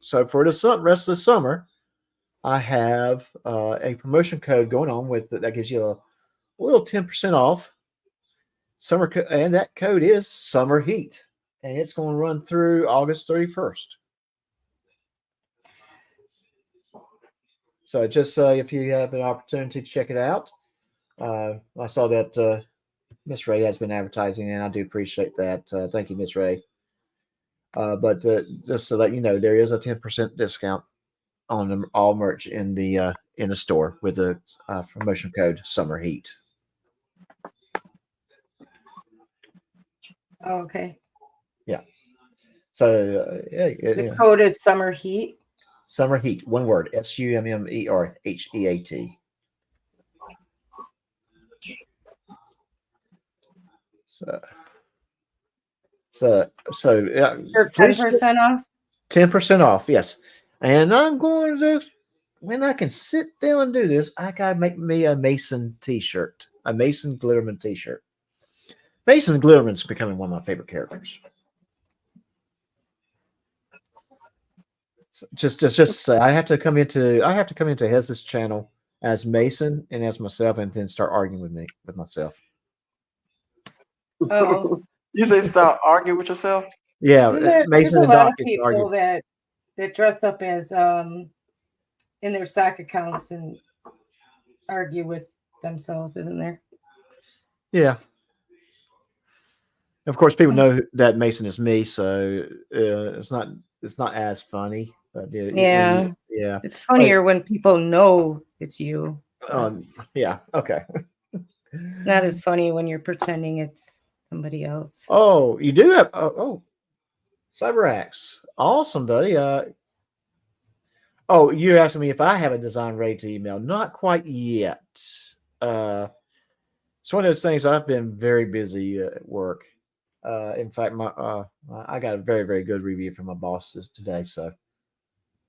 So for the rest of the summer, I have a promotion code going on that gives you a little 10% off summer, and that code is Summer Heat, and it's going to run through August 31st. So just if you have an opportunity to check it out, I saw that Miss Ray has been advertising, and I do appreciate that. Thank you, Miss Ray. But just so that you know, there is a 10% discount on all merch in the store with the promotion code Summer Heat. Okay. Yeah. So the code is Summer Heat. Summer Heat, one word, SUMMERHEAT. You're 10% off. 10% off, yes. And I'm going to, when I can sit down and do this, I gotta make me a Mason t-shirt, a Mason Glitterman t-shirt. Mason Glitterman's becoming one of my favorite characters. So just say I have to come into Hez's channel as Mason and as myself, and then start arguing with myself. Oh, You say stop arguing with yourself? Yeah, there's Mason a and lot Doc of get to people argue. that dress up as in their sock accounts and argue with themselves, isn't there? Yeah. Of course, people know that Mason is me, so it's not as funny. But Yeah. yeah. It's funnier when people know it's you. Yeah. Okay. It's not as funny when you're pretending it's somebody else. Oh, you do have CyberAxe. Awesome, buddy. Oh, you're asking me if I have a design ready to email. Not quite yet. It's one of those things. I've been very busy at work. In fact, I got a very, very good review from my bosses today, so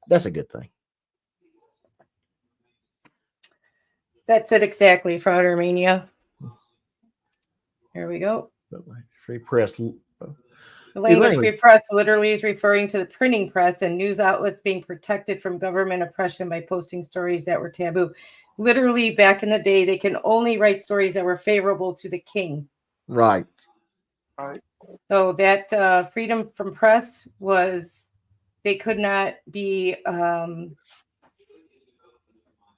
that's a good thing. That's it exactly, Fraudermania. Here we go. Free press. The language free press literally is referring to the printing press and news outlets being protected from government oppression by posting stories that were taboo. Literally, back in the day, they can only write stories that were favorable to the king. Right. So that freedom from press was, they could not be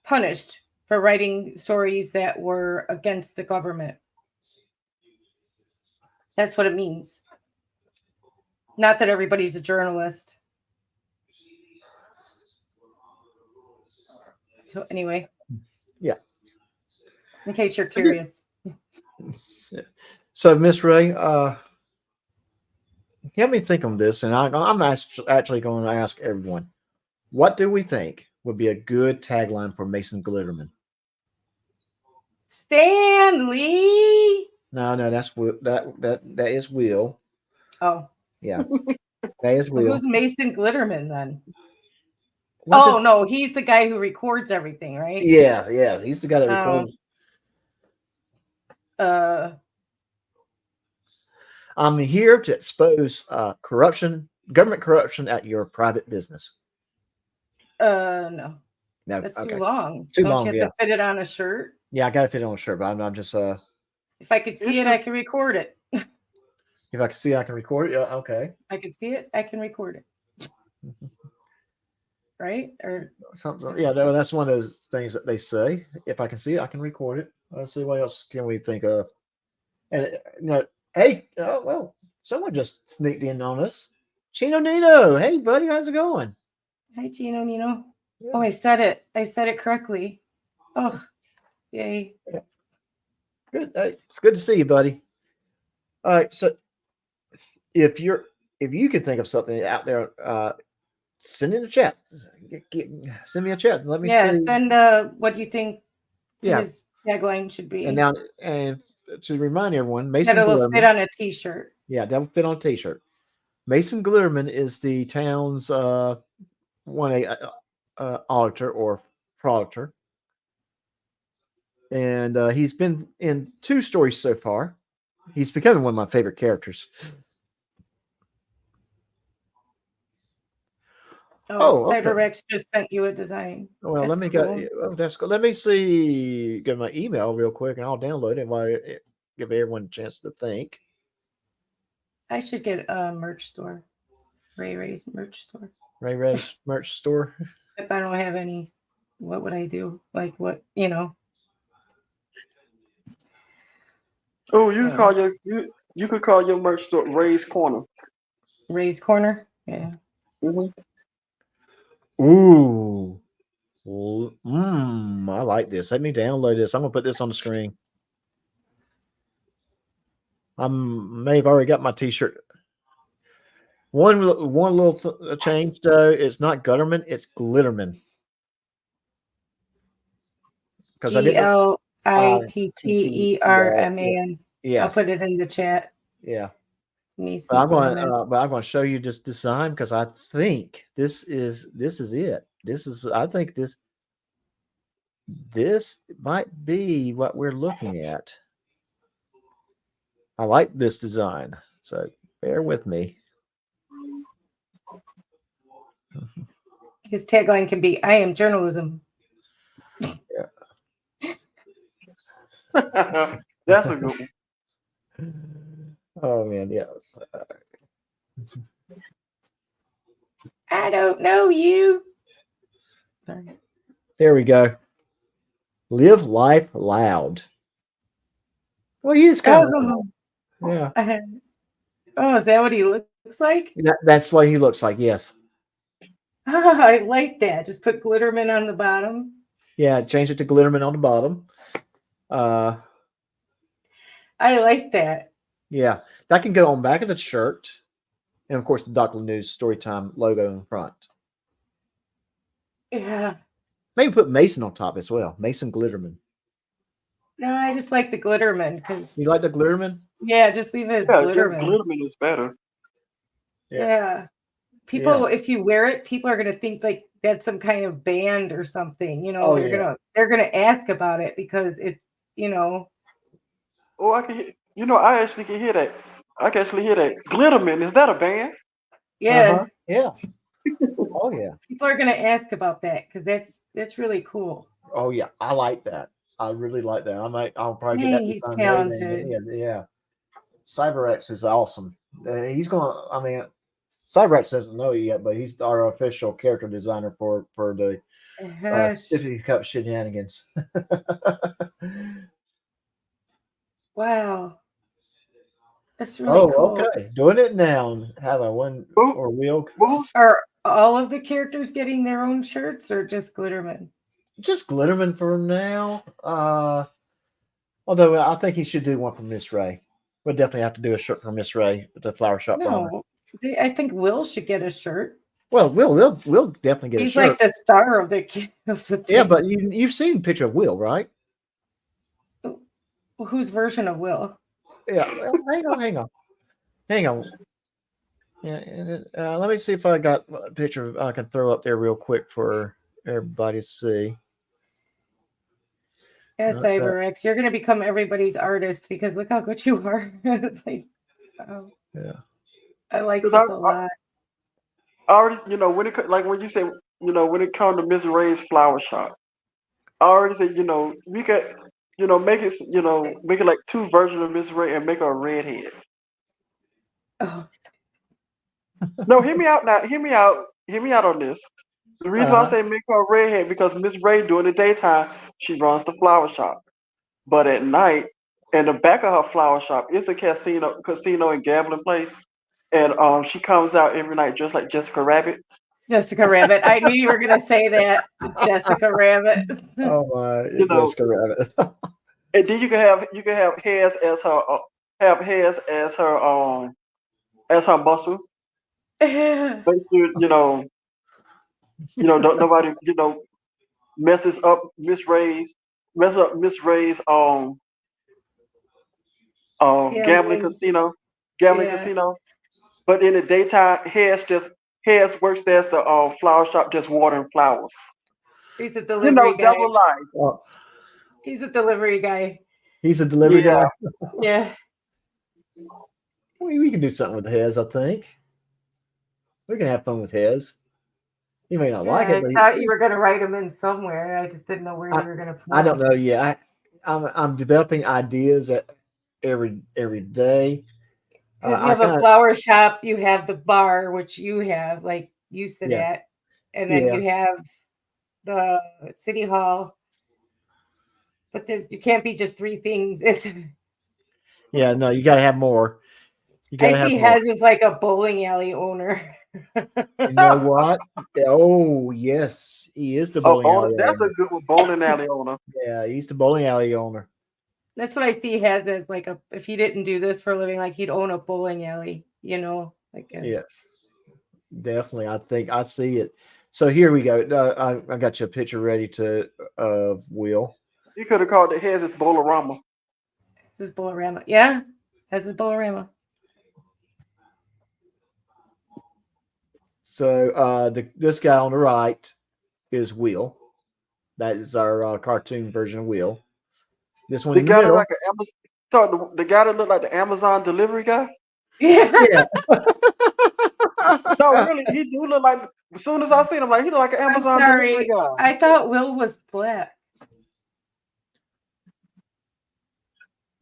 punished for writing stories that were against the government. That's what it means. Not that everybody's a journalist. So anyway. Yeah. In case you're curious. So, Miss Ray, help me think on this, and I'm actually going to ask everyone, what do we think would be a good tagline for Mason Glitterman? Stanley. No, that's that is Will. Oh. Yeah. That is Will. Who's Mason Glitterman then? What no, he's the guy who records everything, right? Yeah, he's the guy that records. I'm here to expose government corruption at your private business. No. That's too long. Don't you have to fit it on a shirt? Yeah, I got to fit it on a shirt, but I'm just If I could see it, I can record it. If I can see it, I can record it. Yeah, okay. I can see it, I can record it. Right? Or something. Yeah, no, that's one of those things that they say. If I can see it, I can record it. Let's see what else can we think of. And hey, well, someone just sneaked in on us. Chino Nino. Hey, buddy, how's it going? Hi, Chino Nino. Yeah. Oh, I said it correctly. Oh, yay. Yeah. Good. It's good to see you, buddy. All right, so if you can think of something out there, send in a chat. Send me a chat and let me see. Send what you think his tagline should be. And now, and to remind everyone, Mason Glitterman fit on a t-shirt. Yeah, that'll fit on a t-shirt. Mason Glitterman is the town's auditor or frauditor. And he's been in 2 stories so far. He's becoming one of my favorite characters. CyberRex just sent you a design. Well, that's that's cool. Let me see. Get my email real quick, and I'll download it while give everyone a chance to think. I should get a merch store. Ray Ray's merch store. Ray Ray's merch store. If I don't have any, what would I do? Like what, Oh, you could call your merch store Ray's Corner. Ray's Corner? Yeah. Mm-hmm. Ooh. I like this. Let me download this. I'm gonna put this on the screen. I may have already got my t-shirt. One little change though, it's not Gutterman, it's Glitterman. Glitterman. Yes. I'll put it in the chat. Yeah. Me But I'm going Superman. but I'm going to show you this design because I think this is it. I think this might be what we're looking at. I like this design, so bear with me. His tagline can be, "I am journalism." That's a good one. Oh man, yeah. I don't know you. Sorry. There we go. Live life loud. Well, he is kind of yeah. Oh, is that what he looks like? That's what he looks like. Yes. Oh, I like that. Just put Glitterman on the bottom. Yeah, change it to Glitterman on the bottom. I like that. Yeah, that can go on back of the shirt, and of course the Dr. News Storytime logo in front. Yeah. Maybe put Mason on top as well. Mason Glitterman. No, I just like the Glitterman because You like the Glitterman? yeah, just leave it as Yeah, Glitterman. Glitterman is better. Yeah. People, if you wear it, people are gonna think like that's some kind of band or something. You know, Oh, they're gonna ask about it because it, you know. Oh, I can hear, I actually can hear that. I can actually hear that. Glitterman, is that a band? Yeah. Yeah. Oh yeah. People are gonna ask about that because that's really cool. Oh yeah. I like that. I really like that. I'll probably get that. Dang, he's design talented. ready. Yeah. CyberX is awesome. He's going. I mean, CyberX doesn't know yet, but he's our official character designer for the City Cup shenanigans. Wow. That's really cool. Okay. Doing it now. Have a one or wheel. Are all of the characters getting their own shirts or just Glitterman? Just Glitterman for now. Although I think he should do one for Miss Ray. We'll definitely have to do a shirt for Miss Ray with the flower shop. No, I think Will should get a shirt. Well, we'll definitely get a shirt. He's like the star of the thing. Yeah, but you've seen a picture of Will, right? Whose version of Will? Yeah. Well, hang on. Yeah. Let me see if I got a picture I can throw up there real quick for everybody to see. Yeah, CyberX, you're gonna become everybody's artist because look how good you are. It's like, wow. Yeah. I like this a lot. I already, when you say, when it comes to Miss Ray's flower shop, I already said, we could, make it like two versions of Miss Ray and make her a redhead. Oh. No, hear me out now. Hear me out on this. The reason why I say make her a redhead because Miss Ray during the daytime she runs the flower shop, but at night in the back of her flower shop is a casino and gambling place, and she comes out every night just like Jessica Rabbit. Jessica Rabbit. I knew you were gonna say that. Jessica Rabbit. Oh my, Jessica Rabbit. And then you can have Hez as her muscle. Make sure don't nobody messes up Miss Ray's gambling casino. But in the daytime, Hez works there as the flower shop, just watering flowers. He's a delivery guy. Double life. He's a delivery guy. He's a delivery guy. Yeah. We can do something with Hez, I think. We can have fun with Hez. He may not like it, but I thought you were going to write him in somewhere. I just didn't know where you were going to put him. I don't know yet. I'm developing ideas every day. Because you have a flower shop, you have the bar, which you have, like you sit at, and then you have the city hall. But you can't be just three things. Yeah, no, you got to have more. I see Hez is like a bowling alley owner. You know what? Oh, yes. He is the bowling alley owner. That's a good one, bowling alley owner. Yeah, he's the bowling alley owner. That's what I see Hez as, like if he didn't do this for a living, like he'd own a bowling alley, Yes, definitely. I think I see it. So here we go. I got you a picture ready of Will. You could have called it Hez's Bowlerama. This is Bolorama. Yeah, this is Bolorama. So this guy on the right is Will. That is our cartoon version of Will. This one The in the guy that middle. like an Amazon, the guy that looked like the Amazon delivery guy. Yeah. Yeah. No, really, he do look like. As soon as I seen him, like he look like an I'm Amazon delivery sorry. guy. I thought Will was black.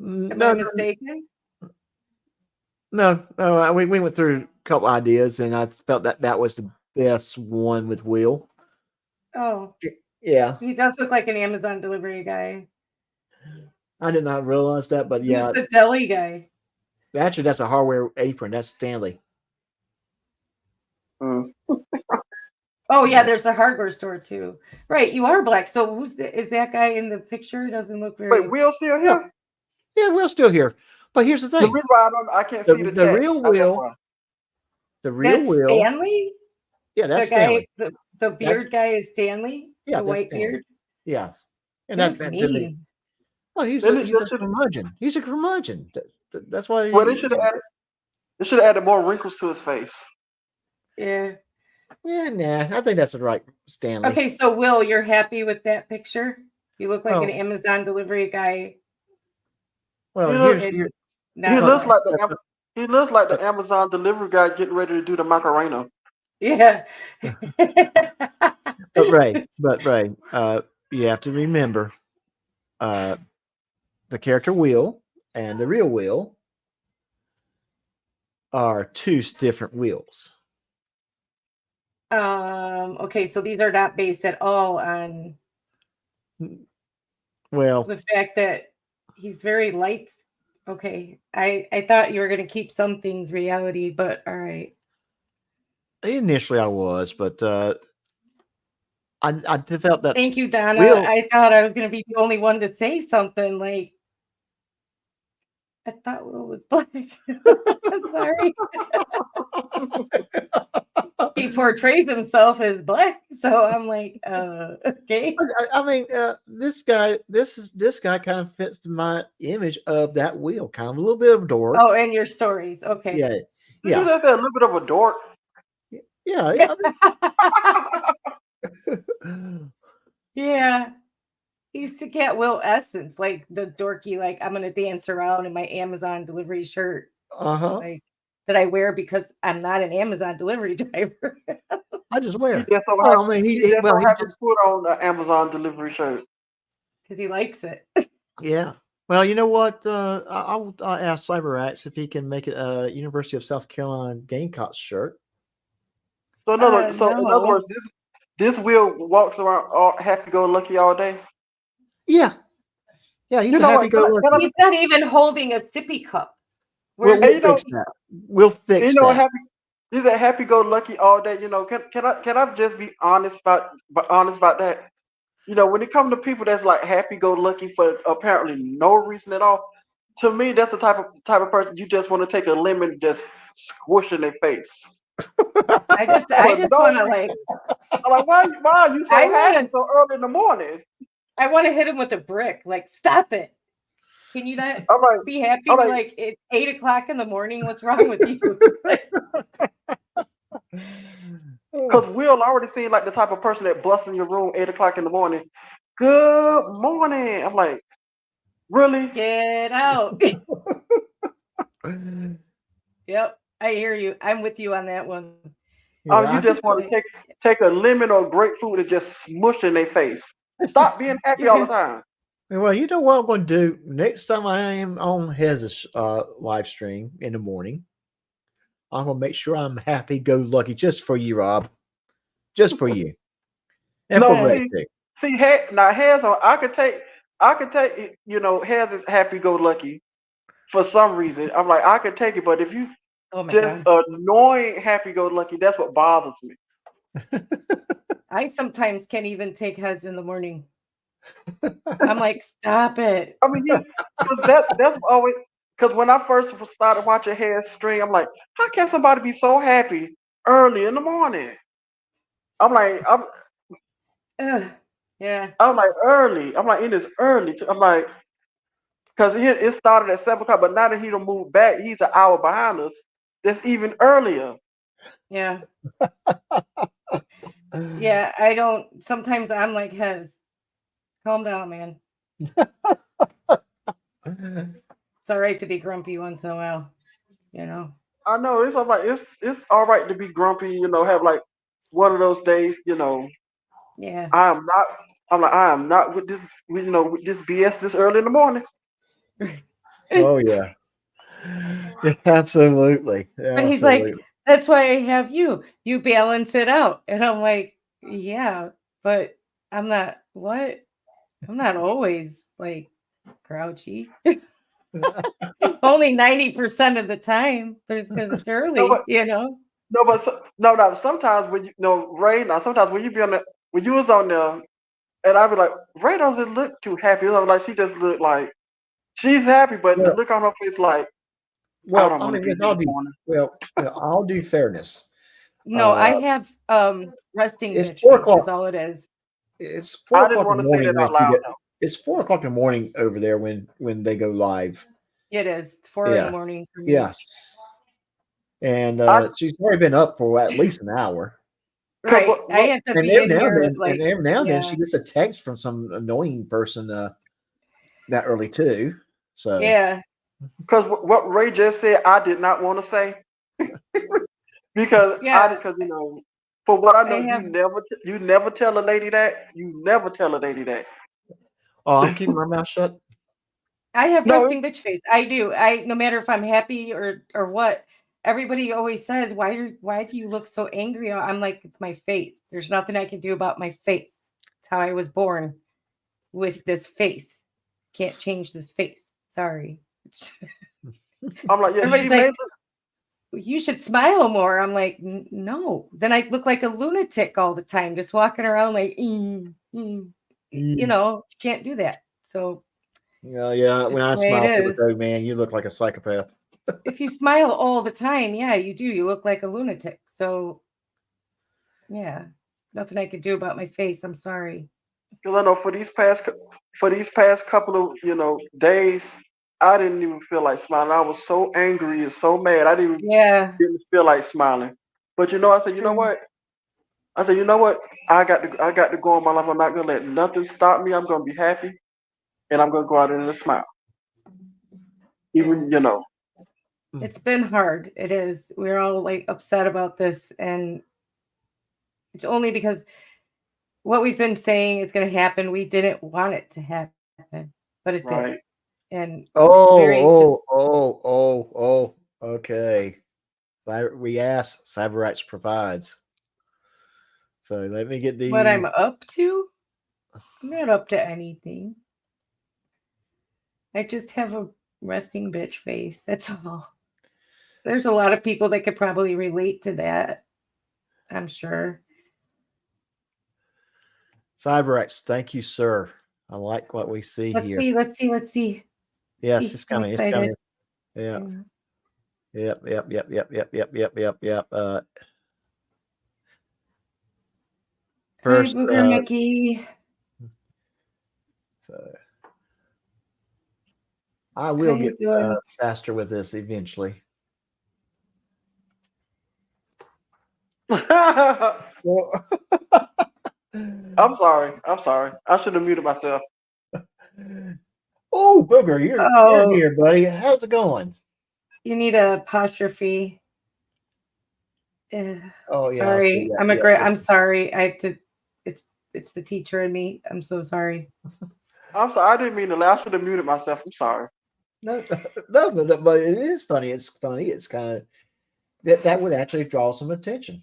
Am I mistaken? No. We went through a couple ideas, and I felt that was the best one with Will. Oh, Yeah, he does look like an Amazon delivery guy. I did not realize that, but yeah, Who's the deli guy? actually, that's a hardware apron. That's Stanley. Oh yeah, there's a hardware store too. Right, you are black. So is that guy in the picture? Doesn't look very. Wait, Will still here? Yeah, Will's still here. But here's the The thing: reason why I can't see the the chat. real That's Will, why. the real That's Will. Stanley. Yeah, that's the guy. Stanley. The beard guy is Stanley. Yeah, the that's white Stanley. beard. Yes, and He that looks to me. mean. Oh, he's Then a it's just- curmudgeon. He's a curmudgeon. That's why. Well, they should have added. They should have added more wrinkles to his face. Yeah. Yeah, nah. I think that's the right Stanley. Okay, so Will, you're happy with that picture? You look like Oh. an Amazon delivery guy. Well, You know, here's and here. not He looks black. like he looks like the Amazon delivery guy getting ready to do the Macarena. Yeah. But Ray, you have to remember, the character Will and the real Will are two different Wills. Okay, so these are not based at all on Well, the fact that he's very light. Okay, I thought you were going to keep some things reality, but all right. initially I was, but I felt that. Thank you, Donna. Will- I thought I was going to be the only one to say something. Like, I thought Will was black. Sorry. He portrays himself as black, so I'm like, okay. I mean, this guy kind of fits my image of that Will, kind of a little bit of a dork. Oh, and your stories, okay. Yeah, You know, that's a little bit of a dork. yeah. Yeah. He used to get Will Essence, like the dorky, like I'm gonna dance around in my Amazon delivery shirt, Uh-huh. like that I wear because I'm not an Amazon delivery driver. I just wear it. Just so Well, I mean, he just so happens to put on the Amazon delivery shirt. Because he likes it. Yeah. Well, you know what? I'll ask CyberX if he can make it a University of South Carolina Gamecocks shirt. So in other no. words, this Will walks around all happy-go-lucky all day. Yeah. Yeah, he's You a know what, happy-go-lucky. He's not even holding a sippy cup. We'll Where's his- fix that. We'll fix You know, that. he's a happy-go-lucky all day. You know, can I just be honest about that? You know, when it comes to people that's like happy-go-lucky for apparently no reason at all, to me, that's the type of person you just want to take a lemon and just squish in their face. I just want to like. I'm like, why are you so happy so early in the morning? I want to hit him with a brick. Like, stop it. Can you not I'm like, be happy? I'm like- Like it's 8 o'clock in the morning. What's wrong with you? Because Will already seemed like the type of person that busts in your room 8 o'clock in the morning. Good morning. I'm like, really? Get out. Yep, I hear you. I'm with you on that one. Oh, you just want to take a lemon or grapefruit and just smush in their face. Stop being happy all the time. Well, you know what I'm going to do next time I am on his live stream in the morning. I'm going to make sure I'm happy-go-lucky just for you, Rob. Just for you. And No, for Ray, too. See, now Haz, I could take, you know, Haz is happy-go-lucky for some reason. I'm like, I could take it, but if you Oh my just God. annoying happy-go-lucky, that's what bothers me. I sometimes can't even take Hez in the morning. I'm like, stop it. I mean, that's always because when I first started watching Haz stream, I'm like, how can somebody be so happy early in the morning? I'm like, Ugh. Yeah. I'm like early. I'm like, it is early. I'm like, Because it started at 7 o'clock, but now that he done moved back, he's an hour behind us. That's even earlier. Yeah. Yeah, I don't. Sometimes I'm like, Hez, calm down, man. It's all right to be grumpy once in a while, you know. I know it's all right. It's all right to be grumpy, you know, have like one of those days, you know. Yeah. I am not with this, you know, with this BS this early in the morning. Oh yeah. Yeah, absolutely. But he's like, that's why I have you. You balance it out. And I'm like, yeah, but I'm not what? I'm not always like grouchy. Only 90% of the time, but it's because it's early, you know. No, but no. Sometimes when you know Ray, now sometimes when you be on the when you was on there, and I'd be like, Ray doesn't look too happy. You know, like she just look like she's happy, but the look on her face like, I don't want to be this morning. Well, I'll do fairness. No, I have resting it's bitch 4 face o'clock. is all it is. It's 4 I o'clock didn't in want the to say morning. that out loud. It's 4 o'clock in the morning over there when they go live. It is 4 in the morning for me. Yes. And she's already been up for at least an hour. Right. I have to be in here. And every now and then she gets a text from some annoying person that early too. So yeah. Because what Ray just said, I did not want to say. because you know, for what I know, you never tell a lady that. You never tell a lady that. Oh, I'm keeping my mouth shut. I have resting bitch face. I do. No matter if I'm happy or what. Everybody always says, why do you look so angry? I'm like, it's my face. There's nothing I can do about my face. It's how I was born with this face. Can't change this face. Sorry. I'm like, yeah, everybody's like, you should smile more. I'm like, no. Then I look like a lunatic all the time, just walking around like, you know, can't do that. So yeah. When I smile, people go, man, you look like a psychopath. If you smile all the time, yeah, you do. You look like a lunatic. So, yeah, nothing I can do about my face. I'm sorry. Because I know for these past couple of days, I didn't even feel like smiling. I was so angry and so mad. I didn't feel like smiling. But I said, you know what? I said, you know what? I got to go on my life. I'm not gonna let nothing stop me. I'm gonna be happy, and I'm gonna go out there and smile. Even It's been hard. It is. We're all like upset about this, and it's only because what we've been saying is going to happen. We didn't want it to happen, but it did. And okay. We asked, CyberRights provides. So let me get the what I'm up to. I'm not up to anything. I just have a resting bitch face. That's all. There's a lot of people that could probably relate to that. I'm sure. CyberX, thank you, sir. I like what we see here. Let's see. Yes, it's coming. It's coming. Yeah. Yep. First, hey, Booger Mickey. So I will get faster with this eventually. I'm sorry. I should have muted myself. Oh, Booger, you're here, buddy. How's it going? You need an apostrophe. Oh, yeah. Sorry. I'm sorry. I have to. It's the teacher in me. I'm so sorry. I'm sorry. I didn't mean to laugh. I should have muted myself. I'm sorry. No, but it is funny. It's funny. It's kind of that would actually draw some attention.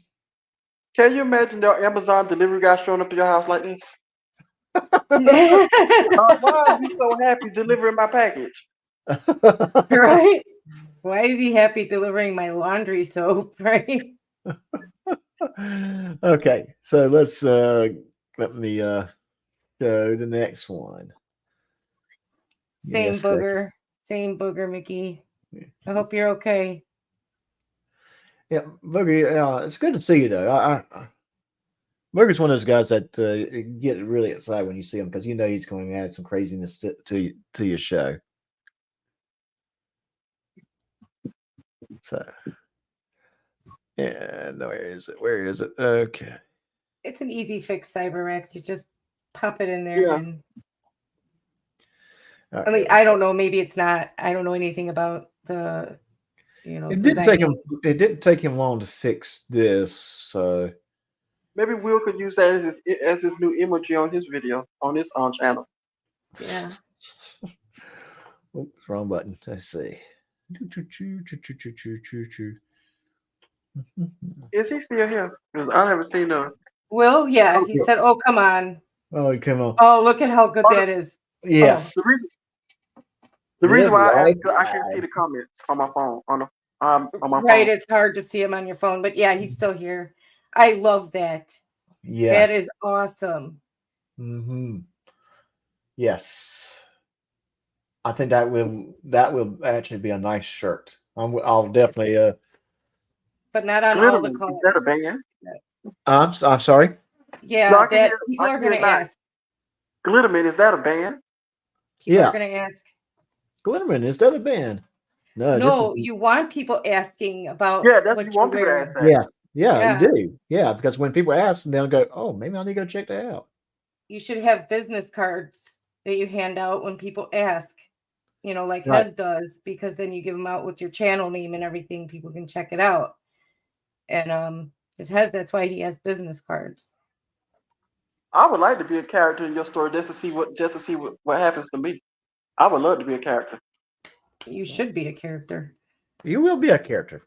Can you imagine your Amazon delivery guy showing up to your house like this? Why are you so happy delivering my package? Right? Why is he happy delivering my laundry soap? Right? Okay, so let's let me show the next one. Same booger, Mickey. I hope you're okay. Yeah, Booger, it's good to see you though. Booger's one of those guys that get really excited when you see him because he's going to add some craziness to your show. So, and where is it? Where is it? Okay. It's an easy fix, CyberX. You just pop it in there. Yeah. And I Okay. mean, I don't know. Maybe it's not. I don't know anything about the, It didn't take him. designing. It didn't take him long to fix this. So Maybe Will could use that as his new emoji on his video on his channel. Yeah. oops, wrong button. Let's see. Is he still here? Because I never seen him. Will, yeah. Oh, He yeah. said, "Oh, come on. Oh, come on. Oh, look at how good Oh, that is." Yes. The reason why I Live asked, I can see the comments on my phone on my Right. phone. It's hard to see him on your phone, but yeah, he's still here. I love that. Yes. That is awesome. Mm-hmm. Yes. I think that will actually be a nice shirt. I'll definitely. But not on all the Glitterman, colors. is that a band? I'm sorry. Yeah, No, I can that hear- people I are can going hear to that. ask. Glitterman, is that a band? People Yeah. are going to ask. Glitterman, is that a band? No. No, This is, you want people asking about Yeah, that's what you you're want people to wearing. ask that. yes. Yeah, Yeah. you do. Yeah, because when people ask, they'll go, "Oh, maybe I need to go check that out." You should have business cards that you hand out when people ask, like Right. Hez does, because then you give them out with your channel name and everything. People can check it out. And because Hez, that's why he has business cards. I would like to be a character in your story just to see what happens to me. I would love to be a character. You should be a character. You will be a character.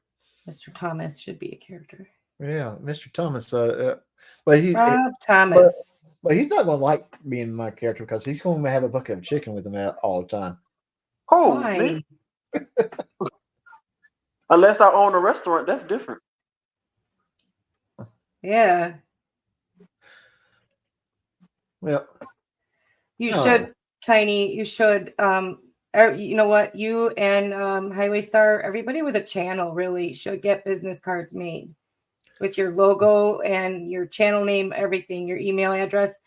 Mr. Thomas should be a character. Yeah, Mr. Thomas. But Rob Thomas. but he's not going to like being my character because he's going to have a bucket of chicken with him all the time. Oh, Why? me? Unless I own a restaurant, that's different. Yeah. Well, You Oh. should, Tiny. You should. You know what? You and Highway Star, everybody with a channel really should get business cards made with your logo and your channel name, everything, your email address,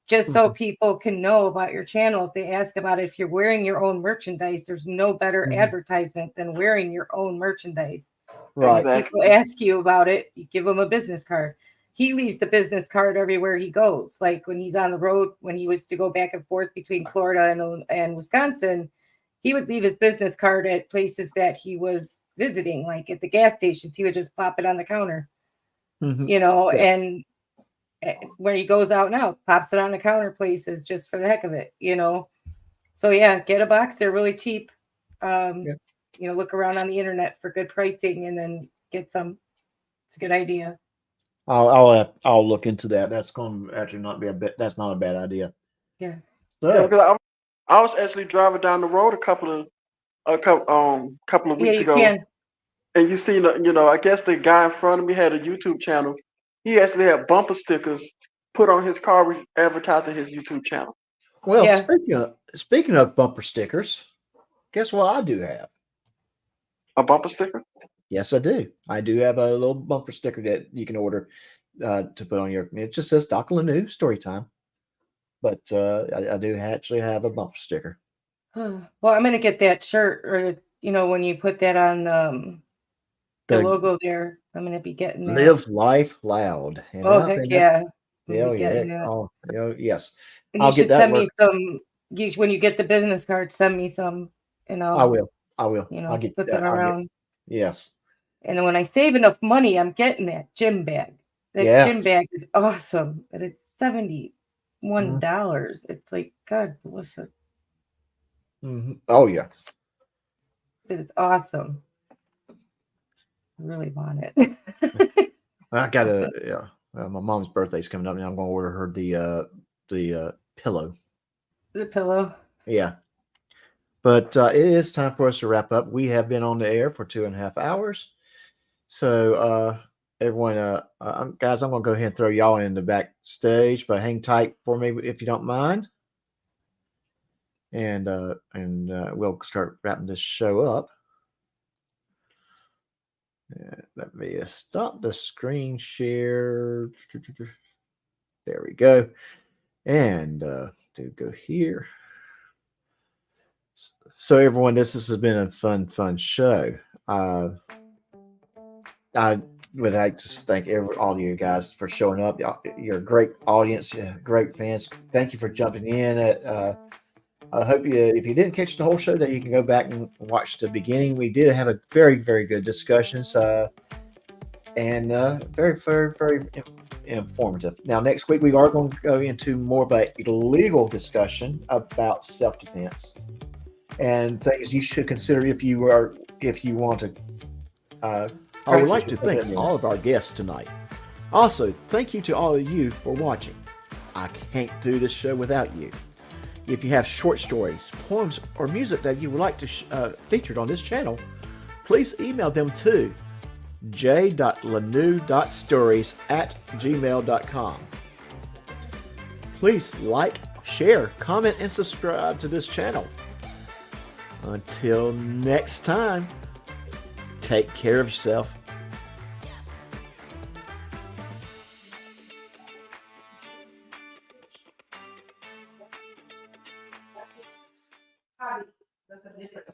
just so people can know about your channel. If they ask about it, if you're wearing your own merchandise, there's no better Mhm. advertisement than wearing your own merchandise. right. Exactly. People ask you about it, you give them a business card. He leaves the business card everywhere he goes. Like when he's on the road, when he was to go back and forth between Florida and Wisconsin, he would leave his business card at places that he was visiting, like at the gas stations. He would just pop it on the counter, Mhm. Yeah. Yeah. And where he goes out now, pops it on the counter places just for the heck of it, So yeah, get a box. They're really cheap. Look around on the internet for good pricing and then get some. It's a good idea. I'll look into that. That's going to actually not be a bit. That's not a bad idea. Yeah. So, Yeah, because I was actually driving down the road a couple of Yeah, weeks you ago, can. and you seen, I guess the guy in front of me had a YouTube channel. He actually had bumper stickers put on his car advertising his YouTube channel. well, Yeah. speaking of bumper stickers, guess what I do have? A bumper sticker? Yes, I do. I do have a little bumper sticker that you can order to put on your. It just says Doc Lanu story time, but I do actually have a bumper sticker. Well, I'm gonna get that shirt, or when you put that on the The logo there, I'm gonna be getting that. Live Life Loud. And Oh I heck think yeah! hell yeah! That. Oh yes. And I'll you get should that send work. me some. When you get the business card, send me some, and I will. I'll get put them I'll get- around. yes. And then when I save enough money, I'm getting that gym bag. That Yes. gym bag is awesome, but it's $71. It's like, God bless it, Mhm. Oh yeah. but it's awesome. I really want it. I got my mom's birthday's coming up, and I'm going to order her the pillow. The pillow. Yeah. But it is time for us to wrap up. We have been on the air for 2.5 hours. So everyone, guys, I'm going to go ahead and throw y'all in the backstage, but hang tight for me if you don't mind. And we'll start wrapping this show up. Let me stop the screen share. There we go. And to go here. So everyone, this has been a fun show. I would like to thank all of you guys for showing up. You're a great audience, great fans. Thank you for jumping in. I hope if you didn't catch the whole show, that you can go back and watch the beginning. We did have a very, very good discussions, and very, very, very informative. Now, next week we are going to go into more of a legal discussion about self-defense and things you should consider if you want to. I would like to thank all of our guests tonight. Also, thank you to all of you for watching. I can't do this show without you. If you have short stories, poems, or music that you would like to featured on this channel, please email them to j.lanou.stories@gmail.com. Please like, share, comment, and subscribe to this channel. Until next time, take care of yourself. That's a different